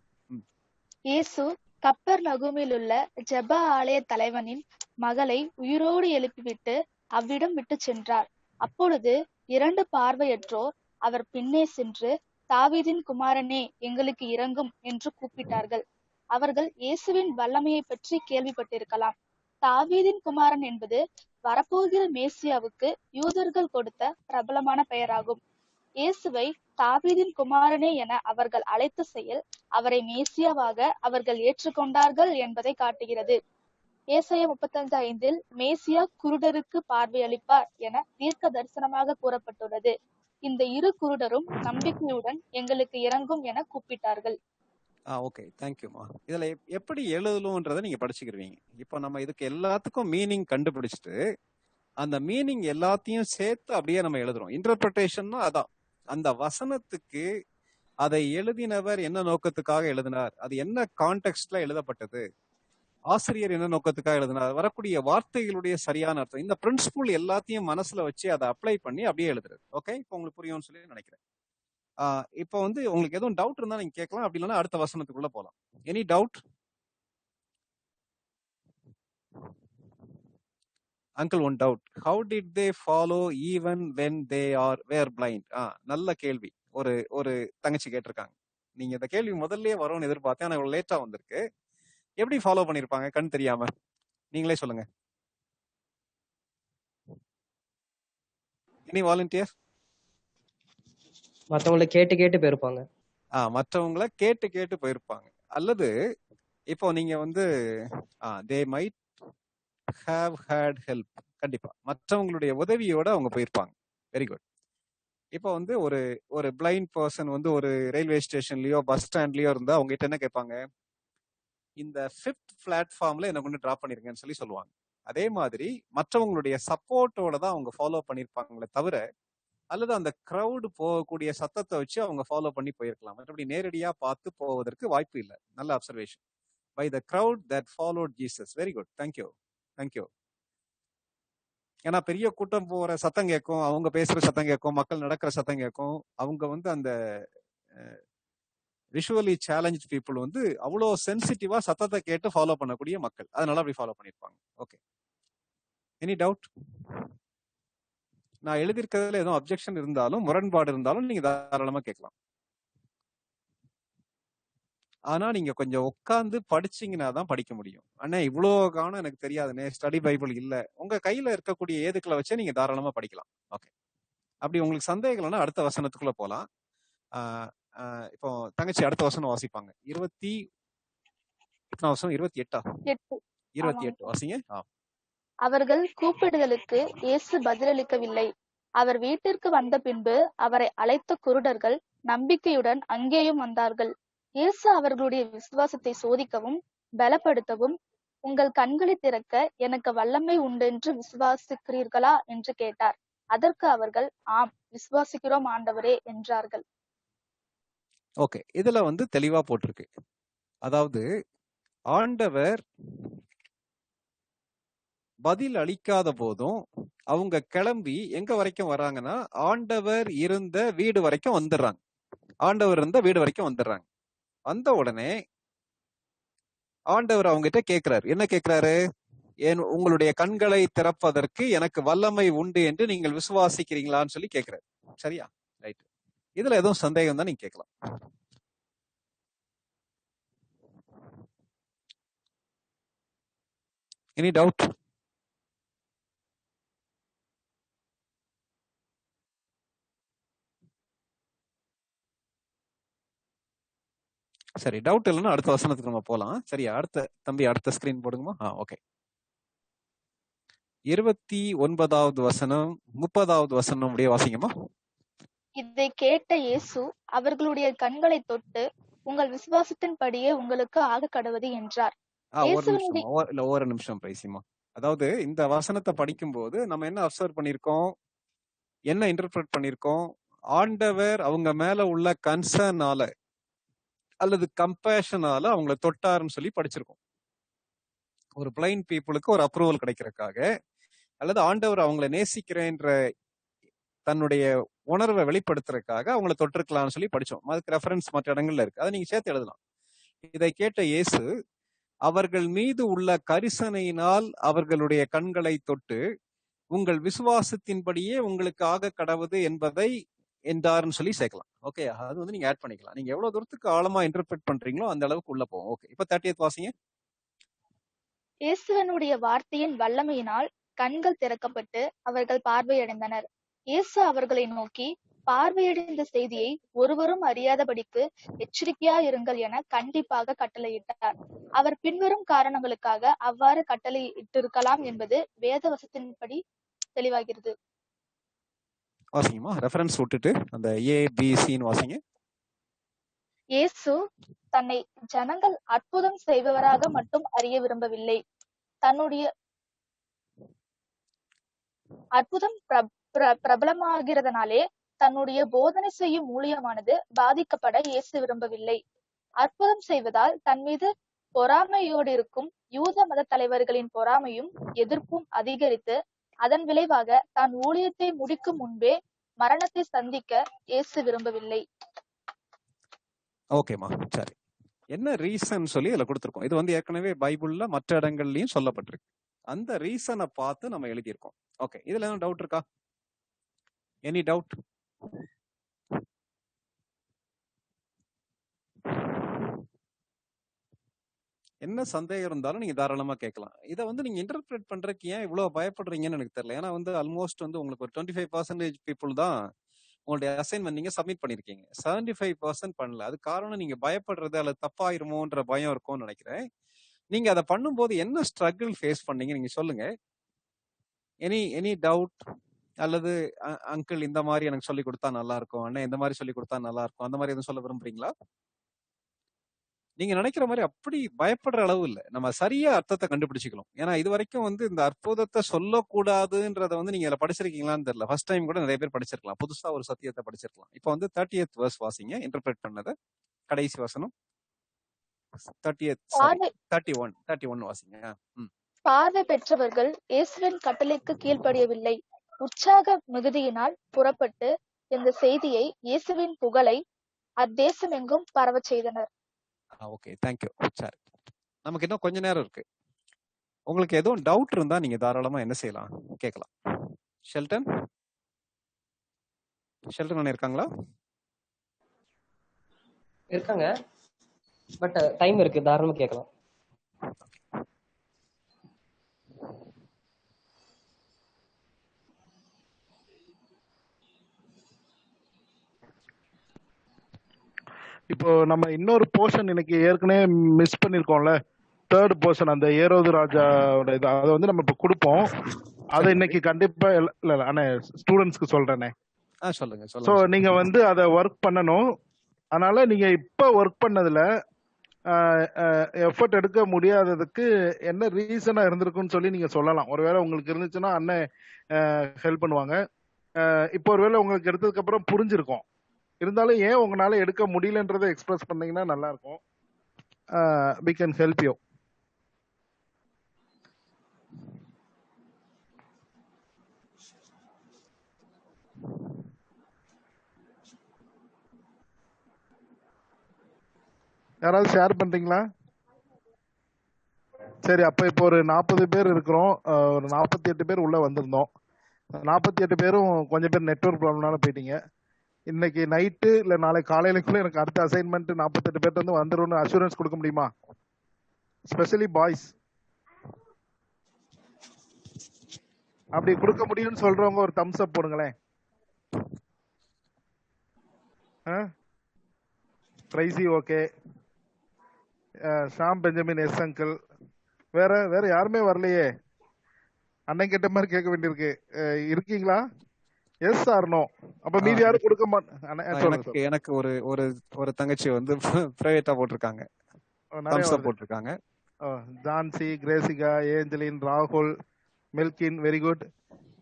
இயேசு கப்பர்நகூமில் உள்ள ஜெப ஆலய தலைவனின் மகளை உயிரோடு எழுப்பிவிட்டு அவ்விடம் விட்டு சென்றார். அப்பொழுது 2 பார்வையற்றோர் அவர் பின்னே சென்று, தாவீதின் குமாரனே, எங்களுக்கு இரங்கும் என்று கூப்பிட்டார்கள். அவர்கள் இயேசுவின் வல்லமையை பற்றி கேள்விப்பட்டிருக்கலாம். தாவீதின் குமாரன் என்பது வரப்போகிற மேசியாவுக்கு யூதர்கள் கொடுத்த பிரபலமான பெயராகும். இயேசுவை தாவீதின் குமாரனே என அவர்கள் அழைத்த செயல் அவரை மேசியாவாக அவர்கள் ஏற்றுக்கொண்டார்கள் என்பதை காட்டுகிறது. ஏசாயா 35:5 மேசியா குருடருக்கு பார்வையளிப்பார் என தீர்க்க தரிசனமாக கூறப்பட்டுள்ளது. இந்த 2 குருடரும் நம்பிக்கையுடன் எங்களுக்கு இறங்கும் என கூப்பிட்டார்கள். ஓகே, தேங்க்யூமா. இதுல எப்படி எழுதணும்ன்றதை நீங்க படிச்சுக்கிருவீங்க. இப்போ நம்ம இதுக்கு எல்லாத்துக்கும் மீனிங் கண்டுபிடிச்சிட்டு அந்த மீனிங் எல்லாத்தையும் சேர்த்து அப்படியே நம்ம எழுதுறோம். இன்டர்பிரிட்டேஷன்னா அதான், அந்த வசனத்துக்கு அதை எழுதினவர் என்ன நோக்கத்துக்காக எழுதினார், அது என்ன கான்டெக்ட்ல எழுதப்பட்டது, ஆசிரியர் என்ன நோக்கத்துக்காக எழுதினார், வரக்கூடிய வார்த்தைகளுடைய சரியான அர்த்தம், இந்த பிரின்சிபிள் எல்லாத்தையும் மனசுல வச்சு அதை அப்ளை பண்ணி அப்படியே எழுதுறது. ஓகே, இப்போ உங்களுக்கு புரியும்னு சொல்லி நினைக்கிறேன். இப்போ வந்து உங்களுக்கு எதுவும் டவுட் இருந்தா நீங்க கேட்கலாம், அப்படி இல்லைன்னா அடுத்த வசனத்துக்குள்ள போலாம். Any doubt? Uncle, one doubt. How did they follow even when they were blind? நல்ல கேள்வி. ஒரு தங்கச்சி கேட்டிருக்காங்க. நீங்க இந்த கேள்வி முதல்லயே வரும்னு எதிர்பார்த்தேன், ஆனா இவ்வளவு லேட்டா வந்திருக்கு. எப்படி ஃபாலோ பண்ணிருப்பாங்க கண் தெரியாம? நீங்களே சொல்லுங்க. Any volunteer? மத்தவங்கள கேட்டு கேட்டு போயிருப்பாங்க. மற்றவங்கள கேட்டு கேட்டு போயிருப்பாங்க. அல்லது இப்போ நீங்க வந்து they might have had help. கண்டிப்பா மற்றவங்களுடைய உதவியோட அவங்க போயிருப்பாங்க. Very good. இப்போ வந்து ஒரு ஒரு பிளைண்ட் பர்சன் வந்து ஒரு ரயில்வே ஸ்டேஷன்லயோ பஸ் ஸ்டாண்ட்லயோ இருந்தா அவங்க கிட்ட என்ன கேட்பாங்க? இந்த 5th பிளாட்ஃபார்ம்ல என்ன கொண்டு டிராப் பண்ணிருங்கன்னு சொல்லி சொல்லுவாங்க. அதே மாதிரி மற்றவங்களுடைய சப்போர்ட்டோட தான் அவங்க ஃபாலோ பண்ணிருப்பாங்களே தவிர, அல்லது அந்த கிரவுட் போகக்கூடிய சத்தத்தை வச்சு அவங்க ஃபாலோ பண்ணி போயிருக்கலாம். மற்றபடி நேரடியா பார்த்து போவதற்கு வாய்ப்பு இல்லை. நல்ல observation. By the crowd that followed Jesus. Very good. Thank you. Thank you. ஏன்னா பெரிய கூட்டம் போற சத்தம் கேட்கும், அவங்க பேசுற சத்தம் கேட்கும், மக்கள் நடக்கிற சத்தம் கேட்கும். அவங்க வந்து அந்த விஷுவலி சேலஞ்ச் பீப்புள் வந்து அவ்வளோ சென்சிட்டிவா சத்தத்தை கேட்டு ஃபாலோ பண்ணக்கூடிய மக்கள். அதனால அப்படி ஃபாலோ பண்ணிருப்பாங்க. ஓகே. Any doubt? நான் எழுதியிருக்கிறதுல எதுவும் அப்ஜெக்ஷன் இருந்தாலும் முரண்பாடு இருந்தாலும் நீங்க தாராளமா கேட்கலாம். ஆனா நீங்க கொஞ்சம் உட்கார்ந்து படிச்சீங்கன்னா தான் படிக்க முடியும். ஆனா இவ்வளோ காணும் எனக்கு தெரியாதுன்னே, ஸ்டடி பைபிள் இல்ல, உங்க கையில இருக்கக்கூடிய ஏதுக்களை வச்சே நீங்க தாராளமா படிக்கலாம். ஓகே. அப்படி உங்களுக்கு சந்தேகம் இல்லைன்னா அடுத்த வசனத்துக்குள்ள போலாம். இப்போ தங்கச்சி அடுத்த வசனம் வாசிப்பாங்க. 28 8. வாசிங்க. அவர்கள் கூப்பிடுதலுக்கு இயேசு பதிலளிக்கவில்லை. அவர் வீட்டிற்கு வந்த பின்பு அவரை அழைத்த குருடர்கள் நம்பிக்கையுடன் அங்கேயும் வந்தார்கள். இயேசு அவர்களுடைய விசுவாசத்தை சோதிக்கவும் பலப்படுத்தவும், உங்கள் கண்களை திறக்க எனக்கு வல்லமை உண்டென்று விசுவாசிக்கிறீர்களா என்று கேட்டார். அதற்கு அவர்கள், ஆம், விசுவாசிக்கிறோம் ஆண்டவரே என்றார்கள். ஓகே. இதுல வந்து தெளிவா போட்டிருக்கு. அதாவது ஆண்டவர் பதில் அளிக்காத போதும் அவங்க கிளம்பி எங்க வரைக்கும் வராங்கன்னா, ஆண்டவர் இருந்த வீடு வரைக்கும் வந்துடுறாங்க. ஆண்டவர் இருந்த வீடு வரைக்கும் வந்துடுறாங்க. வந்த உடனே ஆண்டவர் அவங்க கிட்ட கேட்கிறாரு. என்ன கேட்கிறாரு? உங்களுடைய கண்களை திறப்பதற்கு எனக்கு வல்லமை உண்டு என்று நீங்கள் விசுவாசிக்கிறீங்களான்னு சொல்லி கேட்கிறாரு. சரியா? ரைட். இதுல எதுவும் சந்தேகம் தான் நீங்க கேட்கலாம். Any doubt? சரி, டவுட் இல்லைன்னா அடுத்த வசனத்துக்கு நம்ம போலாம். சரியா? அடுத்த ஸ்கிரீன் போடுங்கம்மா. ஓகே. 29வது வசனம் 30வது வசனம் அப்படியே வாசிங்கம்மா. இதை கேட்ட இயேசு அவர்களுடைய கண்களை தொட்டு, உங்கள் விசுவாசத்தின்படியே உங்களுக்கு ஆக கடவது என்றார். ஒரு நிமிஷம் பேசிமா. அதாவது இந்த வசனத்தை படிக்கும்போது நம்ம என்ன அப்சர்வ் பண்ணிருக்கோம், என்ன இன்டர்பிரட் பண்ணிருக்கோம்? ஆண்டவர் அவங்க மேல உள்ள கன்சர்னால அல்லது கம்பேஷனால அவங்கள தொட்டாருன்னு சொல்லி படிச்சிருக்கோம். ஒரு பிளைண்ட் பீப்புளுக்கு ஒரு அப்ரூவல் கிடைக்கிறதுக்காக, அல்லது ஆண்டவர் அவங்கள நேசிக்கிறேன்ற தன்னுடைய உணர்வை வெளிப்படுத்துறதுக்காக அவங்கள தொட்டிருக்கலாம்னு சொல்லி படிச்சோம். அதுக்கு ரெஃபரன்ஸ் மற்ற இடங்கள்ல இருக்கு. அதை நீங்க சேர்த்து எழுதலாம். இதை கேட்ட இயேசு அவர்கள் மீது உள்ள கரிசனையினால் அவர்களுடைய கண்களை தொட்டு, உங்கள் விசுவாசத்தின்படியே உங்களுக்கு ஆக கடவுது என்பதை என்றாருன்னு சொல்லி சேர்க்கலாம். ஓகே. அது வந்து நீங்க ஆட் பண்ணிக்கலாம். நீங்க எவ்வளவு தூரத்துக்கு ஆழமா இன்டர்பிரட் பண்றீங்களோ அந்த அளவுக்கு உள்ள போகும். ஓகே. இப்ப 30th வாசிங்க. இயேசுவனுடைய வார்த்தையின் வல்லமையினால் கண்கள் திறக்கப்பட்டு அவர்கள் பார்வையடைந்தனர். இயேசு அவர்களை நோக்கி, பார்வையடைந்த செய்தியை ஒருவரும் அறியாதபடிக்கு எச்சரிக்கையா இருங்கள் என கண்டிப்பாக கட்டளையிட்டார். அவர் பின்வரும் காரணங்களுக்காக அவ்வாறு கட்டளையிட்டிருக்கலாம் என்பது வேதவசத்தின்படி தெளிவாகிறது. வாசிங்கம்மா. ரெஃபரன்ஸ் விட்டுட்டு அந்த ஏபிசின்னு வாசிங்க. இயேசு தன்னை ஜனங்கள் அற்புதம் செய்பவராக மட்டும் அறிய விரும்பவில்லை. தன்னுடைய அற்புதம் பிரபலமாகிறதுனாலே தன்னுடைய போதனை செய்யும் ஊழியமானது பாதிக்கப்பட இயேசு விரும்பவில்லை. அற்புதம் செய்வதால் தன் மீது பொறாமையோடு இருக்கும் யூத மத தலைவர்களின் பொறாமையும் எதிர்ப்பும் அதிகரித்து, அதன் விளைவாக தான் ஊழியத்தை முடிக்கும் முன்பே மரணத்தை சந்திக்க இயேசு விரும்பவில்லை. ஓகேமா. சரி, என்ன ரீசன் சொல்லி இதுல கொடுத்திருக்கோம். இது வந்து ஏற்கனவே பைபிள்ல மற்ற இடங்கள்லயும் சொல்லப்பட்டிருக்கு. அந்த ரீசனை பார்த்து நம்ம எழுதியிருக்கோம். ஓகே. இதுல என்ன டவுட் இருக்கா? Any doubt? என்ன சந்தேகம் இருந்தாலும் நீங்க தாராளமா கேட்கலாம். இதை வந்து நீங்க இன்டர்பிரேட் பண்றதுக்கு ஏன் இவ்வளவு பயப்படுறீங்கன்னு எனக்கு தெரியல. ஏன்னா வந்து ஆல்மோஸ்ட் வந்து உங்களுக்கு ஒரு 25% பீப்புள் தான் உங்களுடைய அசைன்மெண்ட் நீங்க சப்மிட் பண்ணிருக்கீங்க. 75% பண்ணல. அது காரணம் நீங்க பயப்படுறது அல்லது தப்பாயிருமோன்ற பயம் இருக்கும்னு நினைக்கிறேன். நீங்க அதை பண்ணும்போது என்ன ஸ்ட்ரகிள் ஃபேஸ் பண்ணீங்க நீங்க சொல்லுங்க. எனி டவுட் அல்லது அங்கிள் இந்த மாதிரி எனக்கு சொல்லி கொடுத்தா நல்லா இருக்கும், அண்ணன் இந்த மாதிரி சொல்லி கொடுத்தா நல்லா இருக்கும், அந்த மாதிரி எதுவும் சொல்ல விரும்புறீங்களா? நீங்க நினைக்கிற மாதிரி அப்படி பயப்படுற அளவு இல்லை. நம்ம சரியா அர்த்தத்தை கண்டுபிடிச்சிக்கணும். ஏன்னா இது வரைக்கும் வந்து இந்த அற்புதத்தை சொல்லக்கூடாதுன்றத வந்து நீங்க படிச்சிருக்கீங்களான்னு தெரியல. ஃபர்ஸ்ட் டைம் கூட நிறைய பேர் படிச்சிருக்கலாம், புதுசா ஒரு சத்தியத்தை படிச்சிருக்கலாம். இப்போ வந்து 30th verse வாசிங்க, இன்டர்பிரேட் பண்ணதை, கடைசி வசனம் 31 வாசிங்க. பார்வை பெற்றவர்கள் இயேசுவின் கட்டளைக்கு கீழ்ப்படியவில்லை. உற்சாக மிகுதியினால் புறப்பட்டு இந்த செய்தியை இயேசுவின் புகழை அத்தேசம் எங்கும் பரவச் செய்தனர். Okay, thank you. சரி, நமக்கு இன்னும் கொஞ்ச நேரம் இருக்கு. உங்களுக்கு எதுவும் டவுட் இருந்தா நீங்க தாராளமா என்ன செய்யலாம், கேட்கலாம். ஷெல்டன் இருக்காங்களா? இருக்காங்க, பட் டைம் இருக்கு, தாராளமா கேட்கலாம். இப்போ நம்ம இன்னொரு போர்ஷன் இன்னைக்கு ஏற்கனவே மிஸ் பண்ணிருக்கோம்ல, தேர்ட் போர்ஷன், அந்த ஏரோது ராஜாவோட இது, அதை வந்து நம்ம இப்போ கொடுப்போம். அதை இன்னைக்கு கண்டிப்பா இல்ல அண்ணே ஸ்டூடெண்ட்ஸ்க்கு சொல்றேனே. சொல்லுங்க. ஸோ நீங்க வந்து அதை ஒர்க் பண்ணணும். அதனால நீங்க இப்ப ஒர்க் பண்ணதுல எஃபர்ட் எடுக்க முடியாததுக்கு என்ன ரீசனா இருந்திருக்குன்னு சொல்லி நீங்க சொல்லலாம். ஒருவேளை உங்களுக்கு இருந்துச்சுன்னா அண்ணன் ஹெல்ப் பண்ணுவாங்க. இப்போ ஒருவேளை உங்களுக்கு எடுத்ததுக்கு அப்புறம் புரிஞ்சிருக்கும், இருந்தாலும் ஏன் உங்களால எடுக்க முடியலன்றதை எக்ஸ்பிரஸ் பண்ணீங்கன்னா நல்லா இருக்கும். we can help you. யாராவது ஷேர் பண்றீங்களா? சரி, அப்ப இப்போ ஒரு 40 பேர் இருக்கிறோம். ஒரு 48 பேர் உள்ள வந்திருந்தோம். 48 பேரும் கொஞ்சம் பேர் நெட்வொர்க் ப்ராப்ளம்னால போயிட்டீங்க. இன்னைக்கு நைட்டு இல்ல நாளை காலையிலக்குள்ள எனக்கு அடுத்த அசைன்மெண்ட் 48 பேர்ட்டு வந்து வந்துரும்னு அஷூரன்ஸ் கொடுக்க முடியுமா? Specially boys. அப்படி கொடுக்க முடியும்னு சொல்றவங்க ஒரு தம்ஸ் அப் போடுங்களேன். Tracy okay, Sham Benjamin yes uncle, வேற யாருமே வரலையே. அண்ணன் கேட்ட மாதிரி கேட்க வேண்டியிருக்கு. இருக்கீங்களா? Yes or no? அப்ப மீதி யாரும் கொடுக்க மாட்டாங்க. எனக்கு ஒரு தங்கச்சி வந்து பிரைவேட்டா போட்டிருக்காங்க, தம்ஸ் அப் போட்டிருக்காங்க. ஜான்சி, கிரேசிகா, ஏஞ்சலின், ராகுல், மில்கின், வெரி குட்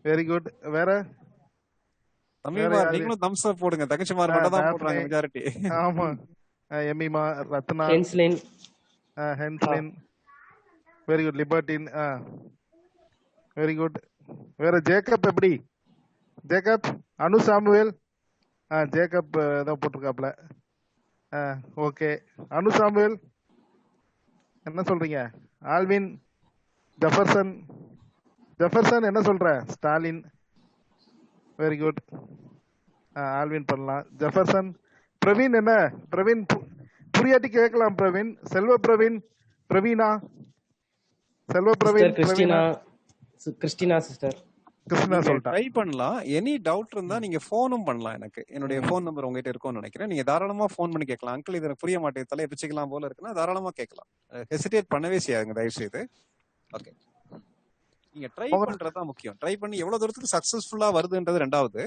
வெரி குட். வேற நீங்களும் தம்ஸ் அப் போடுங்க. தங்கச்சிமார் மட்டும் தான் போடுறாங்க மெஜாரிட்டி. ஆமா, Emima, Ratna, Henslin, very good. Libertin, very good. வேற ஜேக்கப் எப்படி? ஜேக்கப், அனு சாமுவேல், ஜேக்கப் ஏதோ போட்டிருக்காப்ல. ஓகே, அனு சாமுவேல் என்ன சொல்றீங்க? ஆல்வின், ஜெஃபர்சன் என்ன சொல்ற? Stalin, very good. ஆல்வின் பண்ணலாம். ஜெஃபர்சன். பிரவீன் என்ன? பிரவீன் புரியாட்டி கேட்கலாம். பிரவீன், செல்வ பிரவீன், பிரவீனா, செல்வ பிரவீன், கிறிஸ்டினா சிஸ்டர், கிறிஸ்டினா சொல்லிட்டா. ட்ரை பண்ணலாம். எனி டவுட் இருந்தா நீங்க போனும் பண்ணலாம். எனக்கு என்னுடைய போன் நம்பர் உங்ககிட்ட இருக்கும்னு நினைக்கிறேன். நீங்க தாராளமா போன் பண்ணி கேட்கலாம். அங்கிள் இது எனக்கு புரிய மாட்டேங்குது, தலையை பிச்சுக்கலாம் போல இருக்குன்னா தாராளமா கேட்கலாம். ஹெசிடேட் பண்ணவே செய்யாதுங்க தயவு செய்து. ஓகே, நீங்க ட்ரை பண்றதுதான் முக்கியம். ட்ரை பண்ணி எவ்வளவு தூரத்துக்கு சக்சஸ்ஃபுல்லா வருதுன்றது ரெண்டாவது.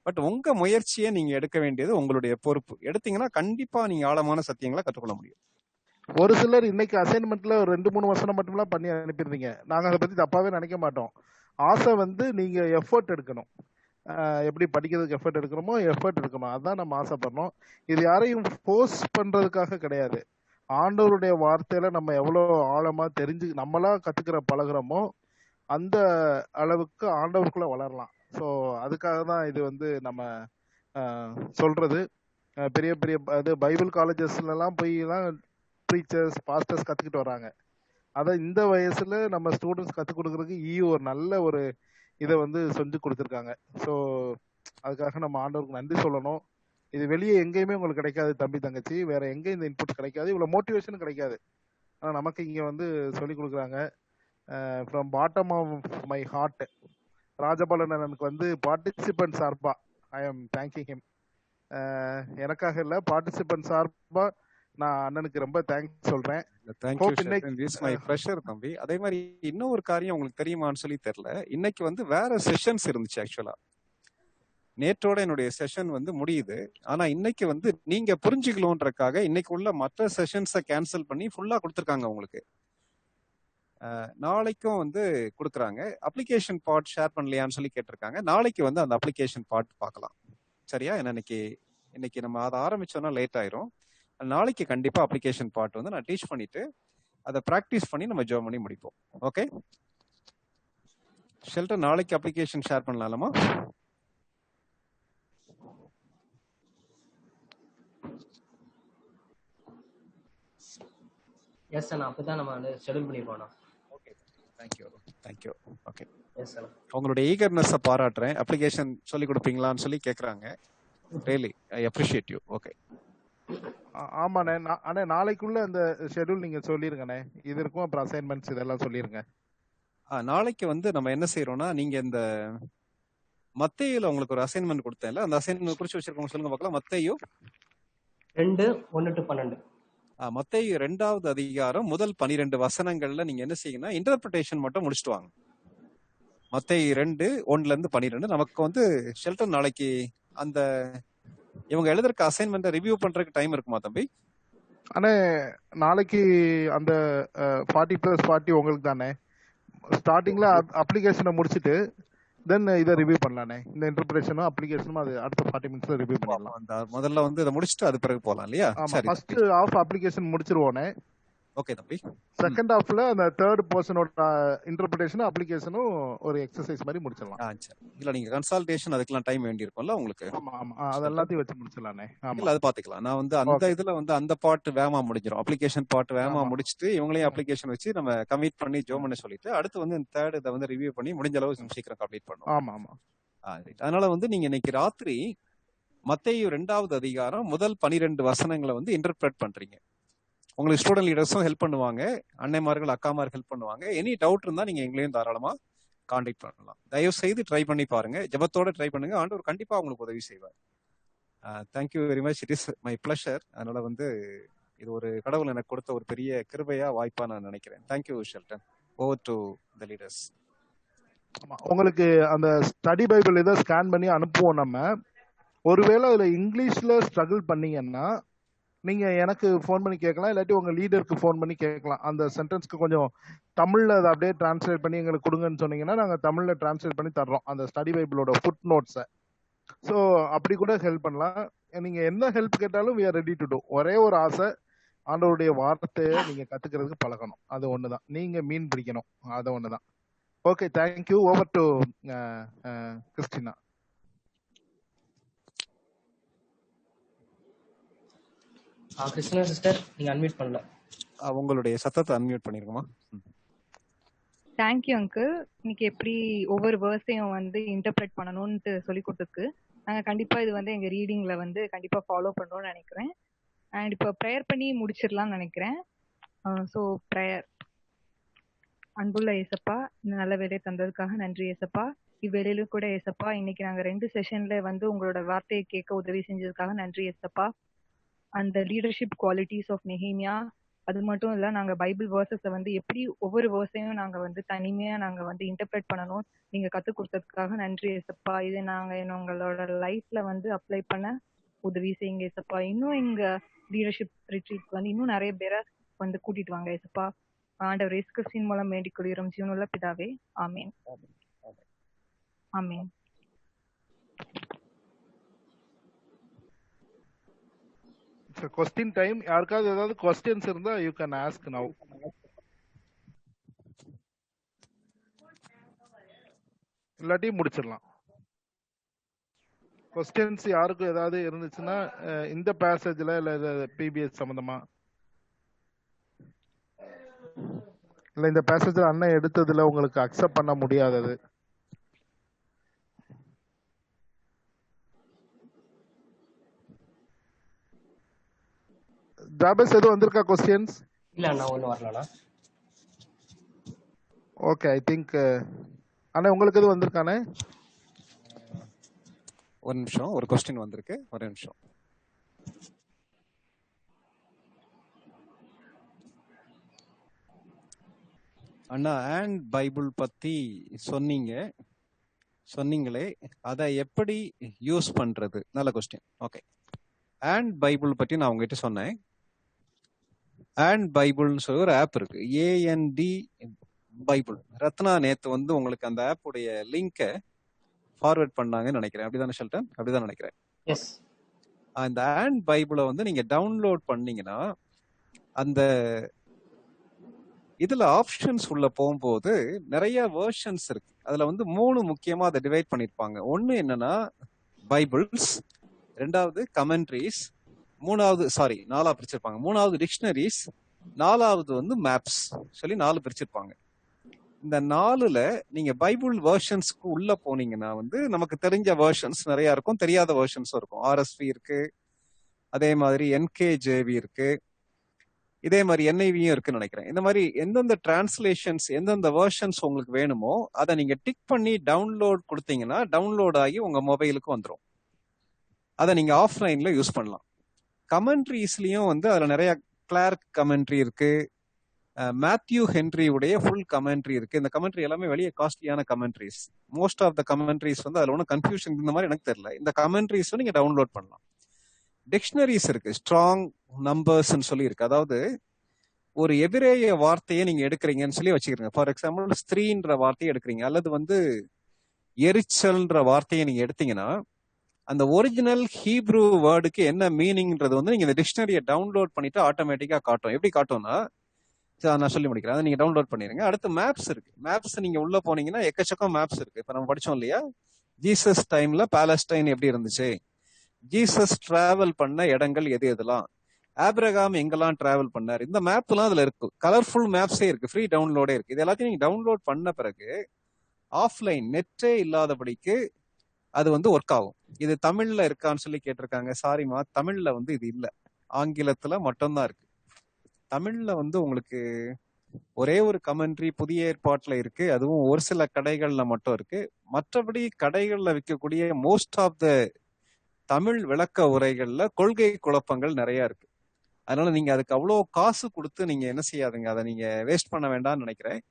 பட் உங்க முயற்சியை நீங்க எடுக்க வேண்டியது உங்களுடைய பொறுப்பு. எடுத்தீங்கன்னா கண்டிப்பா நீங்க ஆழமான சத்தியங்களை கற்றுக்கொள்ள முடியும். ஒரு சிலர் இன்னைக்கு அசைன்மெண்ட்ல ஒரு 2-3 வருஷம் மட்டும்லாம் பண்ணி அனுப்பிடுறீங்க. நாங்க அதை பத்தி தப்பாவே நினைக்க மாட்டோம். ஆசை வந்து நீங்க எஃபர்ட் எடுக்கணும். எப்படி படிக்கிறதுக்கு எஃபர்ட் எடுக்கணுமோ எஃபர்ட் எடுக்கணும், அதுதான் நம்ம ஆசைப்படுறோம். இது யாரையும் ஃபோர்ஸ் பண்றதுக்காக கிடையாது. ஆண்டவருடைய வார்த்தையில நம்ம எவ்வளவு ஆழமா தெரிஞ்சு நம்மளா கத்துக்கிற பழகுறோமோ அந்த அளவுக்கு ஆண்டவருக்குள்ள வளரலாம். ஸோ அதுக்காக தான் இது வந்து நம்ம சொல்றது. பெரிய பெரிய இது பைபிள் காலேஜஸ்லாம் போய்லாம் ப்ரீச்சர்ஸ், பாஸ்டர்ஸ் கத்துக்கிட்டு வராங்க. அதை இந்த வயசுல நம்ம ஸ்டூடெண்ட்ஸ் கற்றுக் கொடுக்கறதுக்கு ஒரு நல்ல ஒரு இதை வந்து செஞ்சு கொடுத்துருக்காங்க. ஸோ அதுக்காக நம்ம ஆண்டவருக்கு நன்றி சொல்லணும். இது வெளியே எங்கேயுமே உங்களுக்கு கிடைக்காது தம்பி தங்கச்சி, வேற எங்கேயும் இந்த இன்புட்ஸ் கிடைக்காது, இவ்வளோ மோட்டிவேஷனும் கிடைக்காது. ஆனா நமக்கு இங்க வந்து சொல்லி கொடுக்குறாங்க. From bottom of my heart Rajapalan அண்ணனுக்கு வந்து பார்ட்டிசிபென்ட் சார்பா ஐ எம் தேங்கிங் ஹிம். எனக்காக இல்ல, பார்ட்டிசிபென்ட் சார்பா நான் அண்ணனுக்கு ரொம்ப தேங்க்ஸ் சொல்றேன். தேங்க்யூ Hope ஷெல்டன், இன்னைக்கு இட்ஸ் மை ப்ளஷர் தம்பி. அதே மாதிரி இன்னொரு காரியம் உங்களுக்கு தெரியுமான்னு சொல்லி தெரியல, இன்னைக்கு வந்து வேற செஷன்ஸ் இருந்துச்சு. ஆக்சுவலா நேற்றோட என்னுடைய செஷன் வந்து முடியுது. ஆனா இன்னைக்கு வந்து நீங்க புரிஞ்சுக்கணுன்றக்காக இன்னைக்கு உள்ள மற்ற செஷன்ஸை கேன்சல் பண்ணி ஃபுல்லா கொடுத்துருக்காங்க உங்களுக்கு. நாளைக்கும் வந்து கொடுக்குறாங்க. அப்ளிகேஷன் பார்ட் ஷேர் பண்ணலையான்னு சொல்லி கேட்டிருக்காங்க. நாளைக்கு வந்து அந்த அப்ளிகேஷன் பார்ட் பார்க்கலாம். சரியா? ஏன்னா இன்னைக்கு நம்ம அதை ஆரம்பிச்சோம்னா லேட் ஆயிரும். நாளைக்கு கண்டிப்பா அப்ளிகேஷன் பார்ட் வந்து நான் டீச் பண்ணிட்டு அதை ப்ராக்டிஸ் பண்ணி நம்ம ஜாயின் பண்ணி முடிப்போம். ஓகே ஷெல்டன், நாளைக்கு அப்ளிகேஷன் ஷேர் பண்ணலாமா? எஸ் சார், அப்பதான் நம்ம வந்து ஷெட்யூல் பண்ணிருக்கோம். Okay, thank you thank you. Okay, yes sir. உங்களுடைய ஈகர்னஸை பாராட்டுறேன். அப்ளிகேஷன் சொல்லி கொடுப்பீங்களான்னு சொல்லி கேட்குறாங்க. Really I appreciate you. Okay, ஆமாண்ணே. அண்ணே நாளைக்குள்ள அந்த ஷெட்யூல் நீங்க சொல்லிருங்கண்ணே. இது இருக்கும், அப்புறம் அசைன்மெண்ட்ஸ் இதெல்லாம் சொல்லிருங்க. நாளைக்கு வந்து நம்ம என்ன செய்யறோம்னா, நீங்க இந்த மத்தேயுல உங்களுக்கு ஒரு அசைன்மெண்ட் கொடுத்தேன்ல, அந்த அசைன்மெண்ட் குறிச்சு வச்சிருக்கோங்க, சொல்லுங்க பார்க்கலாம். மத்தேயு 2:1-12. மத்தேயு 2வது அதிகாரம் முதல் 12 வசனங்கள்ல நீங்க என்ன செய்யுங்கன்னா இன்டர்பிரிட்டேஷன் மட்டும் முடிச்சுட்டு வாங்க. மத்தேயு 2:1-12. நமக்கு வந்து ஷெல்டன் நாளைக்கு அந்த இவங்க எழுதுறக்கு அசைன்மெண்ட் ரிவ்யூ பண்றதுக்கு டைம் இருக்குமா தம்பி? அண்ணே நாளைக்கு அந்த 40+40 உங்களுக்கு தானே. ஸ்டார்டிங்ல அப்ளிகேஷனை முடிச்சுட்டு தென் இதை ரிவ்யூ பண்ணலானே. இந்த இன்டர்பிரேஷனும் அப்ளிகேஷனும் அது அடுத்த 40 மினிட்ஸ்ல ரிவ்யூ பண்ணலாம். அந்த முதல்ல வந்து இதை முடிச்சுட்டு அது பிறகு போலாம் இல்லையா? ஆமா, ஃபர்ஸ்ட் ஹாஃப் அப்ளிகேஷன் முடிச்சிருவோனே. ஓகே தம்பி. செகண்ட் ஹாஃப்ல அந்த தேர்ட் பர்சனோட இன்டர்பிரேஷனும் அப்ளிகேஷனும் ஒரு எக்ஸசைஸ் மாதிரி முடிச்சிடலாம். சரி. இல்ல நீங்க கன்சல்டேஷன் அதுக்கெல்லாம் டைம் வேண்டி இருக்கும்ல உங்களுக்கு? ஆமா ஆமா, அதெல்லாத்தையும் வச்சு முடிச்சிடலானே. ஆமா, இல்ல அது பாத்துக்கலாம். நான் வந்து அந்த இதுல வந்து அந்த பார்ட் வேகமா முடிஞ்சிடும். அப்ளிகேஷன் பார்ட் வேகமா முடிச்சுட்டு இவங்களையும் அப்ளிகேஷன் வச்சு நம்ம கமிட் பண்ணி ஜோ பண்ண சொல்லிட்டு அடுத்து வந்து இந்த தேர்ட் இதை வந்து ரிவ்யூ பண்ணி முடிஞ்ச அளவு சீக்கிரம் கம்ப்ளீட் பண்ணுவோம். ஆமா ஆமா. அதனால வந்து நீங்க இன்னைக்கு ராத்திரி மத்தேயு 2வது அதிகாரம் முதல் 12 வசனங்களை வந்து இன்டர்பிரட் பண்றீங்க. உங்களுக்கு ஸ்டூடெண்ட் லீடர்ஸும் ஹெல்ப் பண்ணுவாங்க, அன்னைமார்கள் அக்காமார்கள் ஹெல்ப் பண்ணுவாங்க. எனி டவுட் இருந்தா நீங்க எங்களையும் தாராளமா கான்டாக்ட் பண்ணலாம். தயவு செய்து ட்ரை பண்ணி பாருங்க, ஜெபத்தோட ட்ரை பண்ணுங்க. ஆண்டவர் கண்டிப்பா உங்களுக்கு உதவி செய்வார். Thank you very much, it is my pleasure. அதனால வந்து இது ஒரு கடவுள் எனக்கு கொடுத்த ஒரு பெரிய கிருபையா வாய்ப்பா நான் நினைக்கிறேன். Thank you Sheldon. Over to the leaders. உங்களுக்கு அந்த ஸ்டடி பைபிள் இதை ஸ்கேன் பண்ணி அனுப்புவோம் நம்ம. ஒருவேளை அதுல இங்கிலீஷ்ல ஸ்ட்ரகிள் பண்ணீங்கன்னா நீங்க எனக்கு ஃபோன் பண்ணி கேட்கலாம், இல்லாட்டி உங்க லீடருக்கு ஃபோன் பண்ணி கேட்கலாம். அந்த சென்டென்ஸ்க்கு கொஞ்சம் தமிழ்ல அதை அப்படியே டிரான்ஸ்லேட் பண்ணி எங்களுக்கு கொடுங்கன்னு சொன்னீங்கன்னா நாங்க தமிழ்ல டிரான்ஸ்லேட் பண்ணி தர்றோம் அந்த ஸ்டடி பைபிளோட ஃபுட் நோட்ஸை. ஸோ அப்படி கூட ஹெல்ப் பண்ணலாம். நீங்க என்ன ஹெல்ப் கேட்டாலும் we are ready to do. ஒரே ஒரு ஆசை, ஆண்டவருடைய வார்த்தையை நீங்க கத்துக்கிறதுக்கு பழகணும். அது ஒண்ணுதான். நீங்க மீன் பிடிக்கணும், அது ஒண்ணுதான். Okay, thank you. Over to Christina. Christina sister, நீங்க அன்மியூட் பண்ணல. உங்களுடைய சத்தத்தை அன்மியூட் பண்ணிருக்கமா? Thank you uncle. இன்னைக்கு எப்படி ஒவ்வொரு வேர்ஸையும் வந்து இன்டர்பிரேட் பண்ணணும்னு சொல்லி கொடுத்துருக்கு. நாங்கள் கண்டிப்பாக இது வந்து எங்கள் ரீடிங்கில் வந்து கண்டிப்பாக ஃபாலோ பண்ணுறோம்னு நினைக்கிறேன். அண்ட் இப்போ ப்ரேயர் பண்ணி முடிச்சிடலாம்னு நினைக்கிறேன். So prayer. அன்புள்ள ஏசப்பா, இந்த நல்ல வேலையை தந்ததுக்காக நன்றி ஏசப்பா. இவ்வேளையிலும் கூட ஏசப்பா, இன்னைக்கு நாங்கள் 2 செஷன்ல வந்து உங்களோட வார்த்தையை கேட்க உதவி செஞ்சதுக்காக நன்றி ஏசப்பா. அந்த லீடர்ஷிப் குவாலிட்டிஸ் ஆஃப் நெஹேமியா, அது மட்டும் இல்லை, நாங்கள் பைபிள் வேர்சஸை வந்து எப்படி ஒவ்வொரு வேர்ஸையும் நாங்கள் வந்து தனிமையாக நாங்கள் வந்து இன்டர்பிரேட் பண்ணணும் நீங்கள் கற்றுக் கொடுத்ததுக்காக நன்றி ஏசப்பா. இதை நாங்கள் எங்களோட லைஃப்ல வந்து அப்ளை பண்ண உதவி செய்யுங்க ஏசப்பா. இன்னும் எங்கள் லீடர்ஷிப் ரிட்ரீட் வந்து இன்னும் நிறைய பேரை வந்து கூட்டிட்டு வாங்க ஏசப்பா. ஆண்டவர் இயேசு கிறிஸ்துவின் மூலம் வேண்டிக் கொள்கிறோம் ஜீவனுள்ள பிதாவே, ஆமேன். ஆமேன். Question time. யாருக்காவது ஏதாவது கொஸ்டின்ஸ் இருந்தா யூ கேன் ஆஸ்க் நவ. இல்லாட்டி முடிச்சிடலாம். கொஸ்டின்ஸ் யாருக்கும் ஏதாவது இருந்துச்சுன்னா இந்த பேசேஜ்ல இல்ல பிபிஎஸ் சம்பந்தமா இல்ல இந்த பேசேஜ்ல அண்ணன் எடுத்ததுல உங்களுக்கு அக்செப்ட் பண்ண முடியாதது, ஜாபஸ் எதுவும் வந்திருக்கா கொஸ்டின்ஸ்? இல்ல அண்ணா ஒன்றும் வரலண்ணா. ஓகே, ஐ திங்க் அண்ணா உங்களுக்கு எது வந்திருக்கானே? ஒரு நிமிஷம், ஒரு கொஸ்டின் வந்திருக்கு, ஒரு நிமிஷம். அண்ணா அண்ட் பைபிள் பத்தி சொன்னீங்களே, அதை எப்படி யூஸ் பண்றது? நல்ல கொஸ்டின். ஓகே, அண்ட் பைபிள் பத்தி நான் உங்ககிட்ட சொன்னேன். அண்ட் பைபிள்னு சொல்லி ஒரு ஆப் இருக்கு, AND பைபிள். ரத்னா நேத்து வந்து உங்களுக்கு அந்த ஆப் உடைய லிங்கை ஃபார்வர்ட் பண்ணாங்கன்னு நினைக்கிறேன். அப்படிதானே ஷெல்டன்? அப்படிதான் நினைக்கிறேன். எஸ். அந்த அண்ட் பைபிளை வந்து நீங்க டவுன்லோட் பண்ணீங்கன்னா அந்த இதுல ஆப்ஷன்ஸ் உள்ள போகும்போது நிறைய வெர்ஷன்ஸ் இருக்கு. அதுல வந்து 3 முக்கியமா அதை டிவைட் பண்ணிருப்பாங்க. ஒன்னு என்னன்னா பைபிள்ஸ், ரெண்டாவது கமெண்ட்ரிஸ், நாலா பிரிச்சிருப்பாங்க. மூணாவது டிக்ஷனரிஸ், நாலாவது வந்து மேப்ஸ் சொல்லி 4 பிரிச்சிருப்பாங்க. இந்த 4ல நீங்க பைபிள் வெர்ஷன்ஸ்க்கு உள்ள போனீங்கன்னா வந்து நமக்கு தெரிஞ்ச வெர்ஷன்ஸ் நிறைய இருக்கும், தெரியாத வெர்ஷன்ஸும் இருக்கும். RSV இருக்கு, அதே மாதிரி NKJV இருக்கு, இதே மாதிரி NIVயும் இருக்குன்னு நினைக்கிறேன். இந்த மாதிரி எந்தெந்த டிரான்ஸ்லேஷன்ஸ், எந்தெந்த வெர்ஷன்ஸ் உங்களுக்கு வேணுமோ அதை நீங்க டிக் பண்ணி டவுன்லோட் கொடுத்தீங்கன்னா டவுன்லோட் ஆகி உங்க மொபைலுக்கு வந்துடும். அதை நீங்க ஆஃப்லைன்ல யூஸ் பண்ணலாம். கமெண்ட்ரிஸ்லயும் வந்து அதுல நிறைய கிளார்க் கமெண்ட்ரி இருக்கு, மேத்யூ ஹென்ரி உடைய ஃபுல் கமெண்ட்ரி இருக்கு. இந்த கமெண்ட்ரி எல்லாமே வெளியே காஸ்ட்லியான commentaries. Most of the commentaries வந்து அதுல ஒன்றும் கன்ஃபியூஷன் இந்த மாதிரி எனக்கு தெரியல. இந்த கமெண்ட்ரிஸ் நீங்க டவுன்லோட் பண்ணலாம். டிக்ஷனரிஸ் இருக்கு, ஸ்ட்ராங் நம்பர்ஸ் சொல்லி இருக்கு. அதாவது ஒரு எபிரேய வார்த்தையை நீங்க எடுக்கிறீங்கன்னு சொல்லி வச்சுக்கிறீங்க. ஃபார் எக்ஸாம்பிள் ஸ்திரீன்ற வார்த்தையை எடுக்கிறீங்க, அல்லது வந்து எரிச்சல்ன்ற வார்த்தையை நீங்க எடுத்தீங்கன்னா அந்த ஒரிஜினல் ஹீப்ரூ வேர்டுக்கு என்ன மீனிங்ன்றது வந்து நீங்க இந்த டிக்ஷனரியை டவுன்லோட் பண்ணிட்டு ஆட்டோமேட்டிக்கா காட்டும். எப்படி காட்டும்னா, நான் சொல்லி முடிக்கிறேன், அதை நீங்க டவுன்லோட் பண்ணிருங்க. அடுத்து மேப்ஸ் இருக்கு. மேப்ஸ் நீங்க உள்ள போனீங்கன்னா எக்கச்சக்கம் மேப்ஸ் இருக்கு. இப்ப நம்ம படிச்சோம் இல்லையா, ஜீசஸ் டைம்ல பாலஸ்டைன் எப்படி இருந்துச்சு, ஜீசஸ் டிராவல் பண்ண இடங்கள் எது எதெல்லாம், ஆப்ரகாம் எங்கெல்லாம் டிராவல் பண்ணார், இந்த மேப் எல்லாம் அதுல இருக்கு. கலர்ஃபுல் மேப்ஸே இருக்கு, ஃப்ரீ டவுன்லோடே இருக்கு. இது எல்லாத்தையும் நீங்க டவுன்லோட் பண்ண பிறகு ஆஃப்லைன் நெட்டே இல்லாதபடிக்கு அது வந்து ஒர்க் ஆகும். இது தமிழ்ல இருக்கான்னு சொல்லி கேட்டிருக்காங்க. சாரிமா, தமிழ்ல வந்து இது இல்ல, ஆங்கிலத்துல மட்டும்தான் இருக்கு. தமிழ்ல வந்து உங்களுக்கு ஒரே ஒரு கமெண்ட்ரி புதிய ஏற்பாட்டுல இருக்கு, அதுவும் ஒரு சில கடைகள்ல மட்டும் இருக்கு. மற்றபடி கடைகள்ல விற்கக்கூடிய மோஸ்ட் ஆஃப் த தமிழ் விளக்க உரைகள்ல கொள்கை குழப்பங்கள் நிறைய இருக்கு. அதனால நீங்க அதுக்கு அவ்வளோ காசு கொடுத்து நீங்க என்ன செய்யாதுங்க, அதை நீங்க வேஸ்ட் பண்ண வேண்டாம்னு நினைக்கிறேன்.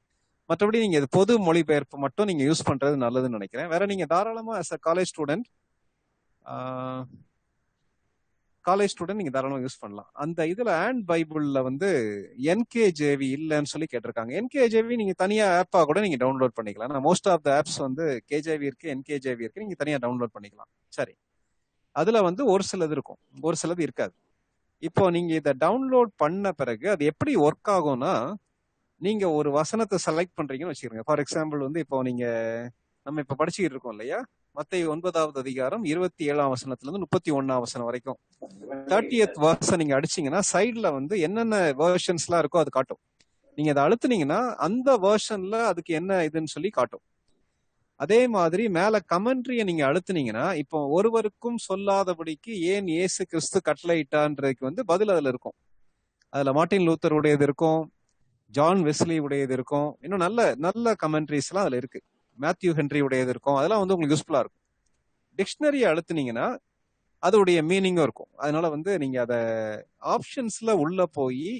மற்றபடி நீங்க இது பொது மொழிபெயர்ப்பு மட்டும் நீங்க யூஸ் பண்றது நல்லதுன்னு நினைக்கிறேன். வேற நீங்க தாராளமா as a காலேஜ் ஸ்டூடெண்ட் நீங்க தாராளமா யூஸ் பண்ணலாம். அந்த இதுல அண்ட் பைபிள்ல வந்து NKJV இல்லைன்னு சொல்லி கேட்டிருக்காங்க. NKJV நீங்க தனியா ஆப்பா கூட நீங்க டவுன்லோட் பண்ணிக்கலாம். மோஸ்ட் ஆஃப் த ஆப்ஸ் வந்து KJV இருக்கு, NKJV இருக்கு, நீங்க தனியா டவுன்லோட் பண்ணிக்கலாம். சரி, அதுல வந்து ஒரு சிலது இருக்கும், ஒரு சிலது இருக்காது. இப்போ நீங்க இதை டவுன்லோட் பண்ண பிறகு அது எப்படி ஒர்க் ஆகும்னா, நீங்க ஒரு வசனத்தை செலக்ட் பண்றீங்கன்னு வச்சுக்கிறீங்க. ஃபார் எக்ஸாம்பிள் வந்து இப்போ நம்ம இப்ப படிச்சுக்கிட்டு இருக்கோம் இல்லையா, மத்தேயு 9வது அதிகாரம் 27ஆம் வசனத்துல இருந்து 31ஆம் வசனம் வரைக்கும் 30th verse நீங்க அடிச்சீங்கன்னா சைட்ல வந்து என்னென்ன வெர்ஷன்ஸ் எல்லாம் இருக்கோ அது காட்டும். நீங்க அதை அழுத்துனீங்கன்னா அந்த வெர்ஷன்ல அதுக்கு என்ன இதுன்னு சொல்லி காட்டும். அதே மாதிரி மேல கமெண்ட்ரிய நீங்க அழுத்துனீங்கன்னா, இப்போ ஒருவருக்கும் சொல்லாதபடிக்கு ஏன் இயேசு கிறிஸ்து கட்டளையிட்டான்றதுக்கு வந்து பதில் அதுல இருக்கும். அதுல மார்ட்டின் லூத்தர் உடையது இருக்கும், ஜான் வெஸ்லி உடையது இருக்கும், இன்னும் நல்ல நல்ல கமெண்ட்ரிஸ் எல்லாம் அதுல இருக்கு, மேத்யூ ஹென்ரி உடையது இருக்கும். அதெல்லாம் வந்து உங்களுக்கு யூஸ்ஃபுல்லா இருக்கும். டிக்ஷனரியை அழுத்துனீங்கன்னா அதோடைய மீனிங்கும் இருக்கும். அதனால வந்து நீங்க அதை ஆப்ஷன்ஸ்ல உள்ள போய்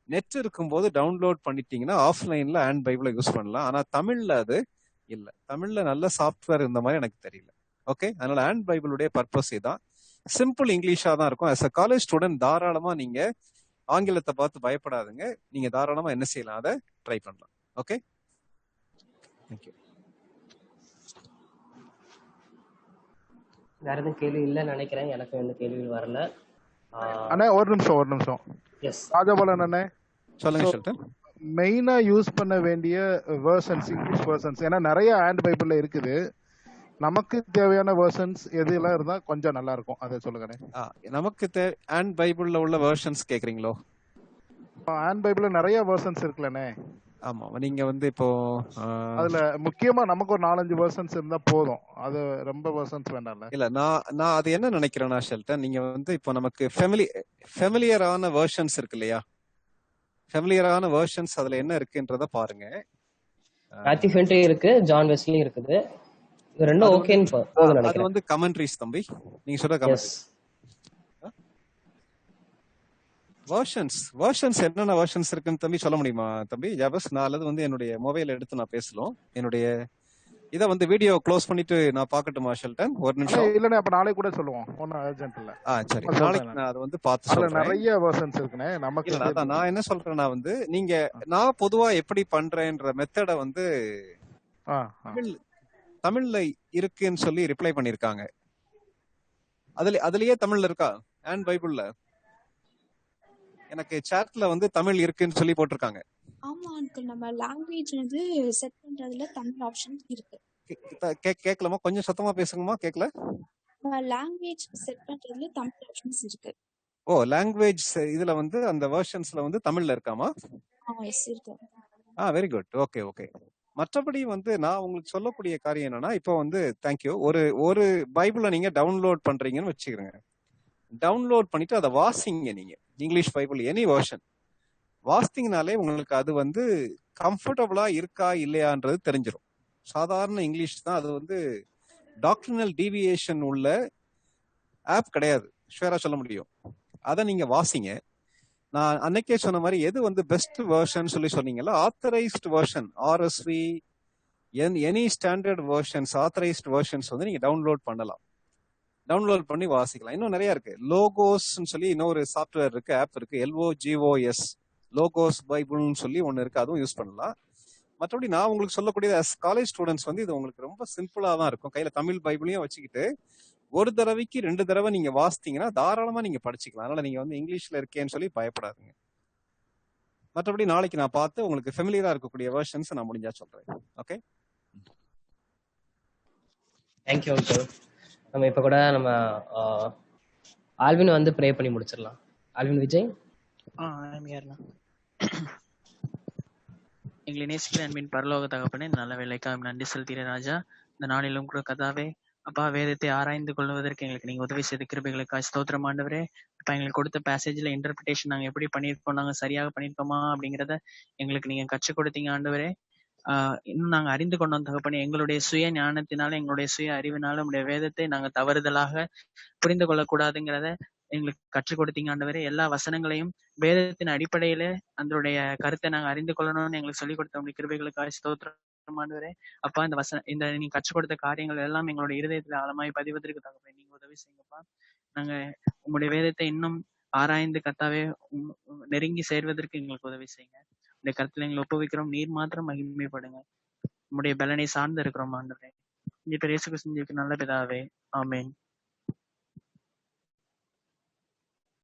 நெட் இருக்கும்போது டவுன்லோட் பண்ணிட்டீங்கன்னா ஆஃப்லைன்ல அண்ட் பைபிளை யூஸ் பண்ணலாம். ஆனா தமிழ்ல அது இல்ல, தமிழ்ல நல்ல சாஃப்ட்வேர் இந்த மாதிரி எனக்கு தெரியல. ஓகே, அதனால அண்ட் பைபிளுடைய பர்பஸ் இதான், சிம்பிள் இங்கிலீஷா தான் இருக்கும். as a காலேஜ் ஸ்டூடெண்ட் தாராளமா நீங்க ஆங்கிலத்தை பார்த்து பயப்படாதுங்க, நீங்க தாராளமா என்ன செய்யலாம், அதை ட்ரை பண்ணலாம். Okay, thank you. வேற எதுவும் கேள்வி இல்லைன்னு நினைக்கிறேன், எனக்கு எந்த கேள்வியும் வரல. அண்ணே ஒரு நிமிஷம். எஸ் ராஜபாலன் அண்ணே சொல்லுங்க ஷெல்டன். மெயினா யூஸ் பண்ண வேண்டிய வெர்ஷன்ஸ், இங்கிலீஷ் வெர்ஷன்ஸ், ஏன்னா நிறைய ஆண்ட் பைபிள்ல இருக்குது. நமக்கு தேவையான வெர்ஷன்ஸ் எது எல்லாம் இருந்தா கொஞ்சம் நல்லா இருக்கும், அதை சொல்லுங்க. நமக்கு ஆண்ட் பைபிள்ல உள்ள வெர்ஷன்ஸ் கேக்குறீங்களோ? ஆண்ட் பைபிள்ல நிறைய வெர்ஷன்ஸ் இருக்குல்லண்ணே. ஆமா, நீங்க வந்து இப்போ அதுல முக்கியமா நமக்கு ஒரு 4-5 வெர்ஷன்ஸ் இருந்தா போதும், அது ரொம்ப வெர்ஷன்ஸ் வேண்டாம்ல. இல்ல, நான் அது என்ன நினைக்கிறேன்னா ஷெல்டன், நீங்க வந்து இப்போ நமக்கு ஃபெமிலியரான வெர்ஷன்ஸ் இருக்கு இல்லையா, ஃபெமிலியரான வெர்ஷன்ஸ் அதுல என்ன இருக்குன்றத பாருங்க. மேத்யூ ஃபென்ட்ரி இருக்கு, ஜான் வெஸ்லி இருக்குது. இது ரெண்டும் அது ஓகேன்னு வந்து போதும் அது நினைக்கிறேன். வந்து கமெண்ட்ரிஸ் தம்பி, நீங்க சொல்ற எஸ். கமெண்ட்ரிஸ். வெர்ஷன்ஸ் என்னென்ன வெர்ஷன்ஸ் இருக்குன்னு தம்பி சொல்ல முடியுமா தம்பி ஜாபஸ்? நான் அல்லது வந்து என்னுடைய மொபைல் எடுத்து நான் பேசலாம். என்னுடைய இதை வந்து வீடியோ க்ளோஸ் பண்ணிட்டு நான் பார்க்கட்டுமா ஷெல்டன்? ஒரு நிமிஷம். இல்லண்ணே, அப்ப நாளைக்கு கூட சொல்லுவோம், ஒன்னும் அர்ஜென்ட் இல்ல. சரி, நான் நாளைக்கு சொல்றேன். நான் அதை வந்து பார்த்து அதுல சொல்றேன். நிறைய வெர்ஷன்ஸ் இருக்குண்ணே நமக்கு. இல்ல அதான் நான் என்ன சொல்றேன்னா வந்து நீங்க நான் பொதுவா எப்படி பண்றேன்ற மெத்தடை வந்து தமிழ்ல இருக்குன்னு சொல்லி ரிப்ளை பண்ணிருக்காங்க. அதுலயே தமிழ்ல இருக்கா அண்ட் பைபிள்ல? எனக்கு சாட்ல வந்து தமிழ் இருக்குன்னு சொல்லி போட்டிருக்காங்க. ஆமா அங்கிள், நம்ம லாங்குவேஜ் வந்து செட் பண்றதுல தமிழ் ஆப்ஷன் இருக்கு. கேட்கலாமா? கொஞ்சம் சத்தமா பேசுங்கம்மா, கேட்கல. லாங்குவேஜ் செட் பண்றதுல தமிழ் ஆப்ஷன்ஸ் இருக்கு. ஓ, லாங்குவேஜ் இதுல வந்து அந்த வெர்ஷன்ஸ்ல வந்து தமிழ்ல இருக்காமா? எஸ் இருக்கு. Very good. Okay okay. மற்றபடி வந்து நான் உங்களுக்கு சொல்லக்கூடிய காரியம் என்னன்னா, இப்போ வந்து தேங்க்யூ, ஒரு பைபிளை நீங்க டவுன்லோட் பண்றீங்கன்னு வச்சுக்கிறேங்க. டவுன்லோட் பண்ணிட்டு அதை வாசிங்க. நீங்க இங்கிலீஷ் பைபிள் எனி வெர்ஷன் வாசித்தீங்கனாலே உங்களுக்கு அது வந்து கம்ஃபர்டபுளா இருக்கா இல்லையான்றது தெரிஞ்சிடும். சாதாரண இங்கிலீஷ் தான் அது, வந்து டாக்டரினல் டீவியேஷன் உள்ள ஆப் கிடையாது, ஷுவரா சொல்ல முடியும். அதை நீங்க வாசிங்க. நான் அன்னைக்கே சொன்ன மாதிரி எது வந்து பெஸ்ட் வெர்ஷன் சொல்லி சொன்னீங்கல்ல, authorized version, RSV, any standard versions, authorized versions வந்து நீங்க டவுன்லோட் பண்ணலாம். டவுன்லோட் பண்ணி வாசிக்கலாம். இன்னும் நிறைய இருக்கு. லோகோஸ் சொல்லி இன்னொரு சாஃப்ட்வேர் இருக்கு, ஆப் இருக்கு, LOGOS, லோகோஸ் பைபிள்னு சொல்லி ஒன்னு இருக்கு, அதுவும் யூஸ் பண்ணலாம். மற்றபடி நான் உங்களுக்கு சொல்லக்கூடியது காலேஜ் ஸ்டூடெண்ட்ஸ் வந்து இது உங்களுக்கு ரொம்ப சிம்பிளா தான் இருக்கும். கையில தமிழ் பைபிளையும் வச்சுக்கிட்டு ஒரு தடவைக்கு 2 தடவை நீங்க வாசித்தீங்கன்னா தாராளமா நீங்க படிச்சுக்கலாம். அதனால நீங்க வந்து இங்கிலீஷ்ல இருக்கேன்னு சொல்லி பயப்படாதுங்க. மற்றபடி நாளைக்கு நான் பார்த்து உங்களுக்கு ஃபெமிலியரா இருக்கக்கூடிய வெர்ஷன்ஸ் நான் முடிஞ்சா சொல்றேன். Okay, thank you uncle. நம்ம இப்ப கூட நம்ம ஆல்வின் வந்து ப்ரே பண்ணி முடிச்சிடலாம். ஆல்வின் விஜய். எங்களை நேசிக்கிற அன்பின் பரலோக தகப்பனே, இந்த நல்ல வேலைக்காக நன்றி செலுத்துகிறேன் ராஜா. இந்த நாளிலும் கூட கதாவே அப்பா, வேதத்தை ஆராய்ந்து கொள்வதற்கு எங்களுக்கு நீங்க உதவி செய்த கிருபைகளுக்காக ஸ்தோத்திரம் ஆண்டவரே. இப்ப எங்களுக்கு கொடுத்த பேசேஜ்ல இன்டர்பிரேஷன் நாங்க எப்படி பண்ணியிருக்கோம், நாங்க சரியாக பண்ணியிருக்கோமா அப்படிங்கிறத எங்களுக்கு நீங்க கற்றுக் கொடுத்தீங்க ஆண்டவரே. இன்னும் நாங்க அறிந்து கொண்டோம் தகப்பனே. எங்களுடைய சுய ஞானத்தினால, எங்களுடைய சுய அறிவினால நம்முடைய வேதத்தை நாங்க தவறுதலாக புரிந்து கொள்ளக்கூடாதுங்கிறத எங்களுக்கு கற்றுக் கொடுத்தீங்க ஆண்டவரே. எல்லா வசனங்களையும் வேதத்தின் அடிப்படையில அதனுடைய கருத்தை நாங்க அறிந்து கொள்ளணும்னு எங்களுக்கு சொல்லிக் கொடுத்த உங்களுடைய கிருபைகளுக்காக ஸ்தோத்திரம் ஆண்டவரே. அப்பா, இந்த நீங்க கற்றுக் கொடுத்த காரியங்கள் எல்லாம் எங்களுடைய இருதயத்துல ஆழமாய் பதிவதற்கு தகப்பனே நீங்க உதவி செய்யுங்கப்பா. நாங்க உங்களுடைய வேதத்தை இன்னும் ஆராய்ந்து கத்தாவே நெருங்கி சேர்வதற்கு எங்களுக்கு உதவி செய்யுங்க. இந்த கருத்துல எங்களை ஒப்புவிக்கிறோம். நீர் மாத்திரம் மகிமைப்படுங்க. நம்முடைய பலனை சார்ந்து இருக்கிறோம் ஆண்டவரே. இயேசு கிறிஸ்துவின் நல்ல பிதாவே, ஆமென்.